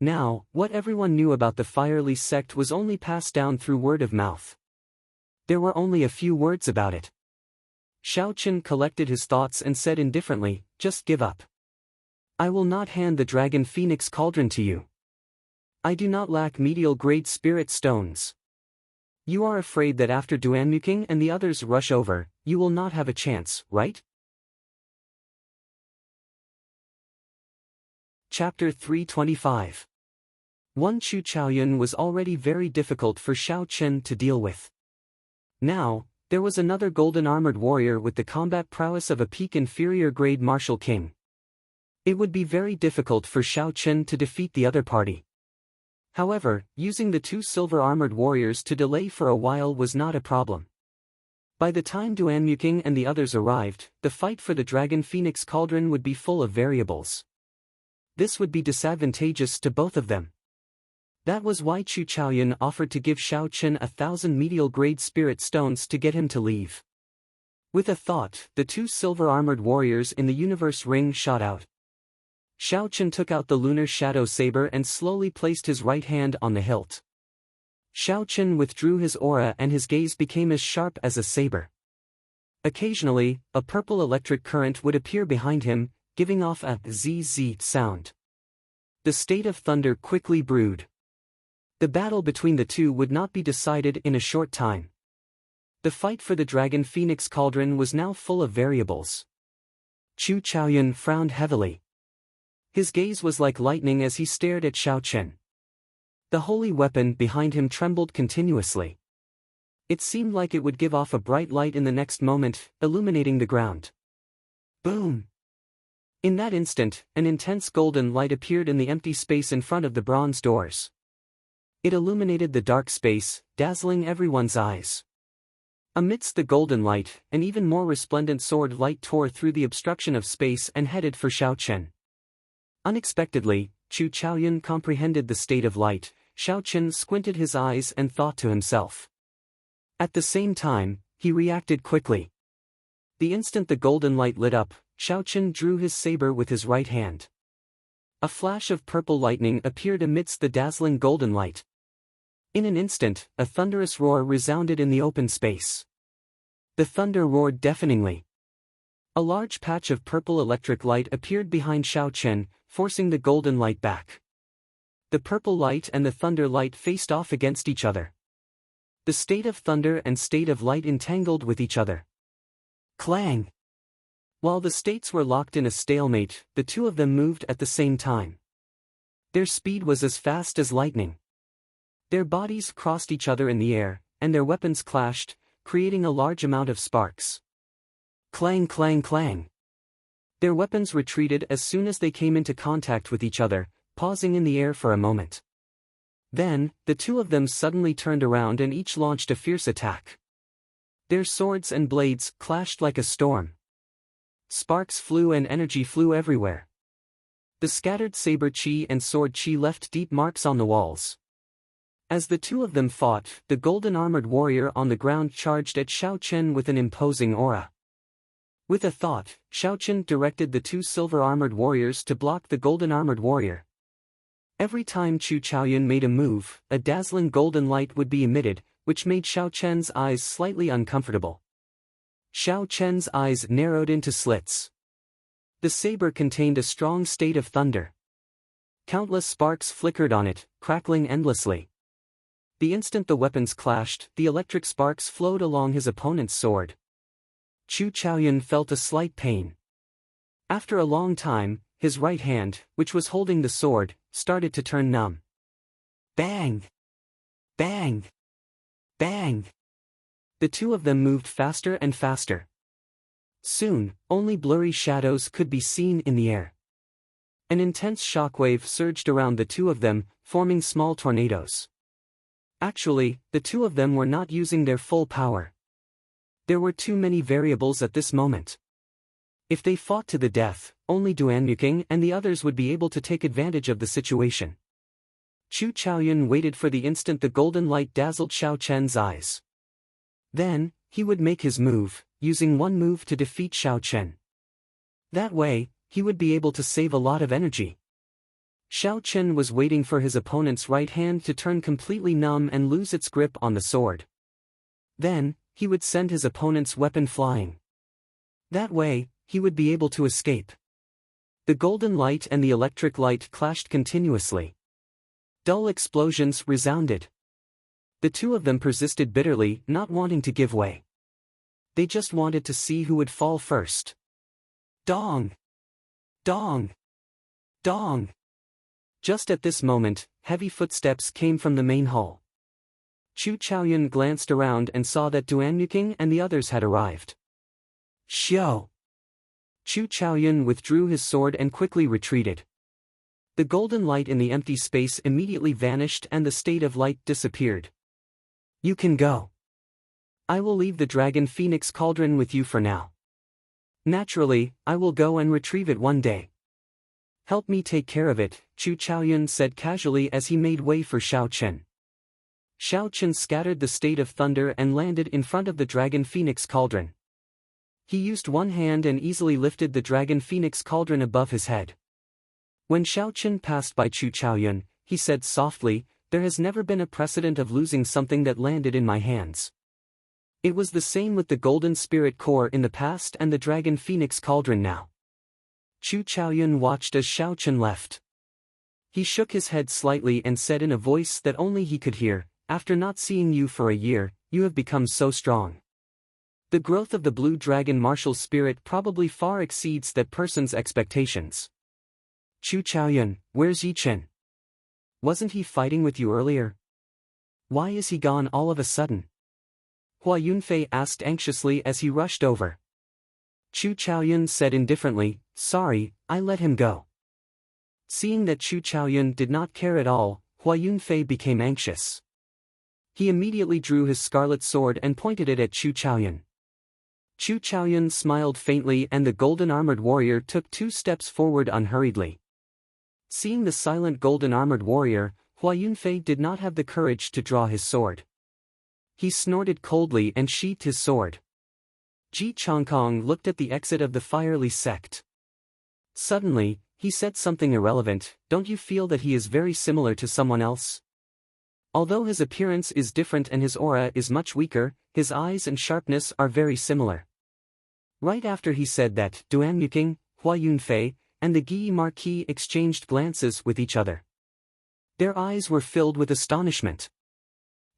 Now, what everyone knew about the Firely Sect was only passed down through word of mouth. There were only a few words about it. Xiao Chen collected his thoughts and said indifferently, "Just give up. I will not hand the Dragon Phoenix Cauldron to you. I do not lack medial-grade spirit stones. You are afraid that after Duanmuking and the others rush over, you will not have a chance, right?" Chapter 325. Chu Chaoyun was already very difficult for Xiao Chen to deal with. Now, there was another golden armored warrior with the combat prowess of a peak inferior grade martial king. It would be very difficult for Xiao Chen to defeat the other party. However, using the 2 silver-armored warriors to delay for a while was not a problem. By the time Duanmuking and the others arrived, the fight for the Dragon Phoenix Cauldron would be full of variables. This would be disadvantageous to both of them. That was why Chu Chaoyun offered to give Xiao Chen 1,000 medial-grade spirit stones to get him to leave. With a thought, the 2 silver-armored warriors in the universe ring shot out. Xiao Chen took out the lunar shadow saber and slowly placed his right hand on the hilt. Xiao Chen withdrew his aura and his gaze became as sharp as a saber. Occasionally, a purple electric current would appear behind him, giving off a zzz sound. The state of thunder quickly brewed. The battle between the two would not be decided in a short time. The fight for the Dragon Phoenix Cauldron was now full of variables. Chu Chaoyun frowned heavily. His gaze was like lightning as he stared at Xiao Chen. The holy weapon behind him trembled continuously. It seemed like it would give off a bright light in the next moment, illuminating the ground. Boom! In that instant, an intense golden light appeared in the empty space in front of the bronze doors. It illuminated the dark space, dazzling everyone's eyes. Amidst the golden light, an even more resplendent sword light tore through the obstruction of space and headed for Xiao Chen. Unexpectedly, Chu Chaoyun comprehended the state of light. Xiao Chen squinted his eyes and thought to himself. At the same time, he reacted quickly. The instant the golden light lit up, Xiao Chen drew his saber with his right hand. A flash of purple lightning appeared amidst the dazzling golden light. In an instant, a thunderous roar resounded in the open space. The thunder roared deafeningly. A large patch of purple electric light appeared behind Xiao Chen, forcing the golden light back. The purple light and the thunder light faced off against each other. The state of thunder and state of light entangled with each other. Clang! While the states were locked in a stalemate, the two of them moved at the same time. Their speed was as fast as lightning. Their bodies crossed each other in the air, and their weapons clashed, creating a large amount of sparks. Clang, clang, clang. Their weapons retreated as soon as they came into contact with each other, pausing in the air for a moment. Then, the two of them suddenly turned around and each launched a fierce attack. Their swords and blades clashed like a storm. Sparks flew and energy flew everywhere. The scattered saber chi and sword chi left deep marks on the walls. As the two of them fought, the golden armored warrior on the ground charged at Xiao Chen with an imposing aura. With a thought, Xiao Chen directed the two silver armored warriors to block the golden armored warrior. Every time Chu Chaoyun made a move, a dazzling golden light would be emitted, which made Xiao Chen's eyes slightly uncomfortable. Xiao Chen's eyes narrowed into slits. The saber contained a strong state of thunder. Countless sparks flickered on it, crackling endlessly. The instant the weapons clashed, the electric sparks flowed along his opponent's sword. Chu Chaoyun felt a slight pain. After a long time, his right hand, which was holding the sword, started to turn numb. Bang! Bang! Bang! The two of them moved faster and faster. Soon, only blurry shadows could be seen in the air. An intense shockwave surged around the two of them, forming small tornadoes. Actually, the two of them were not using their full power. There were too many variables at this moment. If they fought to the death, only Duanmuking and the others would be able to take advantage of the situation. Chu Chaoyun waited for the instant the golden light dazzled Xiao Chen's eyes. Then, he would make his move, using one move to defeat Xiao Chen. That way, he would be able to save a lot of energy. Xiao Chen was waiting for his opponent's right hand to turn completely numb and lose its grip on the sword. Then, he would send his opponent's weapon flying. That way, he would be able to escape. The golden light and the electric light clashed continuously. Dull explosions resounded. The two of them persisted bitterly, not wanting to give way. They just wanted to see who would fall first. Dong! Dong! Dong! Just at this moment, heavy footsteps came from the main hall. Chu Chaoyun glanced around and saw that Duanmuking and the others had arrived. Xiao! Chu Chaoyun withdrew his sword and quickly retreated. The golden light in the empty space immediately vanished and the state of light disappeared. You can go. I will leave the Dragon Phoenix Cauldron with you for now. Naturally, I will go and retrieve it one day. Help me take care of it, Chu Chaoyun said casually as he made way for Xiao Chen. Xiao Chen scattered the state of thunder and landed in front of the Dragon Phoenix Cauldron. He used one hand and easily lifted the Dragon Phoenix Cauldron above his head. When Xiao Chen passed by Chu Chaoyun, he said softly, "There has never been a precedent of losing something that landed in my hands." It was the same with the Golden Spirit Core in the past and the Dragon Phoenix Cauldron now. Chu Chaoyun watched as Xiao Chen left. He shook his head slightly and said in a voice that only he could hear, "After not seeing you for a year, you have become so strong." The growth of the Blue Dragon martial spirit probably far exceeds that person's expectations. Chu Chaoyun, where's Yi Chen? Wasn't he fighting with you earlier? Why is he gone all of a sudden? Hua Yunfei asked anxiously as he rushed over. Chu Chaoyun said indifferently, "Sorry, I let him go." Seeing that Chu Chaoyun did not care at all, Hua Yunfei became anxious. He immediately drew his scarlet sword and pointed it at Chu Chaoyun. Chu Chaoyun smiled faintly and the golden-armored warrior took 2 steps forward unhurriedly. Seeing the silent golden-armored warrior, Hua Yunfei did not have the courage to draw his sword. He snorted coldly and sheathed his sword. Ji Chongkong looked at the exit of the fiery sect. Suddenly, he said something irrelevant. Don't you feel that he is very similar to someone else? Although his appearance is different and his aura is much weaker, his eyes and sharpness are very similar. Right after he said that, Duan Yuking, Hua Yunfei, and the Guyi Marquis exchanged glances with each other. Their eyes were filled with astonishment.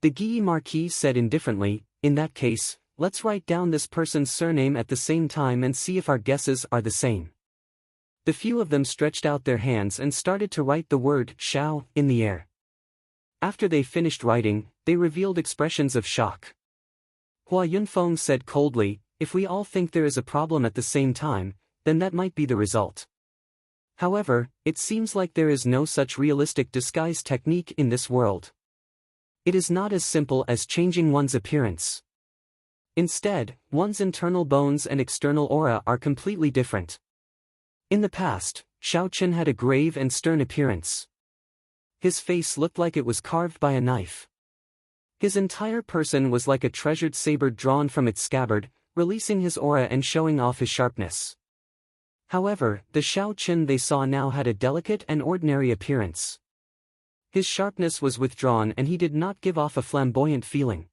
The Guyi Marquis said indifferently, in that case, let's write down this person's surname at the same time and see if our guesses are the same. The few of them stretched out their hands and started to write the word Shao in the air. After they finished writing, they revealed expressions of shock. Hua Yunfeng said coldly, if we all think there is a problem at the same time, then that might be the result. However, it seems like there is no such realistic disguise technique in this world. It is not as simple as changing one's appearance. Instead, one's internal bones and external aura are completely different. In the past, Xiaoqun had a grave and stern appearance. His face looked like it was carved by a knife. His entire person was like a treasured saber drawn from its scabbard, releasing his aura and showing off his sharpness. However, the Xiaoqun they saw now had a delicate and ordinary appearance. His sharpness was withdrawn and he did not give off a flamboyant feeling.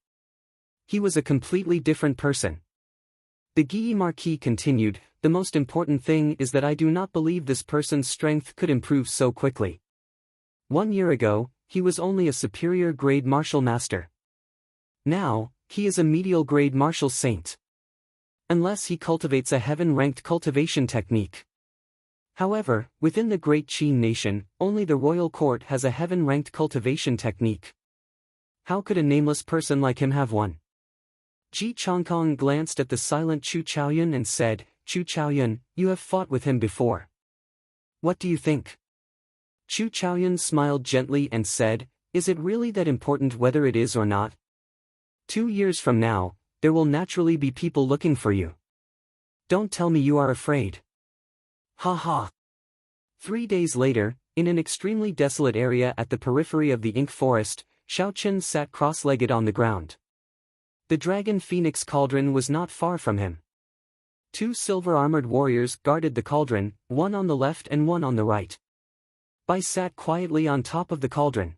He was a completely different person. The Guyi Marquis continued, the most important thing is that I do not believe this person's strength could improve so quickly. 1 year ago, he was only a superior grade martial master. Now, he is a medial grade martial saint. Unless he cultivates a heaven-ranked cultivation technique. However, within the Great Qin nation, only the royal court has a heaven-ranked cultivation technique. How could a nameless person like him have one? Ji Chongkong glanced at the silent Chu Chaoyun and said, Chu Chaoyun, you have fought with him before. What do you think? Chu Chaoyun smiled gently and said, is it really that important whether it is or not? 2 years from now, there will naturally be people looking for you. Don't tell me you are afraid. Ha ha. 3 days later, in an extremely desolate area at the periphery of the ink forest, Xiaoqun sat cross-legged on the ground. The dragon phoenix cauldron was not far from him. 2 silver-armored warriors guarded the cauldron, one on the left and one on the right. Bai sat quietly on top of the cauldron.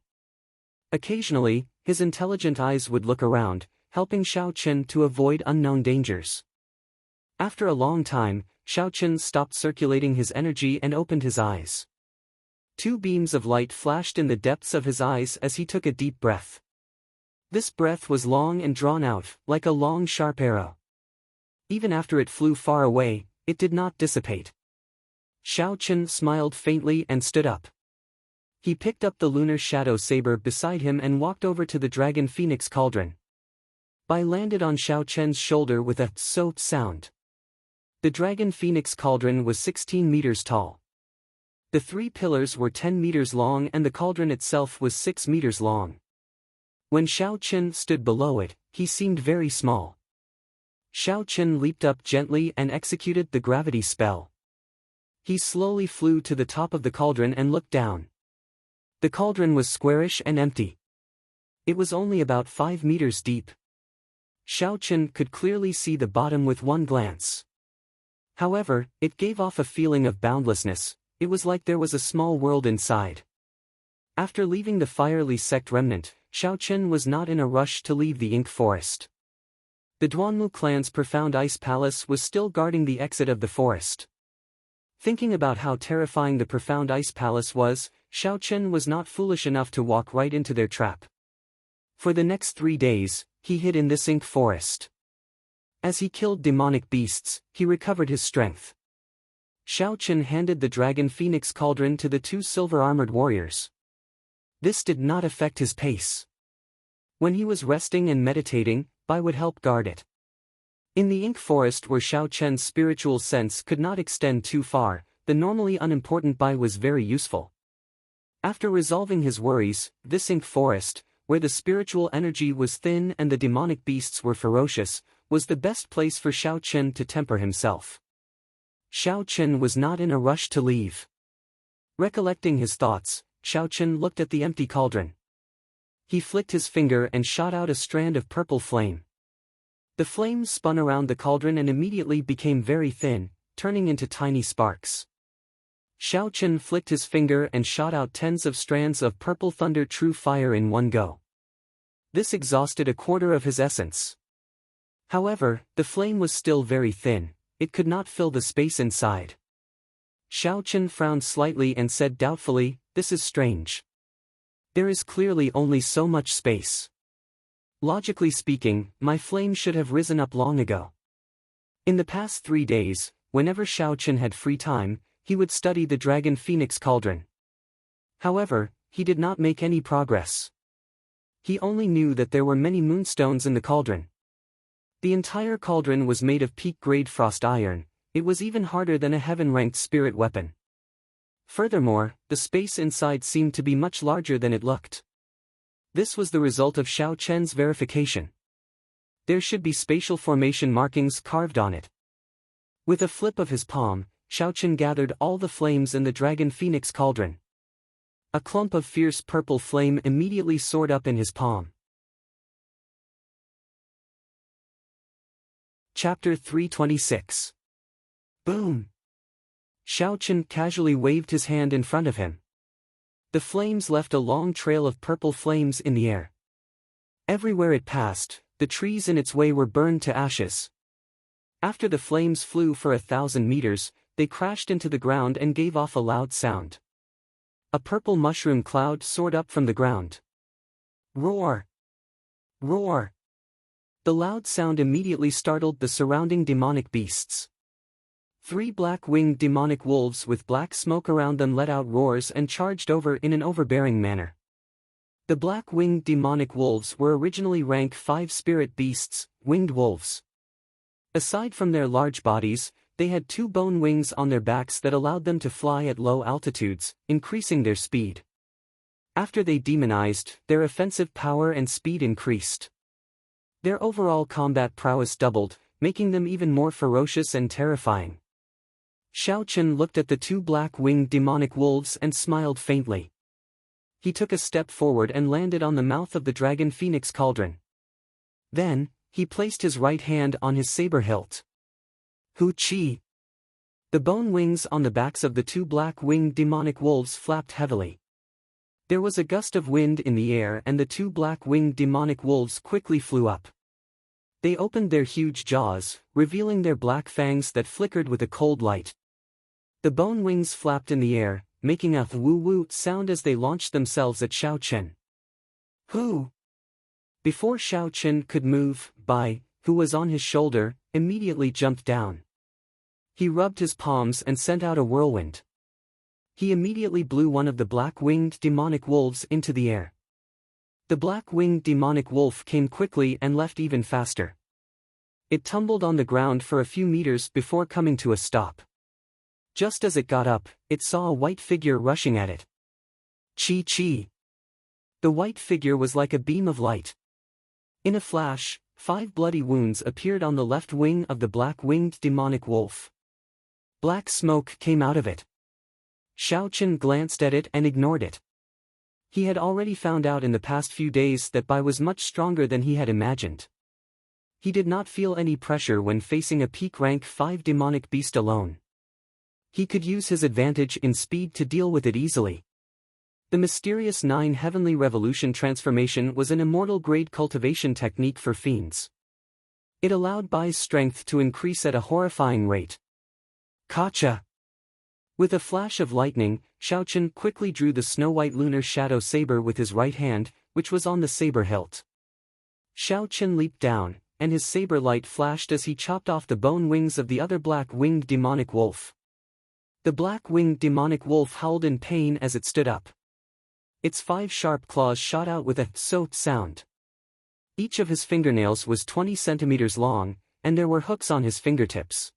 Occasionally, his intelligent eyes would look around, helping Xiaoqun to avoid unknown dangers. After a long time, Xiaoqun stopped circulating his energy and opened his eyes. 2 beams of light flashed in the depths of his eyes as he took a deep breath. This breath was long and drawn out, like a long sharp arrow. Even after it flew far away, it did not dissipate. Xiaoqun smiled faintly and stood up. He picked up the lunar shadow saber beside him and walked over to the dragon phoenix cauldron. Bai landed on Xiaoqun's shoulder with a "so" sound. The dragon phoenix cauldron was 16 meters tall. The 3 pillars were 10 meters long and the cauldron itself was 6 meters long. When Xiaoqun stood below it, he seemed very small. Xiaoqun leaped up gently and executed the gravity spell. He slowly flew to the top of the cauldron and looked down. The cauldron was squarish and empty. It was only about 5 meters deep. Xiaoqun could clearly see the bottom with one glance. However, it gave off a feeling of boundlessness. It was like there was a small world inside. After leaving the fiery sect remnant, Xiaoqun was not in a rush to leave the ink forest. The Duanmu clan's profound ice palace was still guarding the exit of the forest. Thinking about how terrifying the profound ice palace was, Xiaoqun was not foolish enough to walk right into their trap. For the next 3 days, he hid in this ink forest. As he killed demonic beasts, he recovered his strength. Xiaoqun handed the dragon phoenix cauldron to the 2 silver-armored warriors. This did not affect his pace. When he was resting and meditating, Bai would help guard it. In the ink forest where Xiaoqun's spiritual sense could not extend too far, the normally unimportant Bai was very useful. After resolving his worries, this ink forest, where the spiritual energy was thin and the demonic beasts were ferocious, was the best place for Xiao Chen to temper himself. Xiao Chen was not in a rush to leave. Recollecting his thoughts, Xiao Chen looked at the empty cauldron. He flicked his finger and shot out a strand of purple flame. The flames spun around the cauldron and immediately became very thin, turning into tiny sparks. Xiao Chen flicked his finger and shot out tens of strands of purple thunder true fire in one go. This exhausted a quarter of his essence. However, the flame was still very thin, it could not fill the space inside. Xiao Chen frowned slightly and said doubtfully, "This is strange. There is clearly only so much space. Logically speaking, my flame should have risen up long ago." In the past 3 days, whenever Xiao Chen had free time, he would study the Dragon Phoenix Cauldron. However, he did not make any progress. He only knew that there were many moonstones in the cauldron. The entire cauldron was made of peak-grade frost iron, it was even harder than a heaven-ranked spirit weapon. Furthermore, the space inside seemed to be much larger than it looked. This was the result of Xiao Chen's verification. There should be spatial formation markings carved on it. With a flip of his palm, Xiao Chen gathered all the flames in the Dragon Phoenix Cauldron. A clump of fierce purple flame immediately soared up in his palm. Chapter 326. Boom! Xiao Chen casually waved his hand in front of him. The flames left a long trail of purple flames in the air. Everywhere it passed, the trees in its way were burned to ashes. After the flames flew for 1,000 meters, they crashed into the ground and gave off a loud sound. A purple mushroom cloud soared up from the ground. Roar! Roar! The loud sound immediately startled the surrounding demonic beasts. 3 black-winged demonic wolves with black smoke around them let out roars and charged over in an overbearing manner. The black-winged demonic wolves were originally rank 5 spirit beasts, winged wolves. Aside from their large bodies, they had 2 bone wings on their backs that allowed them to fly at low altitudes, increasing their speed. After they demonized, their offensive power and speed increased. Their overall combat prowess doubled, making them even more ferocious and terrifying. Xiao Chen looked at the 2 black-winged demonic wolves and smiled faintly. He took a step forward and landed on the mouth of the Dragon Phoenix Cauldron. Then, he placed his right hand on his saber hilt. Hu Chi! The bone wings on the backs of the 2 black-winged demonic wolves flapped heavily. There was a gust of wind in the air and the 2 black-winged demonic wolves quickly flew up. They opened their huge jaws, revealing their black fangs that flickered with a cold light. The bone wings flapped in the air, making a woo-woo sound as they launched themselves at Xiao Chen. Who? Before Xiao Chen could move, Bai, who was on his shoulder, immediately jumped down. He rubbed his palms and sent out a whirlwind. He immediately blew one of the black-winged demonic wolves into the air. The black-winged demonic wolf came quickly and left even faster. It tumbled on the ground for a few meters before coming to a stop. Just as it got up, it saw a white figure rushing at it. Chi! The white figure was like a beam of light. In a flash, 5 bloody wounds appeared on the left wing of the black-winged demonic wolf. Black smoke came out of it. Xiao Chen glanced at it and ignored it. He had already found out in the past few days that Bai was much stronger than he had imagined. He did not feel any pressure when facing a peak rank 5 demonic beast alone. He could use his advantage in speed to deal with it easily. The mysterious 9 Heavenly Revolution transformation was an immortal-grade cultivation technique for fiends. It allowed Bai's strength to increase at a horrifying rate. Kacha! With a flash of lightning, Xiao Chen quickly drew the snow-white lunar shadow saber with his right hand, which was on the saber hilt. Xiao Chen leaped down, and his saber light flashed as he chopped off the bone wings of the other black-winged demonic wolf. The black-winged demonic wolf howled in pain as it stood up. Its 5 sharp claws shot out with a "so" sound. Each of his fingernails was 20 centimeters long, and there were hooks on his fingertips.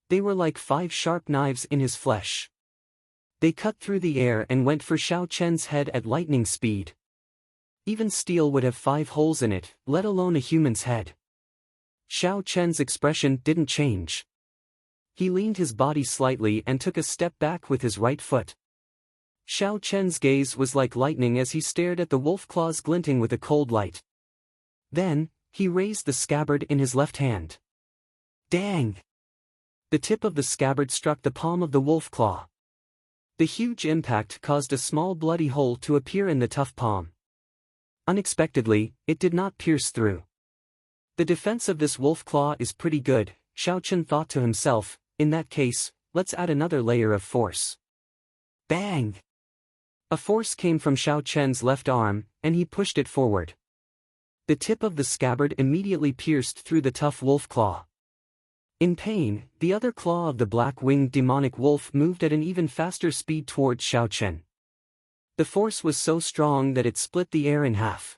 They were like 5 sharp knives in his flesh. They cut through the air and went for Xiao Chen's head at lightning speed. Even steel would have 5 holes in it, let alone a human's head. Xiao Chen's expression didn't change. He leaned his body slightly and took a step back with his right foot. Xiao Chen's gaze was like lightning as he stared at the wolf claws glinting with a cold light. Then, he raised the scabbard in his left hand. Dang! The tip of the scabbard struck the palm of the wolf claw. The huge impact caused a small bloody hole to appear in the tough palm. Unexpectedly, it did not pierce through. The defense of this wolf claw is pretty good, Xiao Chen thought to himself. In that case, let's add another layer of force. Bang! A force came from Xiao Chen's left arm, and he pushed it forward. The tip of the scabbard immediately pierced through the tough wolf claw. In pain, the other claw of the black-winged demonic wolf moved at an even faster speed towards Xiao Chen. The force was so strong that it split the air in half.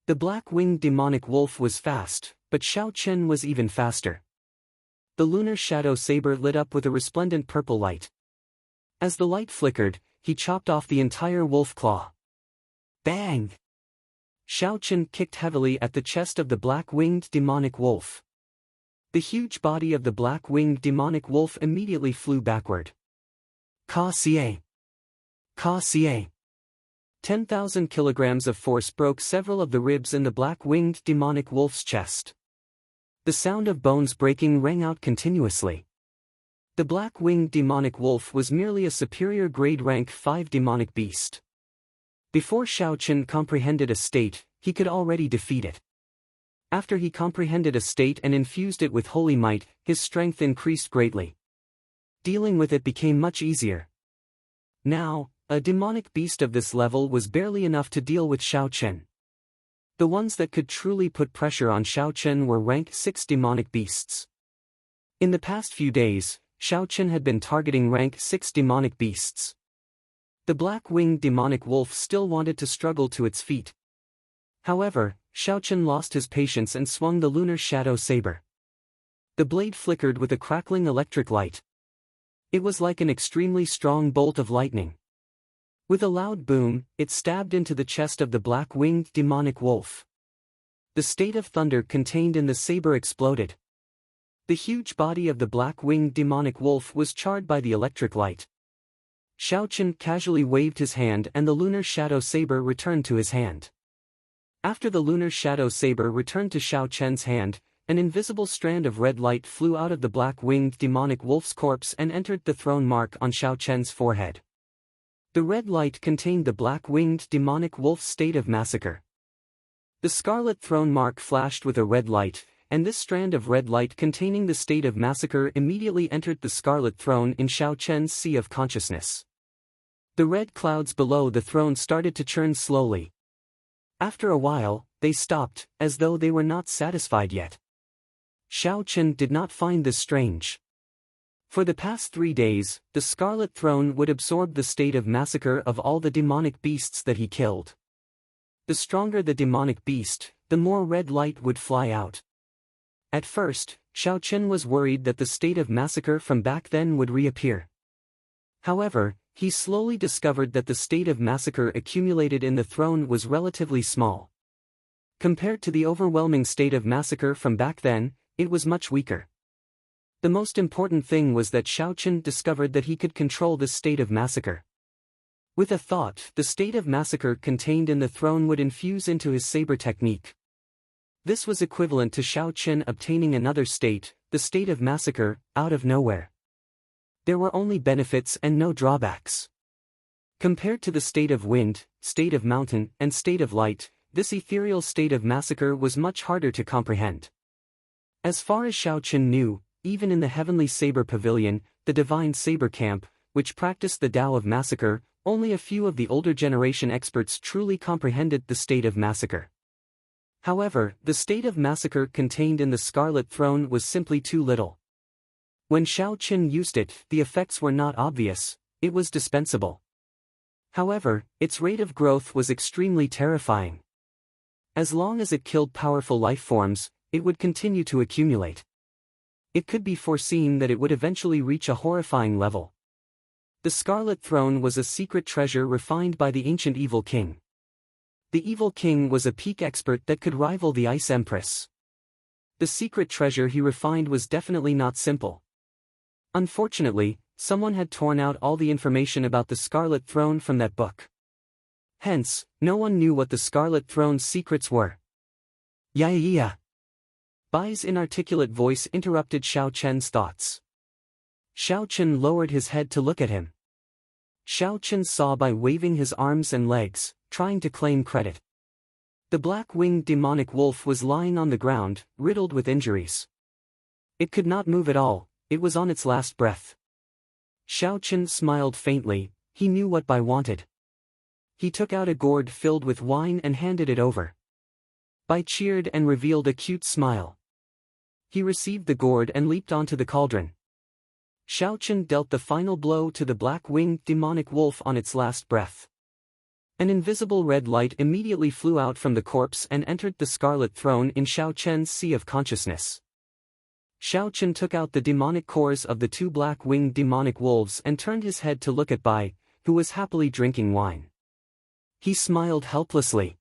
The black-winged demonic wolf was fast, but Xiao Chen was even faster. The lunar shadow saber lit up with a resplendent purple light. As the light flickered, he chopped off the entire wolf claw. Bang! Xiao Chen kicked heavily at the chest of the black-winged demonic wolf. The huge body of the black-winged demonic wolf immediately flew backward. Ka Xie! Ka Xie! 10,000 kilograms of force broke several of the ribs in the black-winged demonic wolf's chest. The sound of bones breaking rang out continuously. The black-winged demonic wolf was merely a superior grade rank 5 demonic beast. Before Xiao Chen comprehended a state, he could already defeat it. After he comprehended a state and infused it with holy might, his strength increased greatly. Dealing with it became much easier. Now, a demonic beast of this level was barely enough to deal with Xiao Chen. The ones that could truly put pressure on Xiao Chen were rank 6 demonic beasts. In the past few days, Xiao Chen had been targeting rank 6 demonic beasts. The black-winged demonic wolf still wanted to struggle to its feet. However, Xiao Chen lost his patience and swung the lunar shadow saber. The blade flickered with a crackling electric light. It was like an extremely strong bolt of lightning. With a loud boom, it stabbed into the chest of the black-winged demonic wolf. The state of thunder contained in the saber exploded. The huge body of the black-winged demonic wolf was charred by the electric light. Xiao Chen casually waved his hand and the lunar shadow saber returned to his hand. After the lunar shadow saber returned to Xiao Chen's hand, an invisible strand of red light flew out of the black-winged demonic wolf's corpse and entered the throne mark on Xiao Chen's forehead. The red light contained the black-winged demonic wolf's state of massacre. The scarlet throne mark flashed with a red light, and this strand of red light containing the state of massacre immediately entered the scarlet throne in Xiao Chen's sea of consciousness. The red clouds below the throne started to churn slowly. After a while, they stopped, as though they were not satisfied yet. Xiao Chen did not find this strange. For the past 3 days, the scarlet throne would absorb the state of massacre of all the demonic beasts that he killed. The stronger the demonic beast, the more red light would fly out. At first, Xiao Chen was worried that the state of massacre from back then would reappear. However, he slowly discovered that the state of massacre accumulated in the throne was relatively small. Compared to the overwhelming state of massacre from back then, it was much weaker. The most important thing was that Xiao Chen discovered that he could control this state of massacre. With a thought, the state of massacre contained in the throne would infuse into his saber technique. This was equivalent to Xiao Chen obtaining another state, the state of massacre, out of nowhere. There were only benefits and no drawbacks. Compared to the state of wind, state of mountain, and state of light, this ethereal state of massacre was much harder to comprehend. As far as Xiao Chen knew, even in the heavenly saber pavilion, the divine saber camp, which practiced the Tao of massacre, only a few of the older generation experts truly comprehended the state of massacre. However, the state of massacre contained in the Scarlet Throne was simply too little. When Xiao Chen used it, the effects were not obvious, it was dispensable. However, its rate of growth was extremely terrifying. As long as it killed powerful life forms, it would continue to accumulate. It could be foreseen that it would eventually reach a horrifying level. The Scarlet Throne was a secret treasure refined by the ancient Evil King. The Evil King was a peak expert that could rival the Ice Empress. The secret treasure he refined was definitely not simple. Unfortunately, someone had torn out all the information about the Scarlet Throne from that book. Hence, no one knew what the Scarlet Throne's secrets were. Yeah. Bai's inarticulate voice interrupted Xiao Chen's thoughts. Xiao Chen lowered his head to look at him. Xiao Chen saw Bai waving his arms and legs, trying to claim credit. The black-winged demonic wolf was lying on the ground, riddled with injuries. It could not move at all, it was on its last breath. Xiao Chen smiled faintly, he knew what Bai wanted. He took out a gourd filled with wine and handed it over. Bai cheered and revealed a cute smile. He received the gourd and leaped onto the cauldron. Xiao Chen dealt the final blow to the black-winged demonic wolf on its last breath. An invisible red light immediately flew out from the corpse and entered the Scarlet Throne in Xiao Chen's sea of consciousness. Xiao Chen took out the demonic cores of the two black-winged demonic wolves and turned his head to look at Bai, who was happily drinking wine. He smiled helplessly.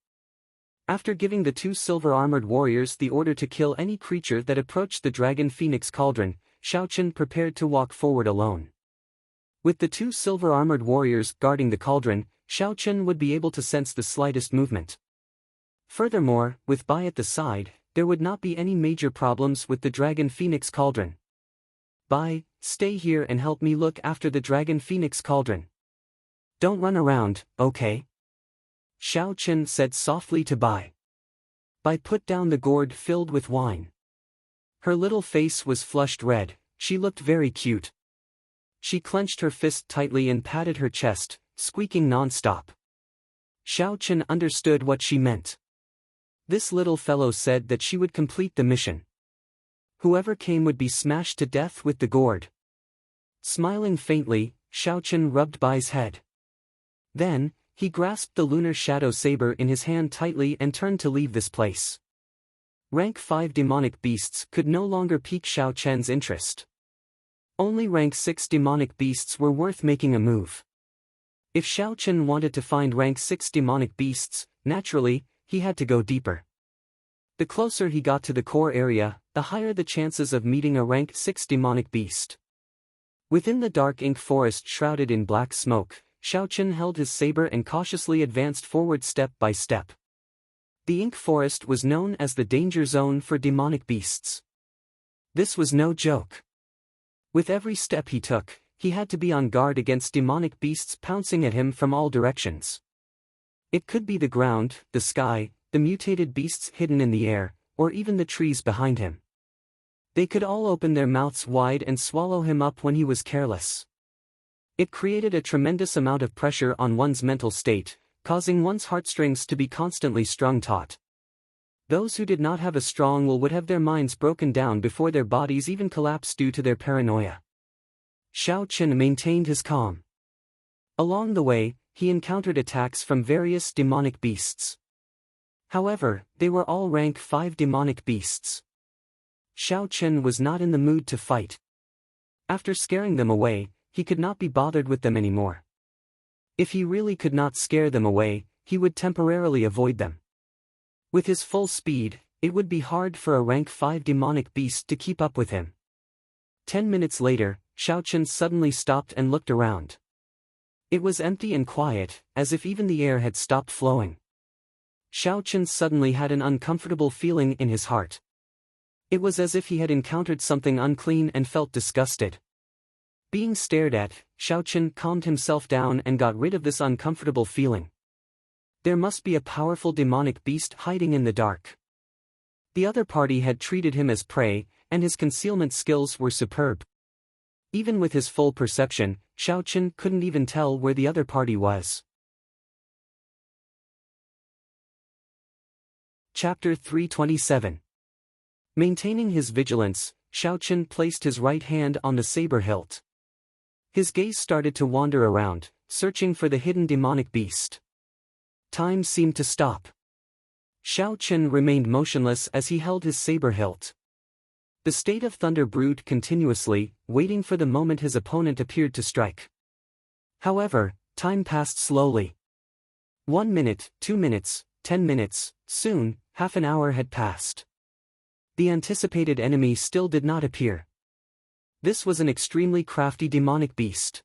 After giving the two silver-armored warriors the order to kill any creature that approached the Dragon Phoenix cauldron, Xiao Chen prepared to walk forward alone. With the two silver-armored warriors guarding the cauldron, Xiao Chen would be able to sense the slightest movement. Furthermore, with Bai at the side, there would not be any major problems with the Dragon Phoenix cauldron. Bai, stay here and help me look after the Dragon Phoenix cauldron. Don't run around, okay? Xiao Chen said softly to Bai. Bai put down the gourd filled with wine. Her little face was flushed red, she looked very cute. She clenched her fist tightly and patted her chest, squeaking non-stop. Xiao Chen understood what she meant. This little fellow said that she would complete the mission. Whoever came would be smashed to death with the gourd. Smiling faintly, Xiao Chen rubbed Bai's head. Then, he grasped the lunar shadow saber in his hand tightly and turned to leave this place. Rank 5 demonic beasts could no longer pique Xiao Chen's interest. Only rank 6 demonic beasts were worth making a move. If Xiao Chen wanted to find rank 6 demonic beasts, naturally, he had to go deeper. The closer he got to the core area, the higher the chances of meeting a rank 6 demonic beast. Within the dark ink forest shrouded in black smoke, Xiao Chen held his saber and cautiously advanced forward step by step. The ink forest was known as the danger zone for demonic beasts. This was no joke. With every step he took, he had to be on guard against demonic beasts pouncing at him from all directions. It could be the ground, the sky, the mutated beasts hidden in the air, or even the trees behind him. They could all open their mouths wide and swallow him up when he was careless. It created a tremendous amount of pressure on one's mental state, causing one's heartstrings to be constantly strung taut. Those who did not have a strong will would have their minds broken down before their bodies even collapsed due to their paranoia. Xiao Chen maintained his calm. Along the way, he encountered attacks from various demonic beasts. However, they were all rank 5 demonic beasts. Xiao Chen was not in the mood to fight. After scaring them away, he could not be bothered with them anymore. If he really could not scare them away, he would temporarily avoid them. With his full speed, it would be hard for a rank 5 demonic beast to keep up with him. 10 minutes later, Xiao Chen suddenly stopped and looked around. It was empty and quiet, as if even the air had stopped flowing. Xiao Chen suddenly had an uncomfortable feeling in his heart. It was as if he had encountered something unclean and felt disgusted. Being stared at, Xiao Chen calmed himself down and got rid of this uncomfortable feeling. There must be a powerful demonic beast hiding in the dark. The other party had treated him as prey, and his concealment skills were superb. Even with his full perception, Xiao Chen couldn't even tell where the other party was. Chapter 327. Maintaining his vigilance, Xiao Chen placed his right hand on the saber hilt. His gaze started to wander around, searching for the hidden demonic beast. Time seemed to stop. Xiao Chen remained motionless as he held his saber hilt. The state of thunder brewed continuously, waiting for the moment his opponent appeared to strike. However, time passed slowly. 1 minute, 2 minutes, 10 minutes, soon, half an hour had passed. The anticipated enemy still did not appear. This was an extremely crafty demonic beast.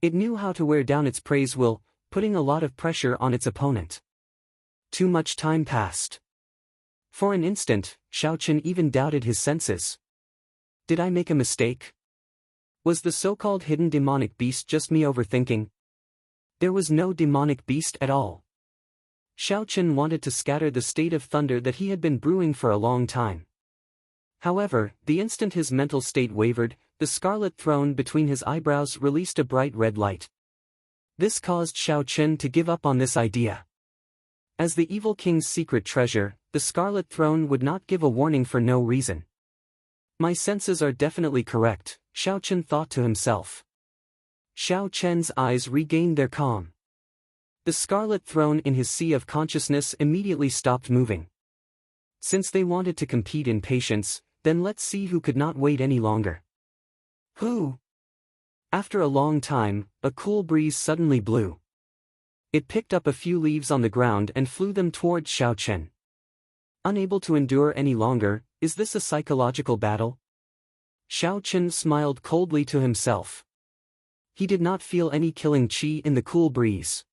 It knew how to wear down its prey's will, putting a lot of pressure on its opponent. Too much time passed. For an instant, Xiaochen even doubted his senses. Did I make a mistake? Was the so-called hidden demonic beast just me overthinking? There was no demonic beast at all. Xiaochen wanted to scatter the state of thunder that he had been brewing for a long time. However, the instant his mental state wavered, the scarlet throne between his eyebrows released a bright red light. This caused Xiaochen to give up on this idea. As the evil king's secret treasure, the scarlet throne would not give a warning for no reason. My senses are definitely correct, Xiaochen thought to himself. Xiaochen's eyes regained their calm. The scarlet throne in his sea of consciousness immediately stopped moving. Since they wanted to compete in patience, then let's see who could not wait any longer. Who? After a long time, a cool breeze suddenly blew. It picked up a few leaves on the ground and flew them towards Xiaochen. Unable to endure any longer, is this a psychological battle? Xiaochen smiled coldly to himself. He did not feel any killing qi in the cool breeze.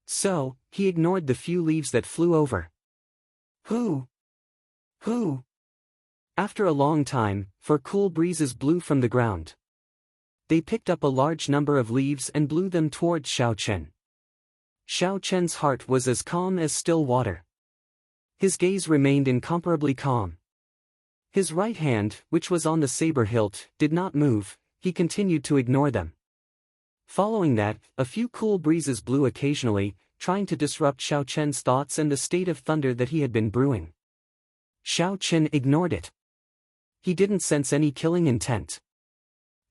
So, he ignored the few leaves that flew over. Who? Who? After a long time, for cool breezes blew from the ground. They picked up a large number of leaves and blew them towards Xiaochen. Xiaochen's heart was as calm as still water. His gaze remained incomparably calm. His right hand, which was on the saber hilt, did not move, he continued to ignore them. Following that, a few cool breezes blew occasionally, trying to disrupt Xiaochen's thoughts and the state of thunder that he had been brewing. Xiaochen ignored it. He didn't sense any killing intent.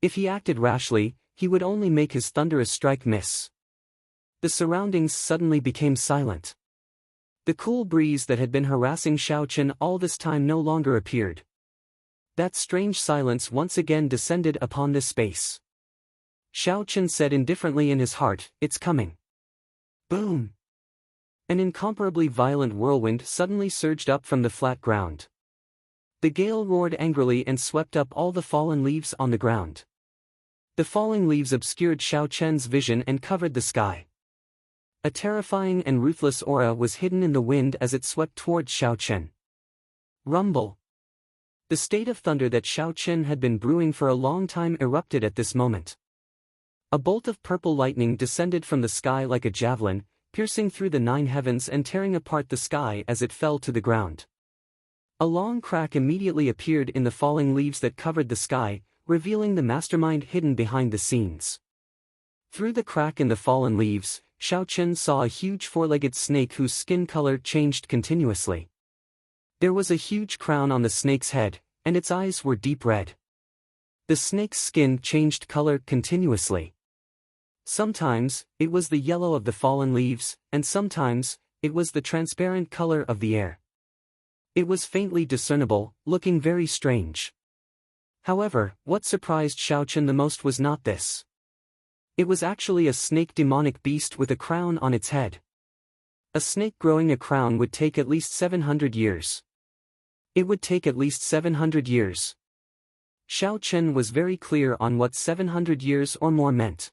If he acted rashly, he would only make his thunderous strike miss. The surroundings suddenly became silent. The cool breeze that had been harassing Xiaochen all this time no longer appeared. That strange silence once again descended upon this space. Xiaochen said indifferently in his heart, "It's coming." Boom! An incomparably violent whirlwind suddenly surged up from the flat ground. The gale roared angrily and swept up all the fallen leaves on the ground. The falling leaves obscured Xiaochen's vision and covered the sky. A terrifying and ruthless aura was hidden in the wind as it swept towards Xiaochen. Rumble! The state of thunder that Xiaochen had been brewing for a long time erupted at this moment. A bolt of purple lightning descended from the sky like a javelin, piercing through the 9 heavens and tearing apart the sky as it fell to the ground. A long crack immediately appeared in the falling leaves that covered the sky, revealing the mastermind hidden behind the scenes. Through the crack in the fallen leaves, Xiaochen saw a huge four-legged snake whose skin color changed continuously. There was a huge crown on the snake's head, and its eyes were deep red. The snake's skin changed color continuously. Sometimes, it was the yellow of the fallen leaves, and sometimes, it was the transparent color of the air. It was faintly discernible, looking very strange. However, what surprised Xiaochen the most was not this. It was actually a snake demonic beast with a crown on its head. A snake growing a crown would take at least 700 years. It would take at least 700 years. Xiaochen was very clear on what 700 years or more meant.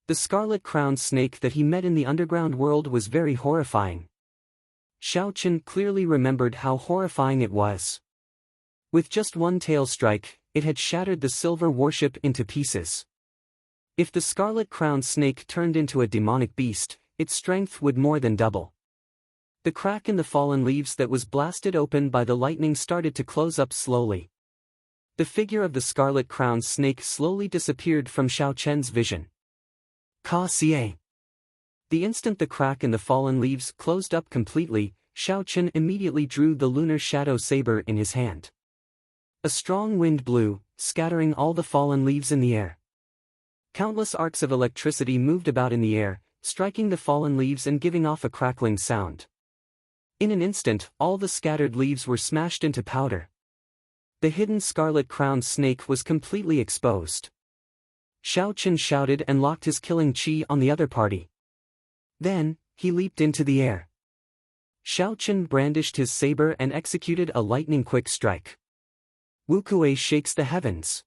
The scarlet-crowned snake that he met in the underground world was very horrifying. Xiaochen clearly remembered how horrifying it was. With just one tail strike, it had shattered the silver warship into pieces. If the scarlet-crowned snake turned into a demonic beast, its strength would more than double. The crack in the fallen leaves that was blasted open by the lightning started to close up slowly. The figure of the scarlet-crowned snake slowly disappeared from Xiaochen's vision. Ka Xie. The instant the crack in the fallen leaves closed up completely, Xiaochen immediately drew the lunar shadow saber in his hand. A strong wind blew, scattering all the fallen leaves in the air. Countless arcs of electricity moved about in the air, striking the fallen leaves and giving off a crackling sound. In an instant, all the scattered leaves were smashed into powder. The hidden scarlet-crowned snake was completely exposed. Xiao Chen shouted and locked his killing chi on the other party. Then, he leaped into the air. Xiao Chen brandished his saber and executed a lightning-quick strike. Wukuei shakes the heavens.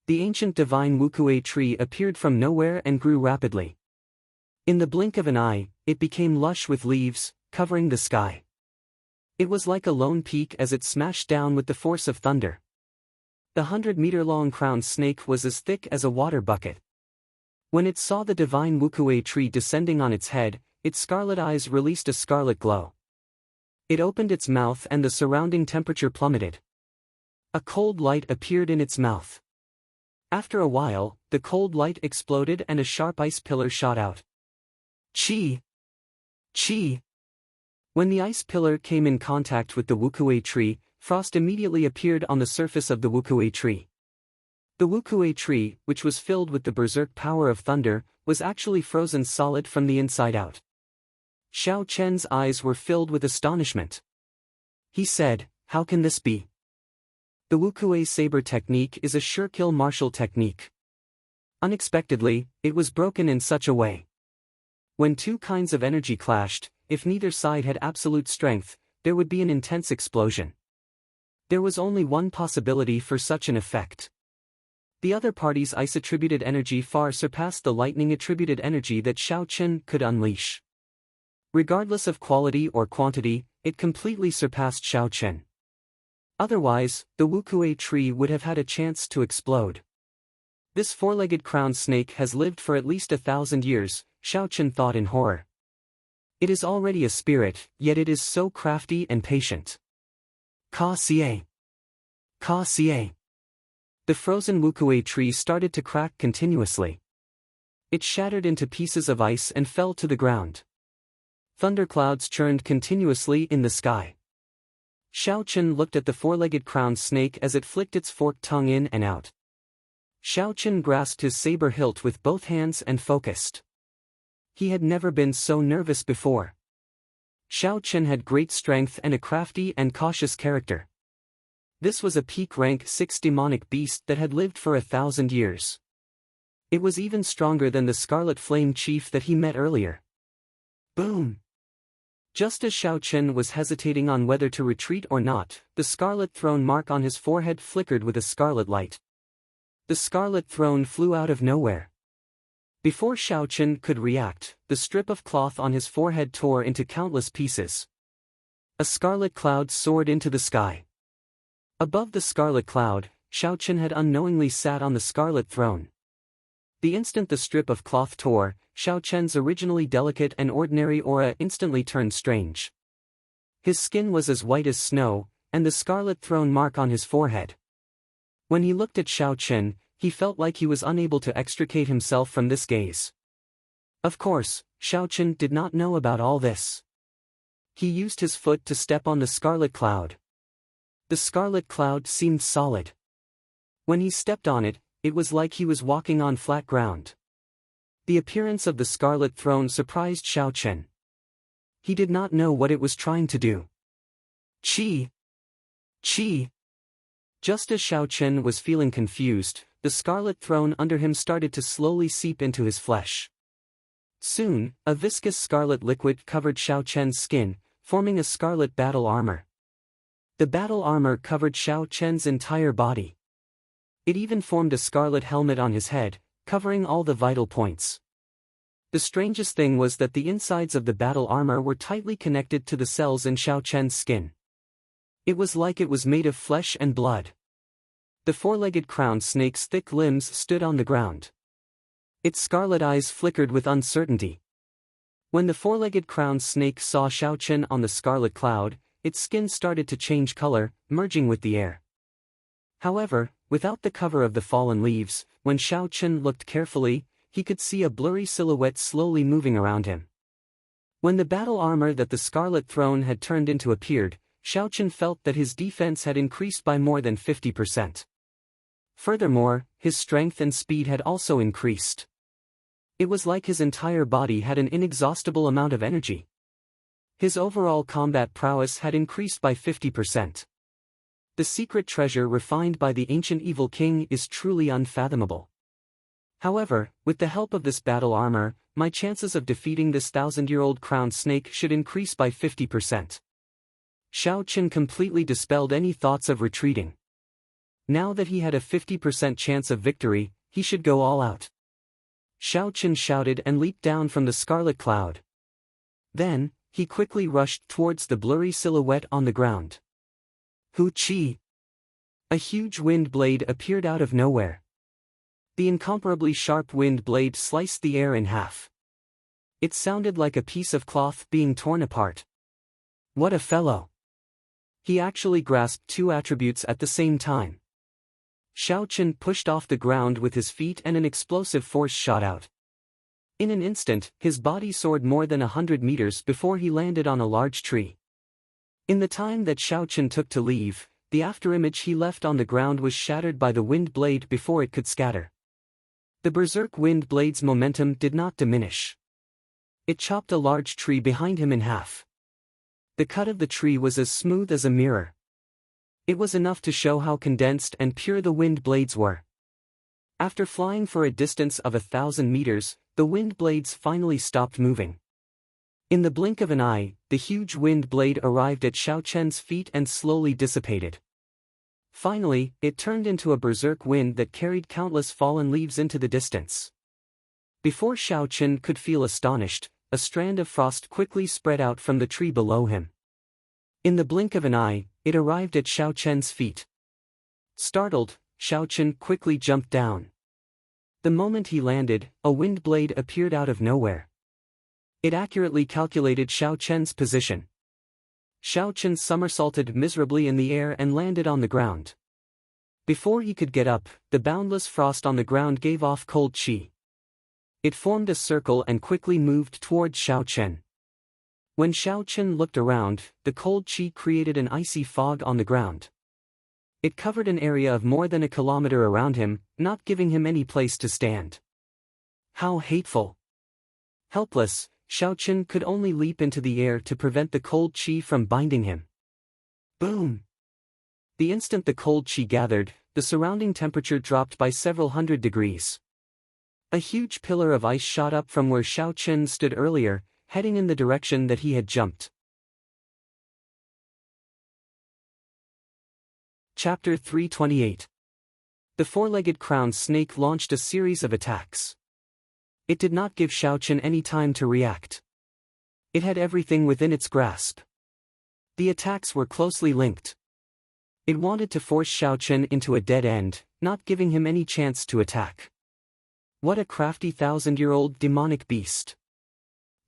The ancient divine Wukuei tree appeared from nowhere and grew rapidly. In the blink of an eye, it became lush with leaves, covering the sky. It was like a lone peak as it smashed down with the force of thunder. The 100-meter-long crowned snake was as thick as a water bucket. When it saw the divine Wukuei tree descending on its head, its scarlet eyes released a scarlet glow. It opened its mouth and the surrounding temperature plummeted. A cold light appeared in its mouth. After a while, the cold light exploded and a sharp ice pillar shot out. Chi! Chi! When the ice pillar came in contact with the Wukuei tree, frost immediately appeared on the surface of the Wukuei tree. The Wukuei tree, which was filled with the berserk power of thunder, was actually frozen solid from the inside out. Xiao Chen's eyes were filled with astonishment. He said, "How can this be?" The Wukuei saber technique is a sure-kill martial technique. Unexpectedly, it was broken in such a way. When two kinds of energy clashed, if neither side had absolute strength, there would be an intense explosion. There was only one possibility for such an effect. The other party's ice-attributed energy far surpassed the lightning-attributed energy that Xiao Chen could unleash. Regardless of quality or quantity, it completely surpassed Xiao Chen. Otherwise, the Wukuei tree would have had a chance to explode. This four-legged crowned snake has lived for at least 1,000 years, Xiao Chen thought in horror. It is already a spirit, yet it is so crafty and patient. Ka Xie. Ka Xie. The frozen Wukuei tree started to crack continuously. It shattered into pieces of ice and fell to the ground. Thunderclouds churned continuously in the sky. Xiao Chen looked at the four-legged crowned snake as it flicked its forked tongue in and out. Xiao Chen grasped his saber hilt with both hands and focused. He had never been so nervous before. Xiao Chen had great strength and a crafty and cautious character. This was a peak rank 6 demonic beast that had lived for 1,000 years. It was even stronger than the Scarlet Flame Chief that he met earlier. Boom! Just as Xiao Chen was hesitating on whether to retreat or not, the scarlet throne mark on his forehead flickered with a scarlet light. The scarlet throne flew out of nowhere. Before Xiao Chen could react, the strip of cloth on his forehead tore into countless pieces. A scarlet cloud soared into the sky. Above the scarlet cloud, Xiao Chen had unknowingly sat on the scarlet throne. The instant the strip of cloth tore, Xiao Chen's originally delicate and ordinary aura instantly turned strange. His skin was as white as snow, and the scarlet throne mark on his forehead. When he looked at Xiao Chen, he felt like he was unable to extricate himself from this gaze. Of course, Xiao Chen did not know about all this. He used his foot to step on the scarlet cloud. The scarlet cloud seemed solid. When he stepped on it, it was like he was walking on flat ground. The appearance of the scarlet throne surprised Xiao Chen. He did not know what it was trying to do. Chi! Chi! Just as Xiao Chen was feeling confused, the scarlet throne under him started to slowly seep into his flesh. Soon, a viscous scarlet liquid covered Xiao Chen's skin, forming a scarlet battle armor. The battle armor covered Xiao Chen's entire body. It even formed a scarlet helmet on his head, covering all the vital points. The strangest thing was that the insides of the battle armor were tightly connected to the cells in Xiao Chen's skin. It was like it was made of flesh and blood. The four-legged crowned snake's thick limbs stood on the ground. Its scarlet eyes flickered with uncertainty. When the four-legged crowned snake saw Xiao Chen on the scarlet cloud, its skin started to change color, merging with the air. However, without the cover of the fallen leaves, when Xiao Chen looked carefully, he could see a blurry silhouette slowly moving around him. When the battle armor that the scarlet throne had turned into appeared, Xiao Chen felt that his defense had increased by more than 50%. Furthermore, his strength and speed had also increased. It was like his entire body had an inexhaustible amount of energy. His overall combat prowess had increased by 50%. The secret treasure refined by the ancient evil king is truly unfathomable. However, with the help of this battle armor, my chances of defeating this 1,000-year-old crowned snake should increase by 50%. Xiao Chen completely dispelled any thoughts of retreating. Now that he had a 50% chance of victory, he should go all out. Xiao Chen shouted and leaped down from the scarlet cloud. Then, he quickly rushed towards the blurry silhouette on the ground. Hu Qi! A huge wind blade appeared out of nowhere. The incomparably sharp wind blade sliced the air in half. It sounded like a piece of cloth being torn apart. What a fellow! He actually grasped two attributes at the same time. Xiao Chen pushed off the ground with his feet and an explosive force shot out. In an instant, his body soared more than 100 meters before he landed on a large tree. In the time that Xiao Chen took to leave, the afterimage he left on the ground was shattered by the wind blade before it could scatter. The berserk wind blade's momentum did not diminish. It chopped a large tree behind him in half. The cut of the tree was as smooth as a mirror. It was enough to show how condensed and pure the wind blades were. After flying for a distance of 1,000 meters, the wind blades finally stopped moving. In the blink of an eye, the huge wind blade arrived at Xiao Chen's feet and slowly dissipated. Finally, it turned into a berserk wind that carried countless fallen leaves into the distance. Before Xiao Chen could feel astonished, a strand of frost quickly spread out from the tree below him. In the blink of an eye, it arrived at Xiao Chen's feet. Startled, Xiao Chen quickly jumped down. The moment he landed, a wind blade appeared out of nowhere. It accurately calculated Xiao Chen's position. Xiao Chen somersaulted miserably in the air and landed on the ground. Before he could get up, the boundless frost on the ground gave off cold qi. It formed a circle and quickly moved toward Xiao Chen. When Xiao Chen looked around, the cold qi created an icy fog on the ground. It covered an area of more than a kilometer around him, not giving him any place to stand. How hateful! Helpless, Xiao Chen could only leap into the air to prevent the cold qi from binding him. Boom! The instant the cold qi gathered, the surrounding temperature dropped by several hundred degrees. A huge pillar of ice shot up from where Xiao Chen stood earlier, heading in the direction that he had jumped. Chapter 328. The four-legged crowned snake launched a series of attacks. It did not give Xiao Chen any time to react. It had everything within its grasp. The attacks were closely linked. It wanted to force Xiao Chen into a dead end, not giving him any chance to attack. What a crafty 1,000-year-old demonic beast!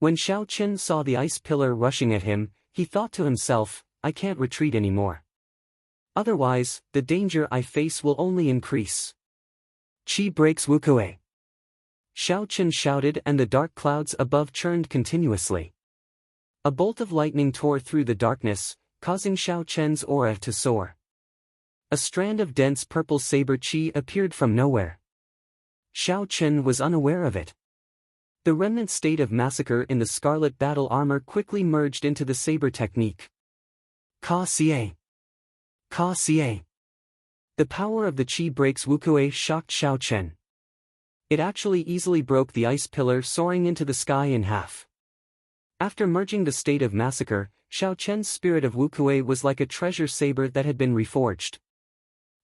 When Xiao Chen saw the ice pillar rushing at him, he thought to himself, I can't retreat anymore. Otherwise, the danger I face will only increase. Qi breaks Wukue. Xiao Chen shouted and the dark clouds above churned continuously. A bolt of lightning tore through the darkness, causing Xiao Chen's aura to soar. A strand of dense purple saber qi appeared from nowhere. Xiao Chen was unaware of it. The remnant state of massacre in the scarlet battle armor quickly merged into the saber technique. Ka Xie. Ka Xie. The power of the qi breaks Wukue shocked Xiao Chen. It actually easily broke the ice pillar soaring into the sky in half. After merging the state of massacre, Xiao Chen's spirit of Wukue was like a treasure saber that had been reforged.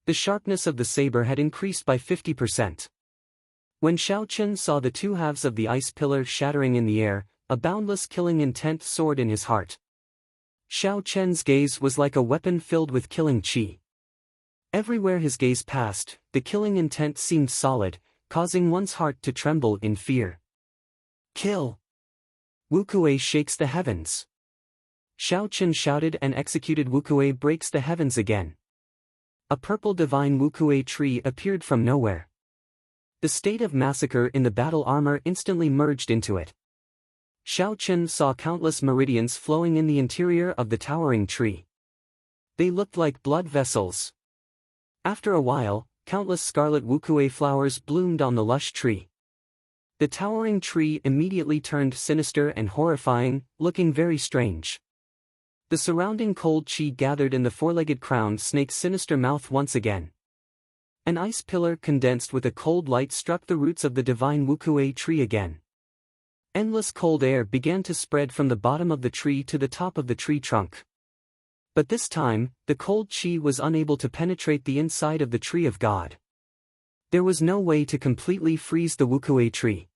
The sharpness of the saber had increased by 50%. When Xiao Chen saw the two halves of the ice pillar shattering in the air, a boundless killing intent soared in his heart. Xiao Chen's gaze was like a weapon filled with killing qi. Everywhere his gaze passed, the killing intent seemed solid, causing one's heart to tremble in fear. Kill! Wukue shakes the heavens. Xiao Chen shouted and executed Wukue breaks the heavens again. A purple divine Wukue tree appeared from nowhere. The state of massacre in the battle armor instantly merged into it. Xiao Chen saw countless meridians flowing in the interior of the towering tree. They looked like blood vessels. After a while, countless scarlet Wukue flowers bloomed on the lush tree. The towering tree immediately turned sinister and horrifying, looking very strange. The surrounding cold qi gathered in the four-legged crowned snake's sinister mouth once again. An ice pillar condensed with a cold light struck the roots of the divine Wukue tree again. Endless cold air began to spread from the bottom of the tree to the top of the tree trunk. But this time, the cold chi was unable to penetrate the inside of the tree of God. There was no way to completely freeze the Wukue tree.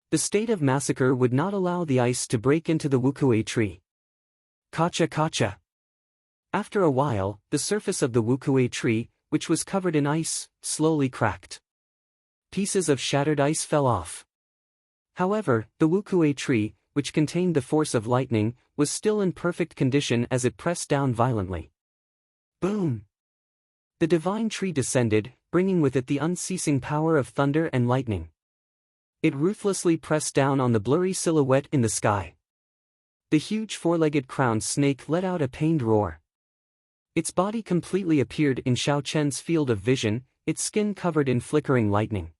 The state of massacre would not allow the ice to break into the Wukue tree. Kacha kacha. After a while, the surface of the Wukue tree, which was covered in ice, slowly cracked. Pieces of shattered ice fell off. However, the Wukue tree, which contained the force of lightning, was still in perfect condition as it pressed down violently. Boom! The divine tree descended, bringing with it the unceasing power of thunder and lightning. It ruthlessly pressed down on the blurry silhouette in the sky. The huge four-legged crowned snake let out a pained roar. Its body completely appeared in Xiao Chen's field of vision, its skin covered in flickering lightning.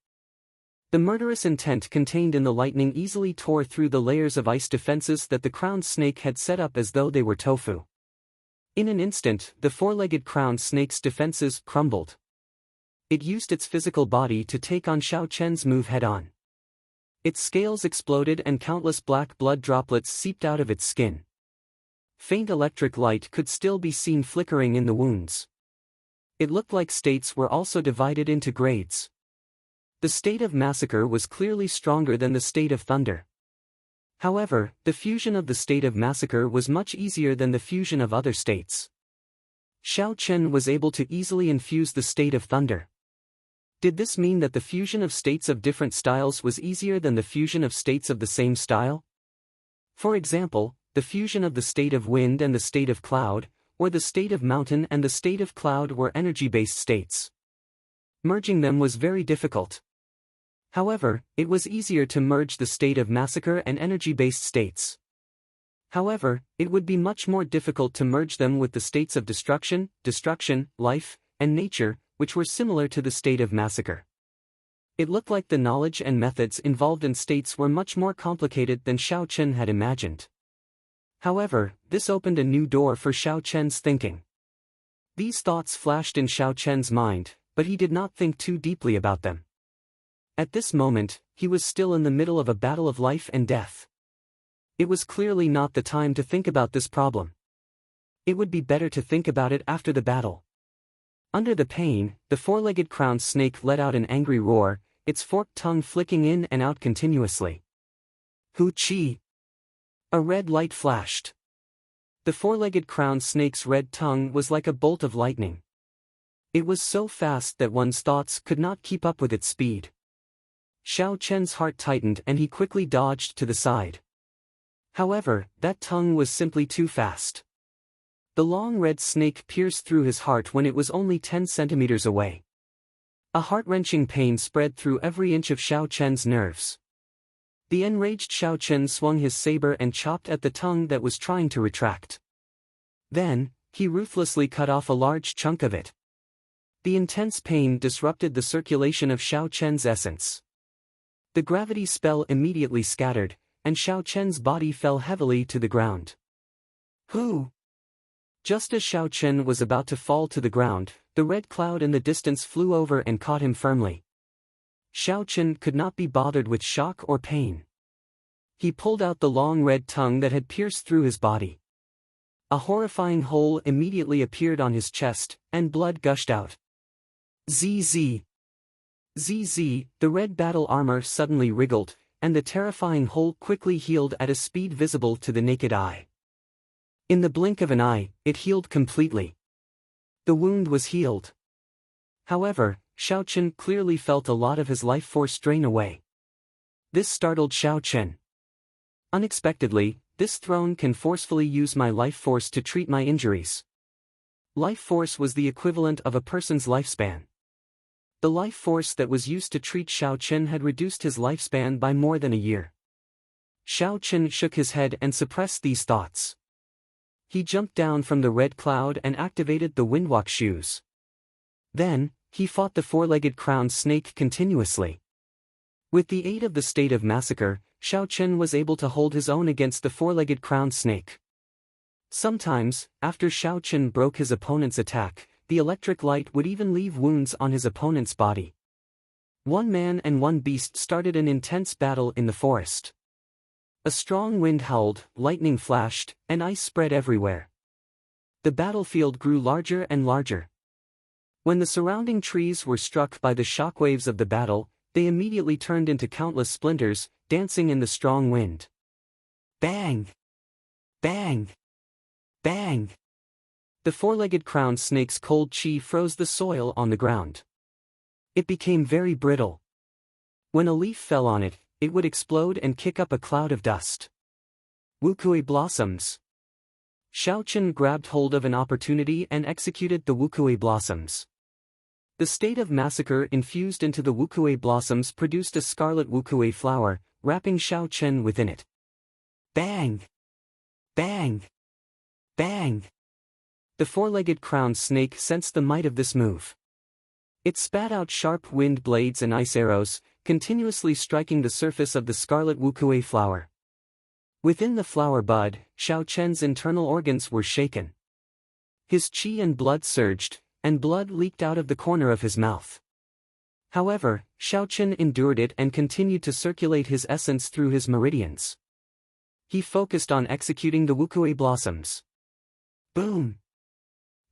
The murderous intent contained in the lightning easily tore through the layers of ice defenses that the crowned snake had set up as though they were tofu. In an instant, the four-legged crowned snake's defenses crumbled. It used its physical body to take on Xiao Chen's move head-on. Its scales exploded and countless black blood droplets seeped out of its skin. Faint electric light could still be seen flickering in the wounds. It looked like states were also divided into grades. The state of massacre was clearly stronger than the state of thunder. However, the fusion of the state of massacre was much easier than the fusion of other states. Xiao Chen was able to easily infuse the state of thunder. Did this mean that the fusion of states of different styles was easier than the fusion of states of the same style? For example, the fusion of the state of wind and the state of cloud, or the state of mountain and the state of cloud were energy-based states. Merging them was very difficult. However, it was easier to merge the state of massacre and energy-based states. However, it would be much more difficult to merge them with the states of destruction, life, and nature, which were similar to the state of massacre. It looked like the knowledge and methods involved in states were much more complicated than Xiao Chen had imagined. However, this opened a new door for Xiao Chen's thinking. These thoughts flashed in Xiao Chen's mind, but he did not think too deeply about them. At this moment, he was still in the middle of a battle of life and death. It was clearly not the time to think about this problem. It would be better to think about it after the battle. Under the pain, the four-legged crowned snake let out an angry roar, its forked tongue flicking in and out continuously. Hu Chi! A red light flashed. The four-legged crowned snake's red tongue was like a bolt of lightning. It was so fast that one's thoughts could not keep up with its speed. Xiao Chen's heart tightened and he quickly dodged to the side. However, that tongue was simply too fast. The long red snake pierced through his heart when it was only 10 centimeters away. A heart-wrenching pain spread through every inch of Xiao Chen's nerves. The enraged Xiao Chen swung his saber and chopped at the tongue that was trying to retract. Then, he ruthlessly cut off a large chunk of it. The intense pain disrupted the circulation of Xiao Chen's essence. The gravity spell immediately scattered, and Xiao Chen's body fell heavily to the ground. Who? Just as Xiao Chen was about to fall to the ground, the red cloud in the distance flew over and caught him firmly. Xiao Chen could not be bothered with shock or pain. He pulled out the long red tongue that had pierced through his body. A horrifying hole immediately appeared on his chest, and blood gushed out. ZZ. ZZ, the red battle armor suddenly wriggled, and the terrifying hole quickly healed at a speed visible to the naked eye. In the blink of an eye, it healed completely. The wound was healed. However, Xiao Chen clearly felt a lot of his life force drain away. This startled Xiao Chen. Unexpectedly, this throne can forcefully use my life force to treat my injuries. Life force was the equivalent of a person's lifespan. The life force that was used to treat Xiao Chen had reduced his lifespan by more than a year. Xiao Chen shook his head and suppressed these thoughts. He jumped down from the red cloud and activated the windwalk shoes. Then, he fought the four-legged crowned snake continuously. With the aid of the state of massacre, Xiao Chen was able to hold his own against the four-legged crowned snake. Sometimes, after Xiao Chen broke his opponent's attack, the electric light would even leave wounds on his opponent's body. One man and one beast started an intense battle in the forest. A strong wind howled, lightning flashed, and ice spread everywhere. The battlefield grew larger and larger. When the surrounding trees were struck by the shockwaves of the battle, they immediately turned into countless splinters, dancing in the strong wind. Bang! Bang! Bang! The four-legged crowned snake's cold chi froze the soil on the ground. It became very brittle. When a leaf fell on it, it would explode and kick up a cloud of dust. Wukui blossoms. Xiao Chen grabbed hold of an opportunity and executed the Wukui blossoms. The state of massacre infused into the Wukui blossoms produced a scarlet Wukui flower, wrapping Xiao Chen within it. Bang! Bang! Bang! The four-legged crowned snake sensed the might of this move. It spat out sharp wind blades and ice arrows, continuously striking the surface of the scarlet Wukui flower. Within the flower bud, Xiao Chen's internal organs were shaken. His qi and blood surged, and blood leaked out of the corner of his mouth. However, Xiao Chen endured it and continued to circulate his essence through his meridians. He focused on executing the Wukui blossoms. Boom!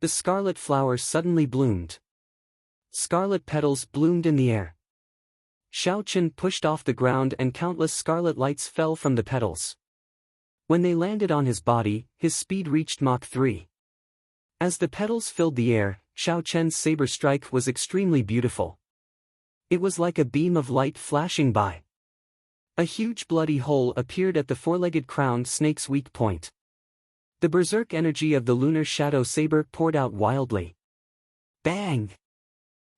The scarlet flower suddenly bloomed. Scarlet petals bloomed in the air. Xiao Chen pushed off the ground and countless scarlet lights fell from the petals. When they landed on his body, his speed reached Mach 3. As the petals filled the air, Xiao Chen's saber strike was extremely beautiful. It was like a beam of light flashing by. A huge bloody hole appeared at the four-legged crowned snake's weak point. The berserk energy of the lunar shadow saber poured out wildly. Bang!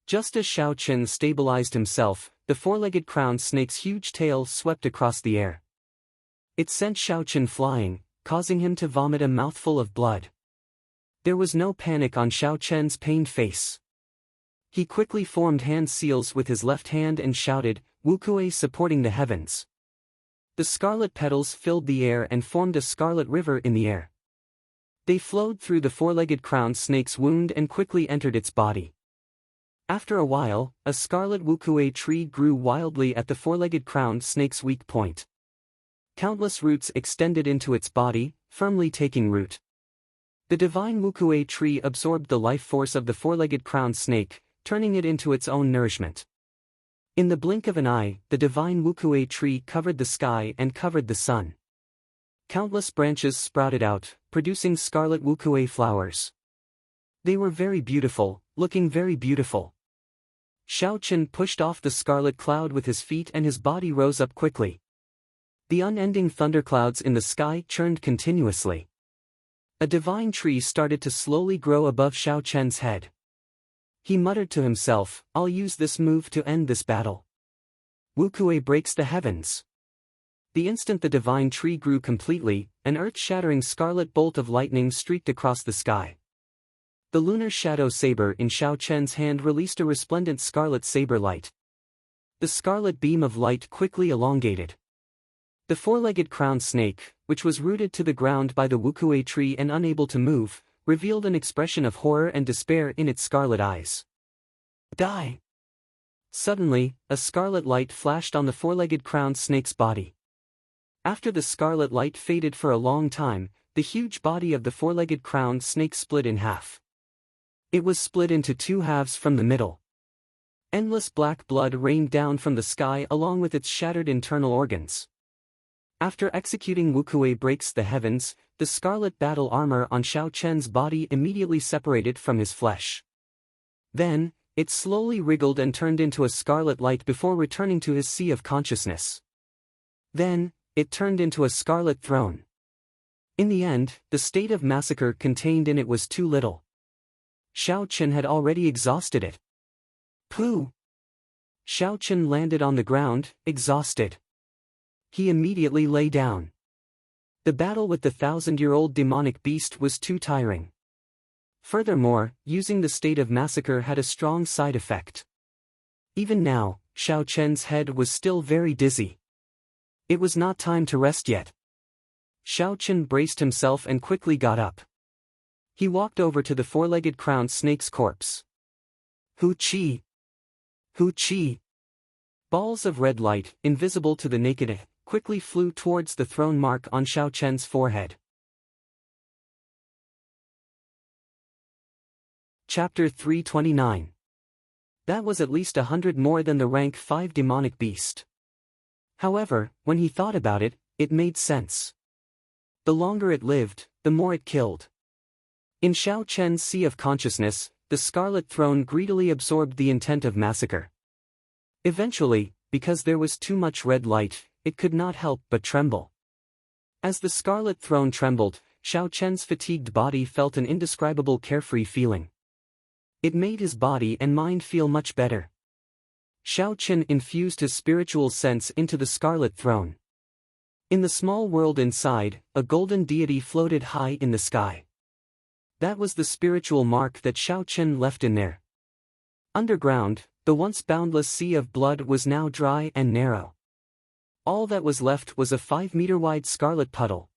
Just as Xiao Chen stabilized himself, the four-legged crowned snake's huge tail swept across the air. It sent Xiao Chen flying, causing him to vomit a mouthful of blood. There was no panic on Xiao Chen's pained face. He quickly formed hand seals with his left hand and shouted, "Wukui supporting the heavens." The scarlet petals filled the air and formed a scarlet river in the air. They flowed through the four-legged crowned snake's wound and quickly entered its body. After a while, a scarlet Wukui tree grew wildly at the four-legged crowned snake's weak point. Countless roots extended into its body, firmly taking root. The divine Wukui tree absorbed the life force of the four-legged crowned snake, turning it into its own nourishment. In the blink of an eye, the divine Wukui tree covered the sky and covered the sun. Countless branches sprouted out, producing scarlet Wukui flowers. They were very beautiful, looking very beautiful. Xiao Chen pushed off the scarlet cloud with his feet and his body rose up quickly. The unending thunderclouds in the sky churned continuously. A divine tree started to slowly grow above Xiao Chen's head. He muttered to himself, "I'll use this move to end this battle." Wukui breaks the heavens. The instant the divine tree grew completely, an earth-shattering scarlet bolt of lightning streaked across the sky. The lunar shadow saber in Xiao Chen's hand released a resplendent scarlet saber light. The scarlet beam of light quickly elongated. The four-legged crowned snake, which was rooted to the ground by the Wukui tree and unable to move, revealed an expression of horror and despair in its scarlet eyes. Die! Suddenly, a scarlet light flashed on the four-legged crowned snake's body. After the scarlet light faded for a long time, the huge body of the four-legged crowned snake split in half. It was split into two halves from the middle. Endless black blood rained down from the sky along with its shattered internal organs. After executing Wukui breaks the heavens, the scarlet battle armor on Xiao Chen's body immediately separated from his flesh. Then, it slowly wriggled and turned into a scarlet light before returning to his sea of consciousness. Then, it turned into a scarlet throne. In the end, the state of massacre contained in it was too little. Xiao Chen had already exhausted it. Pooh! Xiao Chen landed on the ground, exhausted. He immediately lay down. The battle with the 1,000-year-old demonic beast was too tiring. Furthermore, using the state of massacre had a strong side effect. Even now, Xiao Chen's head was still very dizzy. It was not time to rest yet. Xiao Chen braced himself and quickly got up. He walked over to the four-legged crowned snake's corpse. Hu-chi! Hu-chi! Balls of red light, invisible to the naked eye, quickly flew towards the thrown mark on Xiao Chen's forehead. Chapter 329. That was at least 100 more than the rank 5 demonic beast. However, when he thought about it, it made sense. The longer it lived, the more it killed. In Xiao Chen's sea of consciousness, the Scarlet Throne greedily absorbed the intent of massacre. Eventually, because there was too much red light, it could not help but tremble. As the Scarlet Throne trembled, Xiao Chen's fatigued body felt an indescribable carefree feeling. It made his body and mind feel much better. Xiao Chen infused his spiritual sense into the Scarlet Throne. In the small world inside, a golden deity floated high in the sky. That was the spiritual mark that Xiao Chen left in there. Underground, the once boundless sea of blood was now dry and narrow. All that was left was a 5-meter-wide scarlet puddle.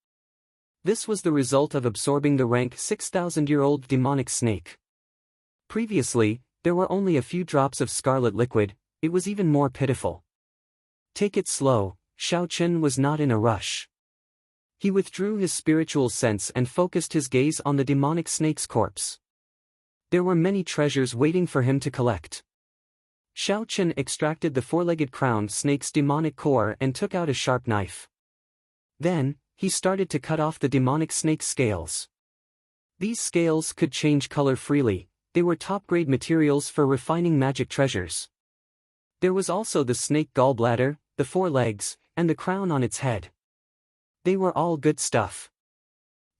This was the result of absorbing the rank 6,000-year-old demonic snake. Previously, there were only a few drops of scarlet liquid. It was even more pitiful. Take it slow, Xiao Chen was not in a rush. He withdrew his spiritual sense and focused his gaze on the demonic snake's corpse. There were many treasures waiting for him to collect. Xiao Chen extracted the four-legged crowned snake's demonic core and took out a sharp knife. Then, he started to cut off the demonic snake's scales. These scales could change color freely. They were top-grade materials for refining magic treasures. There was also the snake gallbladder, the 4 legs, and the crown on its head. They were all good stuff.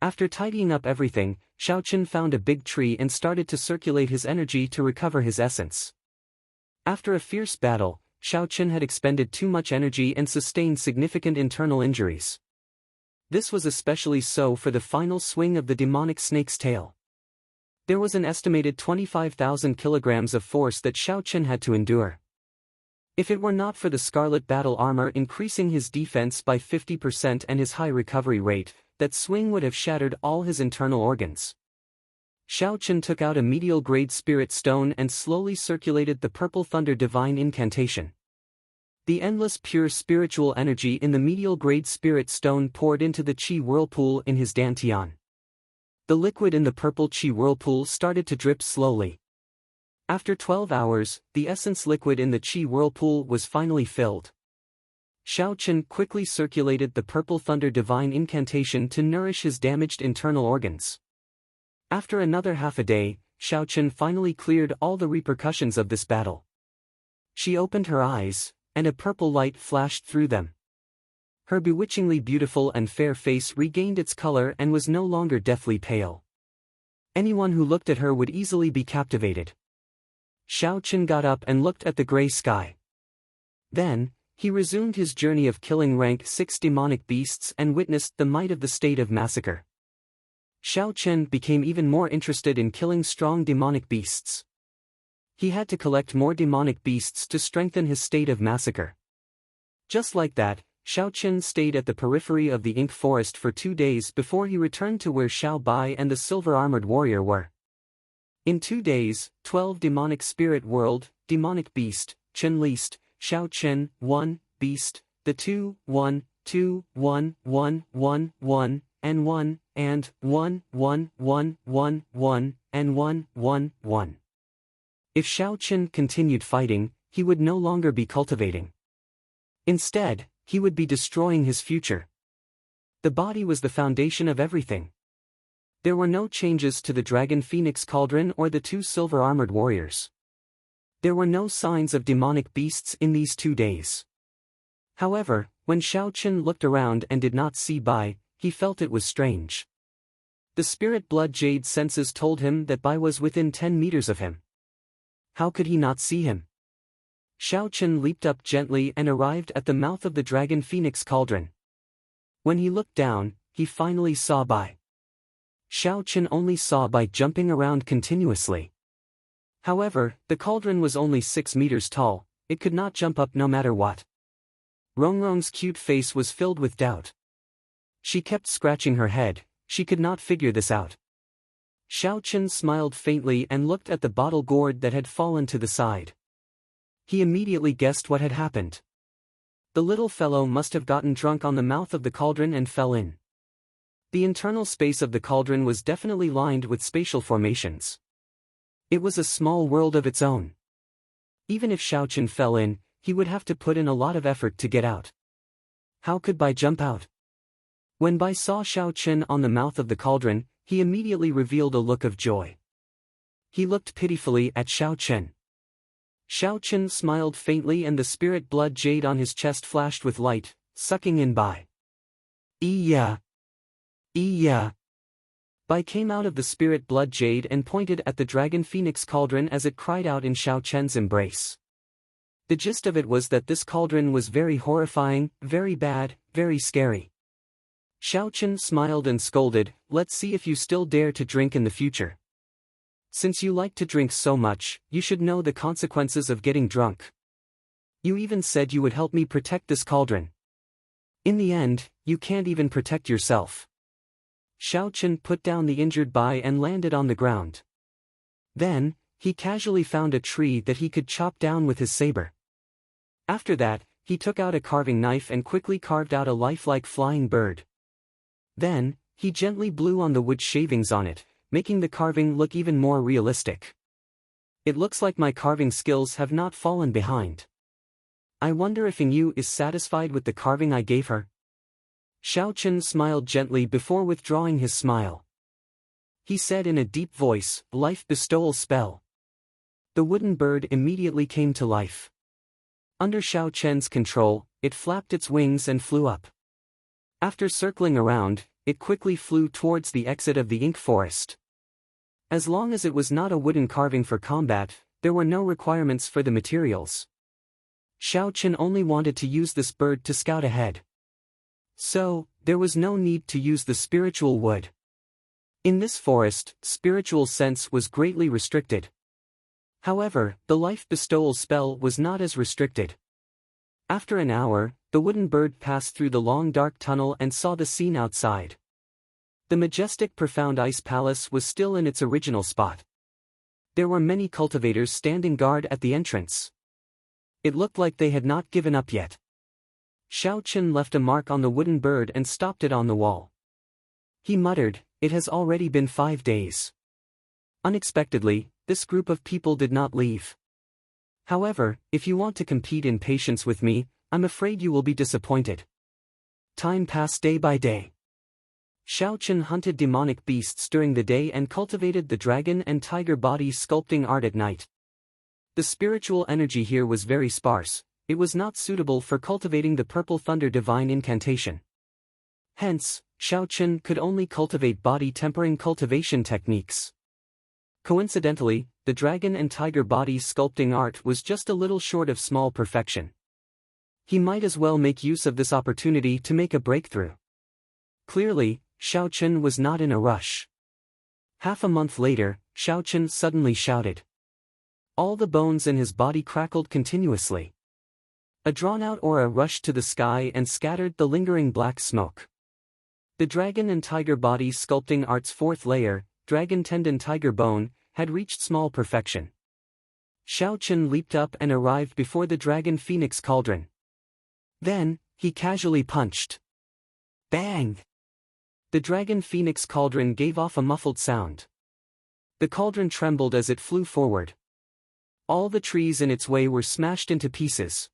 After tidying up everything, Xiao Chen found a big tree and started to circulate his energy to recover his essence. After a fierce battle, Xiao Chen had expended too much energy and sustained significant internal injuries. This was especially so for the final swing of the demonic snake's tail. There was an estimated 25,000 kilograms of force that Xiao Chen had to endure. If it were not for the scarlet battle armor increasing his defense by 50% and his high recovery rate, that swing would have shattered all his internal organs. Xiao Chen took out a medial-grade spirit stone and slowly circulated the purple thunder divine incantation. The endless pure spiritual energy in the medial-grade spirit stone poured into the qi whirlpool in his dantian. The liquid in the purple qi whirlpool started to drip slowly. After 12 hours, the essence liquid in the qi whirlpool was finally filled. Xiao Chen quickly circulated the purple thunder divine incantation to nourish his damaged internal organs. After another half a day, Xiao Chen finally cleared all the repercussions of this battle. She opened her eyes, and a purple light flashed through them. Her bewitchingly beautiful and fair face regained its color and was no longer deathly pale. Anyone who looked at her would easily be captivated. Xiao Chen got up and looked at the gray sky. Then, he resumed his journey of killing rank 6 demonic beasts and witnessed the might of the state of massacre. Xiao Chen became even more interested in killing strong demonic beasts. He had to collect more demonic beasts to strengthen his state of massacre. Just like that, Xiao Chen stayed at the periphery of the ink forest for 2 days before he returned to where Xiao Bai and the silver-armored warrior were. In 2 days, 12 demonic spirit world, demonic beast, Chen Least, Xiao Chen, 1, beast, the 2, 1, 2, 1, 1, 1, 1, and 1, and 1, 1, 1, 1, 1, and 1, 1, 1. If Xiao Chen continued fighting, he would no longer be cultivating. Instead, he would be destroying his future. The body was the foundation of everything. There were no changes to the Dragon Phoenix Cauldron or the 2 silver-armored warriors. There were no signs of demonic beasts in these 2 days. However, when Xiao Chen looked around and did not see Bai, he felt it was strange. The spirit blood jade senses told him that Bai was within 10 meters of him. How could he not see him? Xiao Chen leaped up gently and arrived at the mouth of the Dragon Phoenix Cauldron. When he looked down, he finally saw Bai. Xiao Chen only saw Bai jumping around continuously. However, the cauldron was only 6 meters tall, it could not jump up no matter what. Rongrong's cute face was filled with doubt. She kept scratching her head, she could not figure this out. Xiao Chen smiled faintly and looked at the bottle gourd that had fallen to the side. He immediately guessed what had happened. The little fellow must have gotten drunk on the mouth of the cauldron and fell in. The internal space of the cauldron was definitely lined with spatial formations. It was a small world of its own. Even if Xiao Chen fell in, he would have to put in a lot of effort to get out. How could Bai jump out? When Bai saw Xiao Chen on the mouth of the cauldron, he immediately revealed a look of joy. He looked pitifully at Xiao Chen. Xiao Chen smiled faintly and the spirit blood jade on his chest flashed with light, sucking in Bai. Yeah. Yeah. Bai came out of the spirit blood jade and pointed at the dragon phoenix cauldron as it cried out in Xiao Chen's embrace. The gist of it was that this cauldron was very horrifying, very bad, very scary. Xiao Chen smiled and scolded, "Let's see if you still dare to drink in the future. Since you like to drink so much, you should know the consequences of getting drunk. You even said you would help me protect this cauldron. In the end, you can't even protect yourself." Xiao Chen put down the injured Bai and landed on the ground. Then, he casually found a tree that he could chop down with his saber. After that, he took out a carving knife and quickly carved out a lifelike flying bird. Then, he gently blew on the wood shavings on it, making the carving look even more realistic. It looks like my carving skills have not fallen behind. I wonder if Yingyu is satisfied with the carving I gave her. Xiao Chen smiled gently before withdrawing his smile. He said in a deep voice, "Life bestowal spell." The wooden bird immediately came to life. Under Xiao Chen's control, it flapped its wings and flew up. After circling around, it quickly flew towards the exit of the ink forest. As long as it was not a wooden carving for combat, there were no requirements for the materials. Xiao Chen only wanted to use this bird to scout ahead. So, there was no need to use the spiritual wood. In this forest, spiritual sense was greatly restricted. However, the life bestowal spell was not as restricted. After an hour, the wooden bird passed through the long dark tunnel and saw the scene outside. The majestic profound ice palace was still in its original spot. There were many cultivators standing guard at the entrance. It looked like they had not given up yet. Xiao Chen left a mark on the wooden bird and stopped it on the wall. He muttered, "It has already been 5 days." Unexpectedly, this group of people did not leave. However, if you want to compete in patience with me, I'm afraid you will be disappointed. Time passed day by day. Xiao Chen hunted demonic beasts during the day and cultivated the dragon and tiger body sculpting art at night. The spiritual energy here was very sparse. It was not suitable for cultivating the purple thunder divine incantation. Hence, Xiao Chen could only cultivate body tempering cultivation techniques. Coincidentally, the dragon and tiger body sculpting art was just a little short of small perfection. He might as well make use of this opportunity to make a breakthrough. Clearly, Xiao Chen was not in a rush. Half a month later, Xiao Chen suddenly shouted. All the bones in his body crackled continuously. A drawn-out aura rushed to the sky and scattered the lingering black smoke. The dragon and tiger body sculpting art's fourth layer, dragon tendon tiger bone, had reached small perfection. Xiao Chen leaped up and arrived before the dragon phoenix cauldron. Then, he casually punched. Bang! The dragon phoenix cauldron gave off a muffled sound. The cauldron trembled as it flew forward. All the trees in its way were smashed into pieces.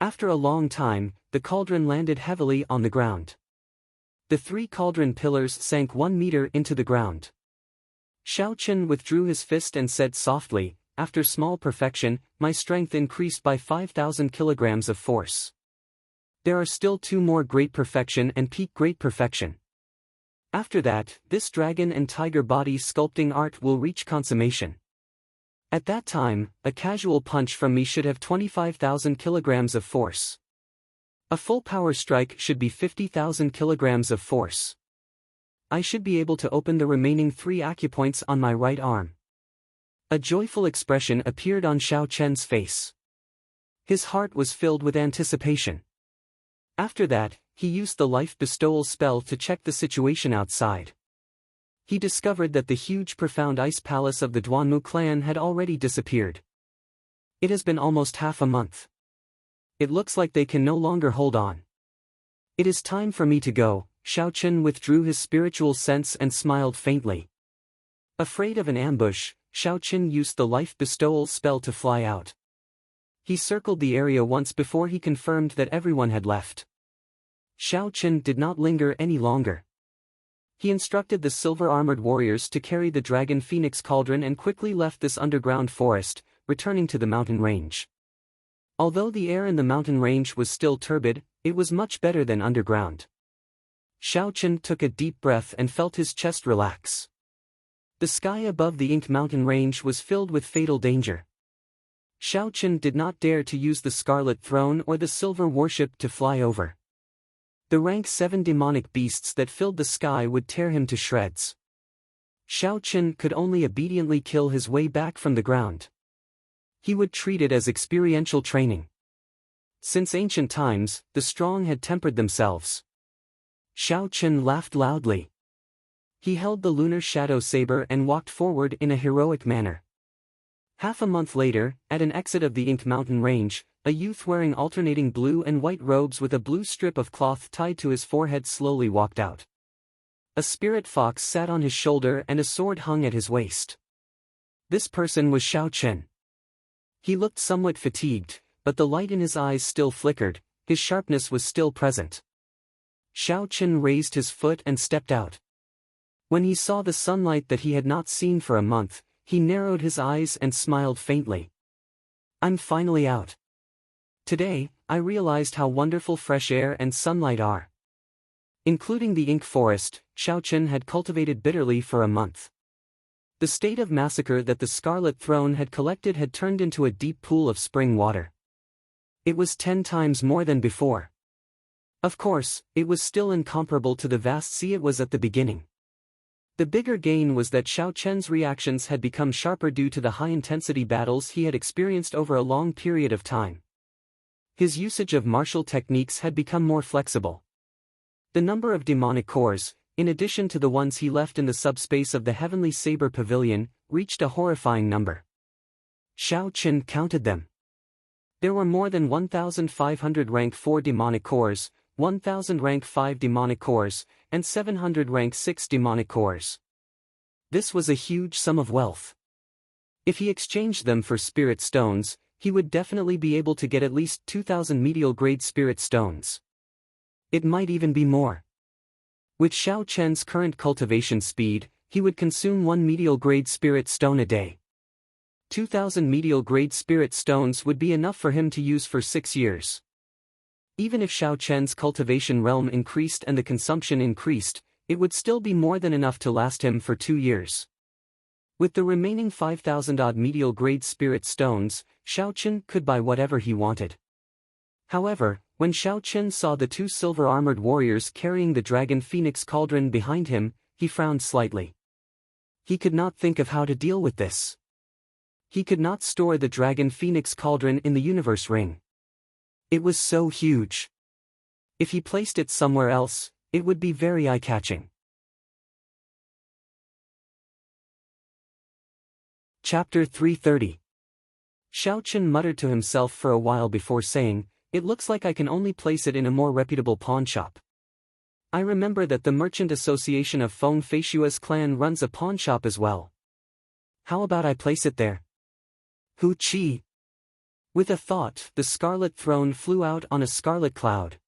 After a long time, the cauldron landed heavily on the ground. The 3 cauldron pillars sank 1 meter into the ground. Xiao Chen withdrew his fist and said softly, "After small perfection, my strength increased by 5,000 kilograms of force. There are still 2 more great perfection and peak great perfection. After that, this dragon and tiger body sculpting art will reach consummation. At that time, a casual punch from me should have 25,000 kilograms of force. A full power strike should be 50,000 kilograms of force. I should be able to open the remaining 3 acupoints on my right arm." A joyful expression appeared on Xiao Chen's face. His heart was filled with anticipation. After that, he used the life bestowal spell to check the situation outside. He discovered that the huge profound ice palace of the Duanmu clan had already disappeared. It has been almost half a month. It looks like they can no longer hold on. It is time for me to go. Xiao Chen withdrew his spiritual sense and smiled faintly. Afraid of an ambush, Xiao Chen used the life bestowal spell to fly out. He circled the area once before he confirmed that everyone had left. Xiao Chen did not linger any longer. He instructed the silver-armored warriors to carry the dragon phoenix cauldron and quickly left this underground forest, returning to the mountain range. Although the air in the mountain range was still turbid, it was much better than underground. Xiao Chen took a deep breath and felt his chest relax. The sky above the Ink Mountain range was filled with fatal danger. Xiao Chen did not dare to use the Scarlet Throne or the Silver Warship to fly over. The rank 7 demonic beasts that filled the sky would tear him to shreds. Xiao Chen could only obediently kill his way back from the ground. He would treat it as experiential training. Since ancient times, the strong had tempered themselves. Xiao Chen laughed loudly. He held the lunar shadow saber and walked forward in a heroic manner. Half a month later, at an exit of the Ink Mountain range, a youth wearing alternating blue and white robes with a blue strip of cloth tied to his forehead slowly walked out. A spirit fox sat on his shoulder and a sword hung at his waist. This person was Xiao Chen. He looked somewhat fatigued, but the light in his eyes still flickered, his sharpness was still present. Xiao Chen raised his foot and stepped out. When he saw the sunlight that he had not seen for a month, he narrowed his eyes and smiled faintly. I'm finally out. Today, I realized how wonderful fresh air and sunlight are. Including the ink forest, Xiao Chen had cultivated bitterly for a month. The state of massacre that the Scarlet Throne had collected had turned into a deep pool of spring water. It was 10 times more than before. Of course, it was still incomparable to the vast sea it was at the beginning. The bigger gain was that Xiao Chen's reactions had become sharper due to the high-intensity battles he had experienced over a long period of time. His usage of martial techniques had become more flexible. The number of demonic cores, in addition to the ones he left in the subspace of the Heavenly Saber Pavilion, reached a horrifying number. Xiao Chen counted them. There were more than 1,500 rank 4 demonic cores, 1,000 rank 5 demonic cores, and 700 rank 6 demonic cores. This was a huge sum of wealth. If he exchanged them for spirit stones, he would definitely be able to get at least 2,000 medial-grade spirit stones. It might even be more. With Xiao Chen's current cultivation speed, he would consume 1 medial-grade spirit stone a day. 2,000 medial-grade spirit stones would be enough for him to use for 6 years. Even if Xiao Chen's cultivation realm increased and the consumption increased, it would still be more than enough to last him for 2 years. With the remaining 5,000-odd medial-grade spirit stones, Xiao Chen could buy whatever he wanted. However, when Xiao Chen saw the 2 silver-armored warriors carrying the dragon phoenix cauldron behind him, he frowned slightly. He could not think of how to deal with this. He could not store the dragon phoenix cauldron in the universe ring. It was so huge. If he placed it somewhere else, it would be very eye-catching. Chapter 330. Xiao Chen muttered to himself for a while before saying, "It looks like I can only place it in a more reputable pawnshop. I remember that the Merchant Association of Feng Feishua's clan runs a pawnshop as well. How about I place it there?" Hu Qi. With a thought, the Scarlet Throne flew out on a scarlet cloud.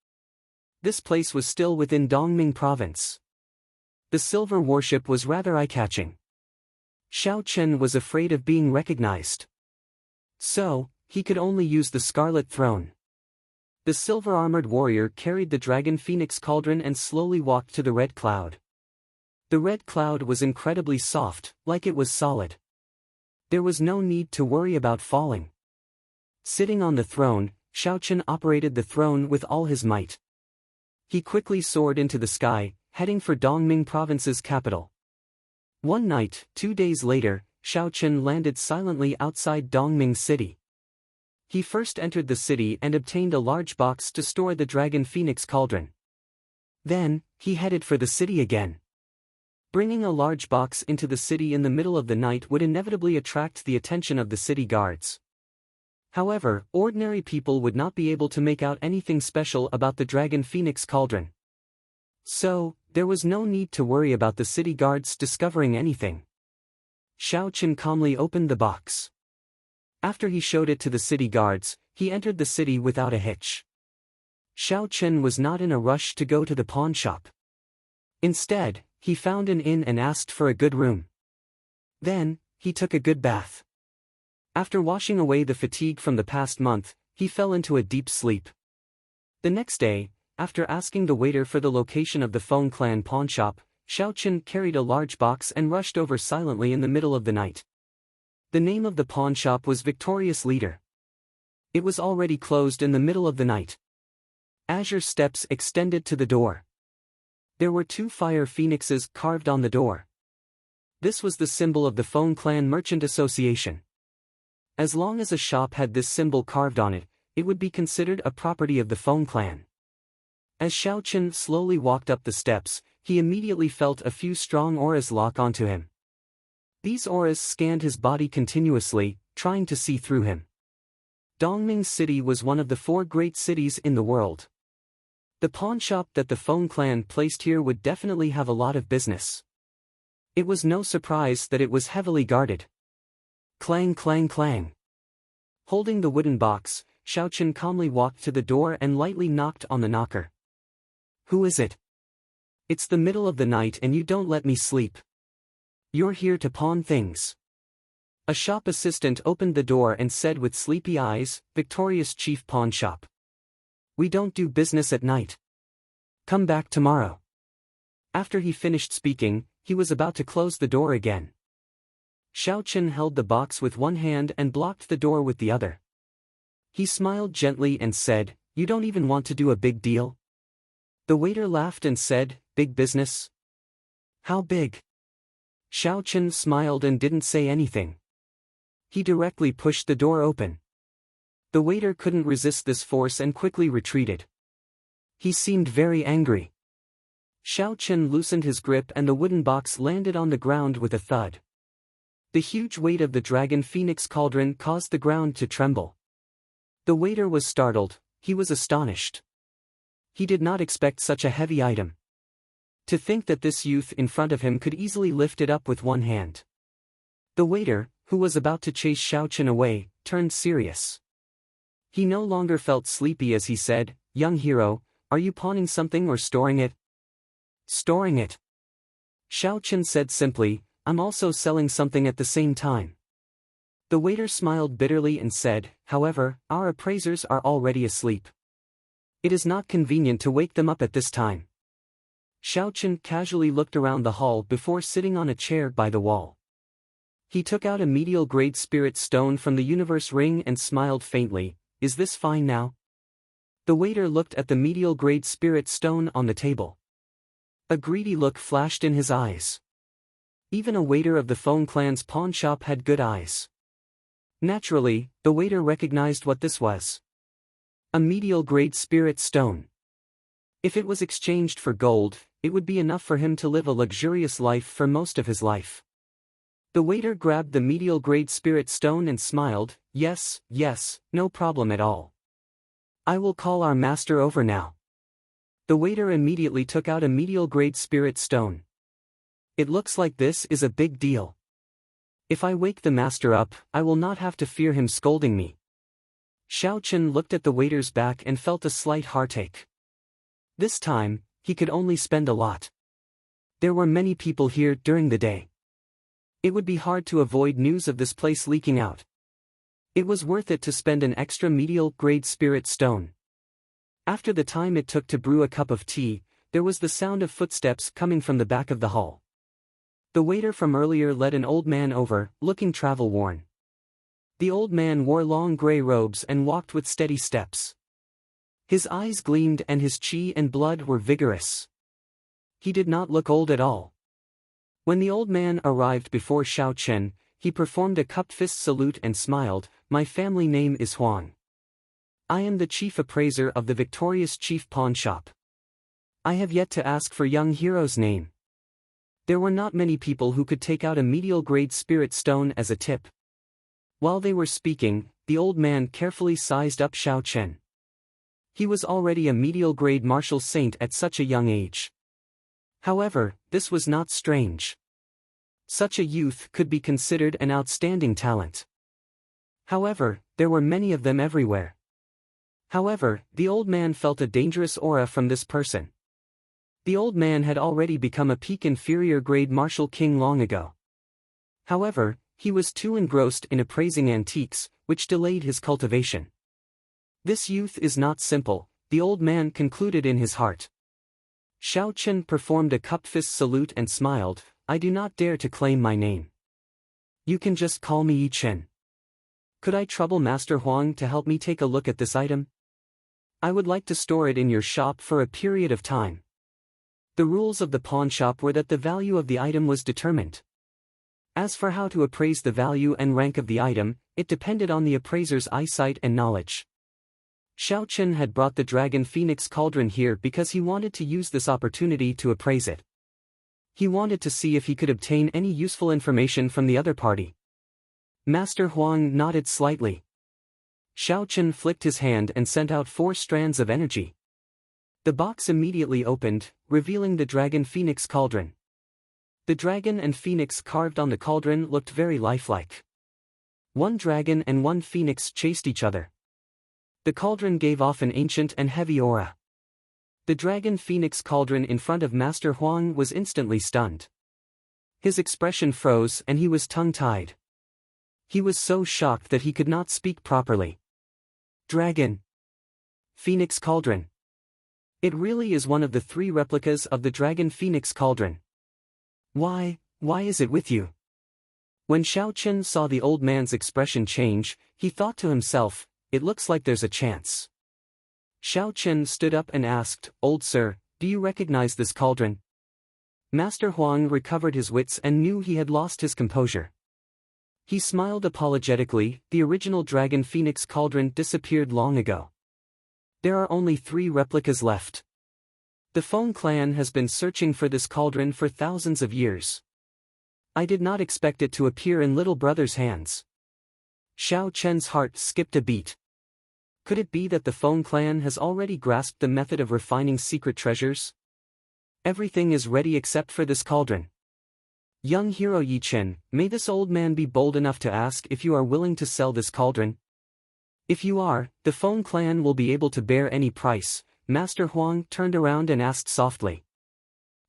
This place was still within Dongming province. The silver warship was rather eye-catching. Xiao Chen was afraid of being recognized. So, he could only use the Scarlet Throne. The silver-armored warrior carried the dragon phoenix cauldron and slowly walked to the red cloud. The red cloud was incredibly soft, like it was solid. There was no need to worry about falling. Sitting on the throne, Xiao Chen operated the throne with all his might. He quickly soared into the sky, heading for Dongming province's capital. One night, 2 days later, Xiao Chen landed silently outside Dongming city. He first entered the city and obtained a large box to store the dragon phoenix cauldron. Then, he headed for the city again. Bringing a large box into the city in the middle of the night would inevitably attract the attention of the city guards. However, ordinary people would not be able to make out anything special about the Dragon Phoenix Cauldron. So, there was no need to worry about the city guards discovering anything. Xiao Chen calmly opened the box. After he showed it to the city guards, he entered the city without a hitch. Xiao Chen was not in a rush to go to the pawn shop. Instead, he found an inn and asked for a good room. Then, he took a good bath. After washing away the fatigue from the past month, he fell into a deep sleep. The next day, after asking the waiter for the location of the Feng Clan pawn shop, Xiao Chen carried a large box and rushed over silently in the middle of the night. The name of the pawn shop was Victorious Leader. It was already closed in the middle of the night. Azure steps extended to the door. There were 2 fire phoenixes carved on the door. This was the symbol of the Feng Clan Merchant Association. As long as a shop had this symbol carved on it, it would be considered a property of the Feng Clan. As Xiao Chen slowly walked up the steps, he immediately felt a few strong auras lock onto him. These auras scanned his body continuously, trying to see through him. Dongming City was one of the 4 great cities in the world. The pawn shop that the Feng Clan placed here would definitely have a lot of business. It was no surprise that it was heavily guarded. Clang clang clang. Holding the wooden box, Xiao Chen calmly walked to the door and lightly knocked on the knocker. Who is it? It's the middle of the night and you don't let me sleep. You're here to pawn things. A shop assistant opened the door and said with sleepy eyes, Victorious Chief Pawn Shop. We don't do business at night. Come back tomorrow. After he finished speaking, he was about to close the door again. Xiao Chen held the box with one hand and blocked the door with the other. He smiled gently and said, You don't even want to do a big deal? The waiter laughed and said, Big business? How big? Xiao Chen smiled and didn't say anything. He directly pushed the door open. The waiter couldn't resist this force and quickly retreated. He seemed very angry. Xiao Chen loosened his grip and the wooden box landed on the ground with a thud. The huge weight of the Dragon Phoenix Cauldron caused the ground to tremble. The waiter was startled, he was astonished. He did not expect such a heavy item. To think that this youth in front of him could easily lift it up with one hand. The waiter, who was about to chase Xiao Chen away, turned serious. He no longer felt sleepy as he said, Young hero, are you pawning something or storing it? Storing it. Xiao Chen said simply, I'm also selling something at the same time. The waiter smiled bitterly and said, However, our appraisers are already asleep. It is not convenient to wake them up at this time. Xiao Chen casually looked around the hall before sitting on a chair by the wall. He took out a medial-grade spirit stone from the universe ring and smiled faintly, Is this fine now? The waiter looked at the medial-grade spirit stone on the table. A greedy look flashed in his eyes. Even a waiter of the Feng Clan's pawn shop had good eyes. Naturally, the waiter recognized what this was. A medial-grade spirit stone. If it was exchanged for gold, it would be enough for him to live a luxurious life for most of his life. The waiter grabbed the medial-grade spirit stone and smiled, Yes, no problem at all. I will call our master over now. The waiter immediately took out a medial-grade spirit stone. It looks like this is a big deal. If I wake the master up, I will not have to fear him scolding me. Xiao Chen looked at the waiter's back and felt a slight heartache. This time, he could only spend a lot. There were many people here during the day. It would be hard to avoid news of this place leaking out. It was worth it to spend an extra medial-grade spirit stone. After the time it took to brew a cup of tea, there was the sound of footsteps coming from the back of the hall. The waiter from earlier led an old man over, looking travel-worn. The old man wore long gray robes and walked with steady steps. His eyes gleamed and his chi and blood were vigorous. He did not look old at all. When the old man arrived before Xiao Chen, he performed a cupped fist salute and smiled, My family name is Huang. I am the chief appraiser of the Victorious Chief Pawn Shop. I have yet to ask for young hero's name. There were not many people who could take out a medial-grade spirit stone as a tip. While they were speaking, the old man carefully sized up Xiao Chen. He was already a medial-grade martial saint at such a young age. However, this was not strange. Such a youth could be considered an outstanding talent. However, there were many of them everywhere. However, the old man felt a dangerous aura from this person. The old man had already become a peak inferior grade martial king long ago. However, he was too engrossed in appraising antiques, which delayed his cultivation. This youth is not simple, the old man concluded in his heart. Xiao Chen performed a cupped fist salute and smiled. I do not dare to claim my name. You can just call me Yi Chen. Could I trouble Master Huang to help me take a look at this item? I would like to store it in your shop for a period of time. The rules of the pawn shop were that the value of the item was determined. As for how to appraise the value and rank of the item, it depended on the appraiser's eyesight and knowledge. Xiao Chen had brought the Dragon Phoenix Cauldron here because he wanted to use this opportunity to appraise it. He wanted to see if he could obtain any useful information from the other party. Master Huang nodded slightly. Xiao Chen flicked his hand and sent out 4 strands of energy. The box immediately opened, revealing the Dragon Phoenix Cauldron. The dragon and phoenix carved on the cauldron looked very lifelike. One dragon and one phoenix chased each other. The cauldron gave off an ancient and heavy aura. The Dragon Phoenix Cauldron in front of Master Huang was instantly stunned. His expression froze and he was tongue-tied. He was so shocked that he could not speak properly. Dragon Phoenix Cauldron. It really is one of the 3 replicas of the Dragon Phoenix Cauldron. Why is it with you? When Xiao Chen saw the old man's expression change, he thought to himself, it looks like there's a chance. Xiao Chen stood up and asked, Old sir, do you recognize this cauldron? Master Huang recovered his wits and knew he had lost his composure. He smiled apologetically. The original Dragon Phoenix Cauldron disappeared long ago. There are only 3 replicas left. The Feng clan has been searching for this cauldron for thousands of years. I did not expect it to appear in little brother's hands. Xiao Chen's heart skipped a beat. Could it be that the Feng clan has already grasped the method of refining secret treasures? Everything is ready except for this cauldron. Young hero Yi Chen, may this old man be bold enough to ask if you are willing to sell this cauldron? If you are, the Feng clan will be able to bear any price. Master Huang turned around and asked softly.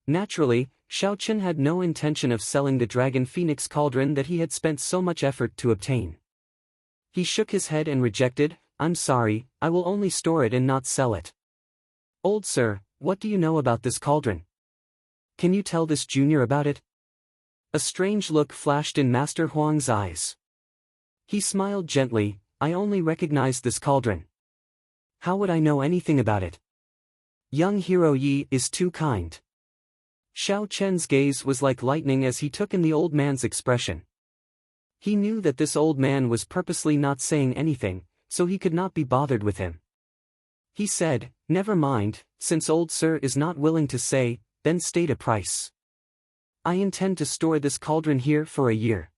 Naturally, Xiao Chen had no intention of selling the Dragon Phoenix Cauldron that he had spent so much effort to obtain. He shook his head and rejected, I'm sorry, I will only store it and not sell it. Old sir, what do you know about this cauldron? Can you tell this junior about it? A strange look flashed in Master Huang's eyes. He smiled gently, I only recognize this cauldron. How would I know anything about it? Young hero Yi is too kind. Xiao Chen's gaze was like lightning as he took in the old man's expression. He knew that this old man was purposely not saying anything, so he could not be bothered with him. He said, never mind, since old sir is not willing to say, then state a price. I intend to store this cauldron here for a year.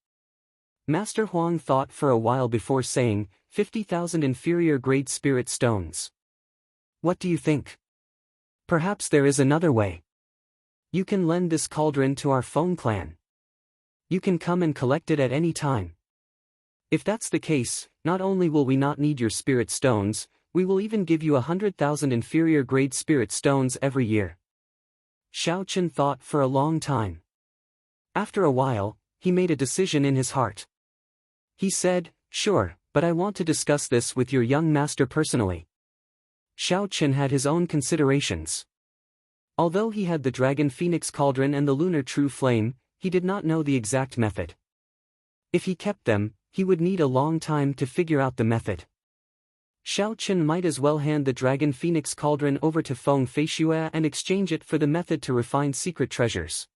Master Huang thought for a while before saying, 50,000 inferior grade spirit stones. What do you think? Perhaps there is another way. You can lend this cauldron to our Feng clan. You can come and collect it at any time. If that's the case, not only will we not need your spirit stones, we will even give you 100,000 inferior grade spirit stones every year. Xiao Chen thought for a long time. After a while, he made a decision in his heart. He said, sure, but I want to discuss this with your young master personally. Xiao Chen had his own considerations. Although he had the Dragon Phoenix Cauldron and the Lunar True Flame, he did not know the exact method. If he kept them, he would need a long time to figure out the method. Xiao Chen might as well hand the Dragon Phoenix Cauldron over to Feng Feishue and exchange it for the method to refine secret treasures.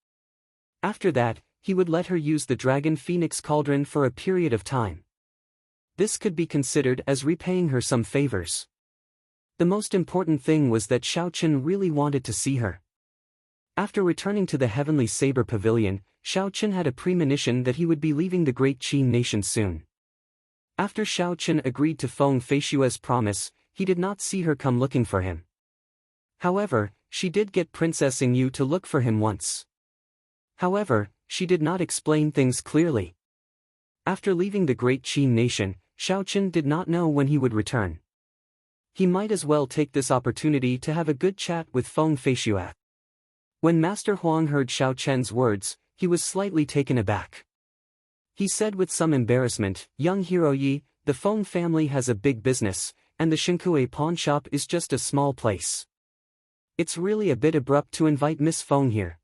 After that, he would let her use the Dragon Phoenix Cauldron for a period of time. This could be considered as repaying her some favors. The most important thing was that Xiao Chen really wanted to see her. After returning to the Heavenly Saber Pavilion, Xiao Chen had a premonition that he would be leaving the great Qin nation soon. After Xiao Chen agreed to Feng Feishue's promise, he did not see her come looking for him. However, she did get Princess Yu to look for him once. However, she did not explain things clearly. After leaving the great Qin nation, Xiao Chen did not know when he would return. He might as well take this opportunity to have a good chat with Feng Feishue. When Master Huang heard Xiao Chen's words, he was slightly taken aback. He said with some embarrassment, "Young Hero Yi, the Feng family has a big business, and the Shinkue pawn shop is just a small place. It's really a bit abrupt to invite Miss Feng here.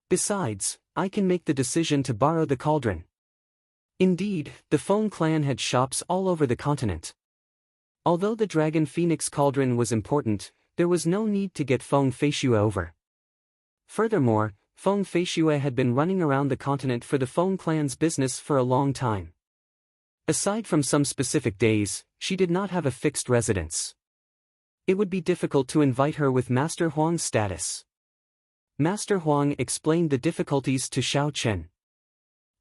Besides, I can make the decision to borrow the cauldron." Indeed, the Feng clan had shops all over the continent. Although the Dragon Phoenix cauldron was important, there was no need to get Feng Feishue over. Furthermore, Feng Feishue had been running around the continent for the Feng clan's business for a long time. Aside from some specific days, she did not have a fixed residence. It would be difficult to invite her with Master Huang's status. Master Huang explained the difficulties to Xiao Chen.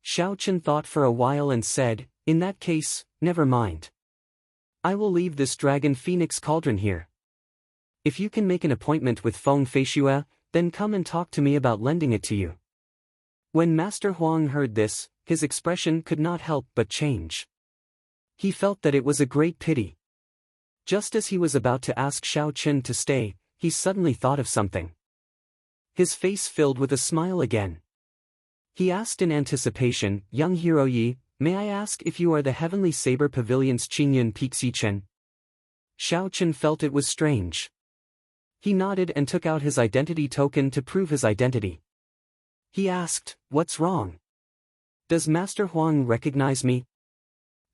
Xiao Chen thought for a while and said, "In that case, never mind. I will leave this Dragon Phoenix cauldron here. If you can make an appointment with Feng Feishue, then come and talk to me about lending it to you." When Master Huang heard this, his expression could not help but change. He felt that it was a great pity. Just as he was about to ask Xiao Chen to stay, he suddenly thought of something. His face filled with a smile again. He asked in anticipation, "Young Hero Yi, may I ask if you are the Heavenly Saber Pavilion's Qingyun Pixi Chen?" Xiao Chen felt it was strange. He nodded and took out his identity token to prove his identity. He asked, "What's wrong? Does Master Huang recognize me?"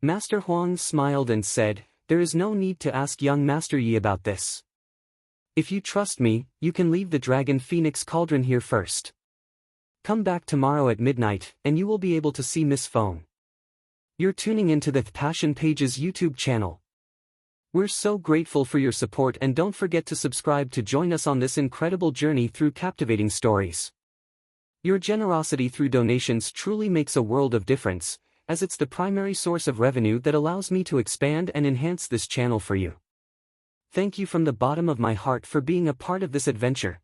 Master Huang smiled and said, "There is no need to ask young Master Yi about this. If you trust me, you can leave the Dragon Phoenix cauldron here first. Come back tomorrow at midnight, and you will be able to see Miss Feng." You're tuning into the Passion Pages YouTube channel. We're so grateful for your support, and don't forget to subscribe to join us on this incredible journey through captivating stories. Your generosity through donations truly makes a world of difference, as it's the primary source of revenue that allows me to expand and enhance this channel for you. Thank you from the bottom of my heart for being a part of this adventure.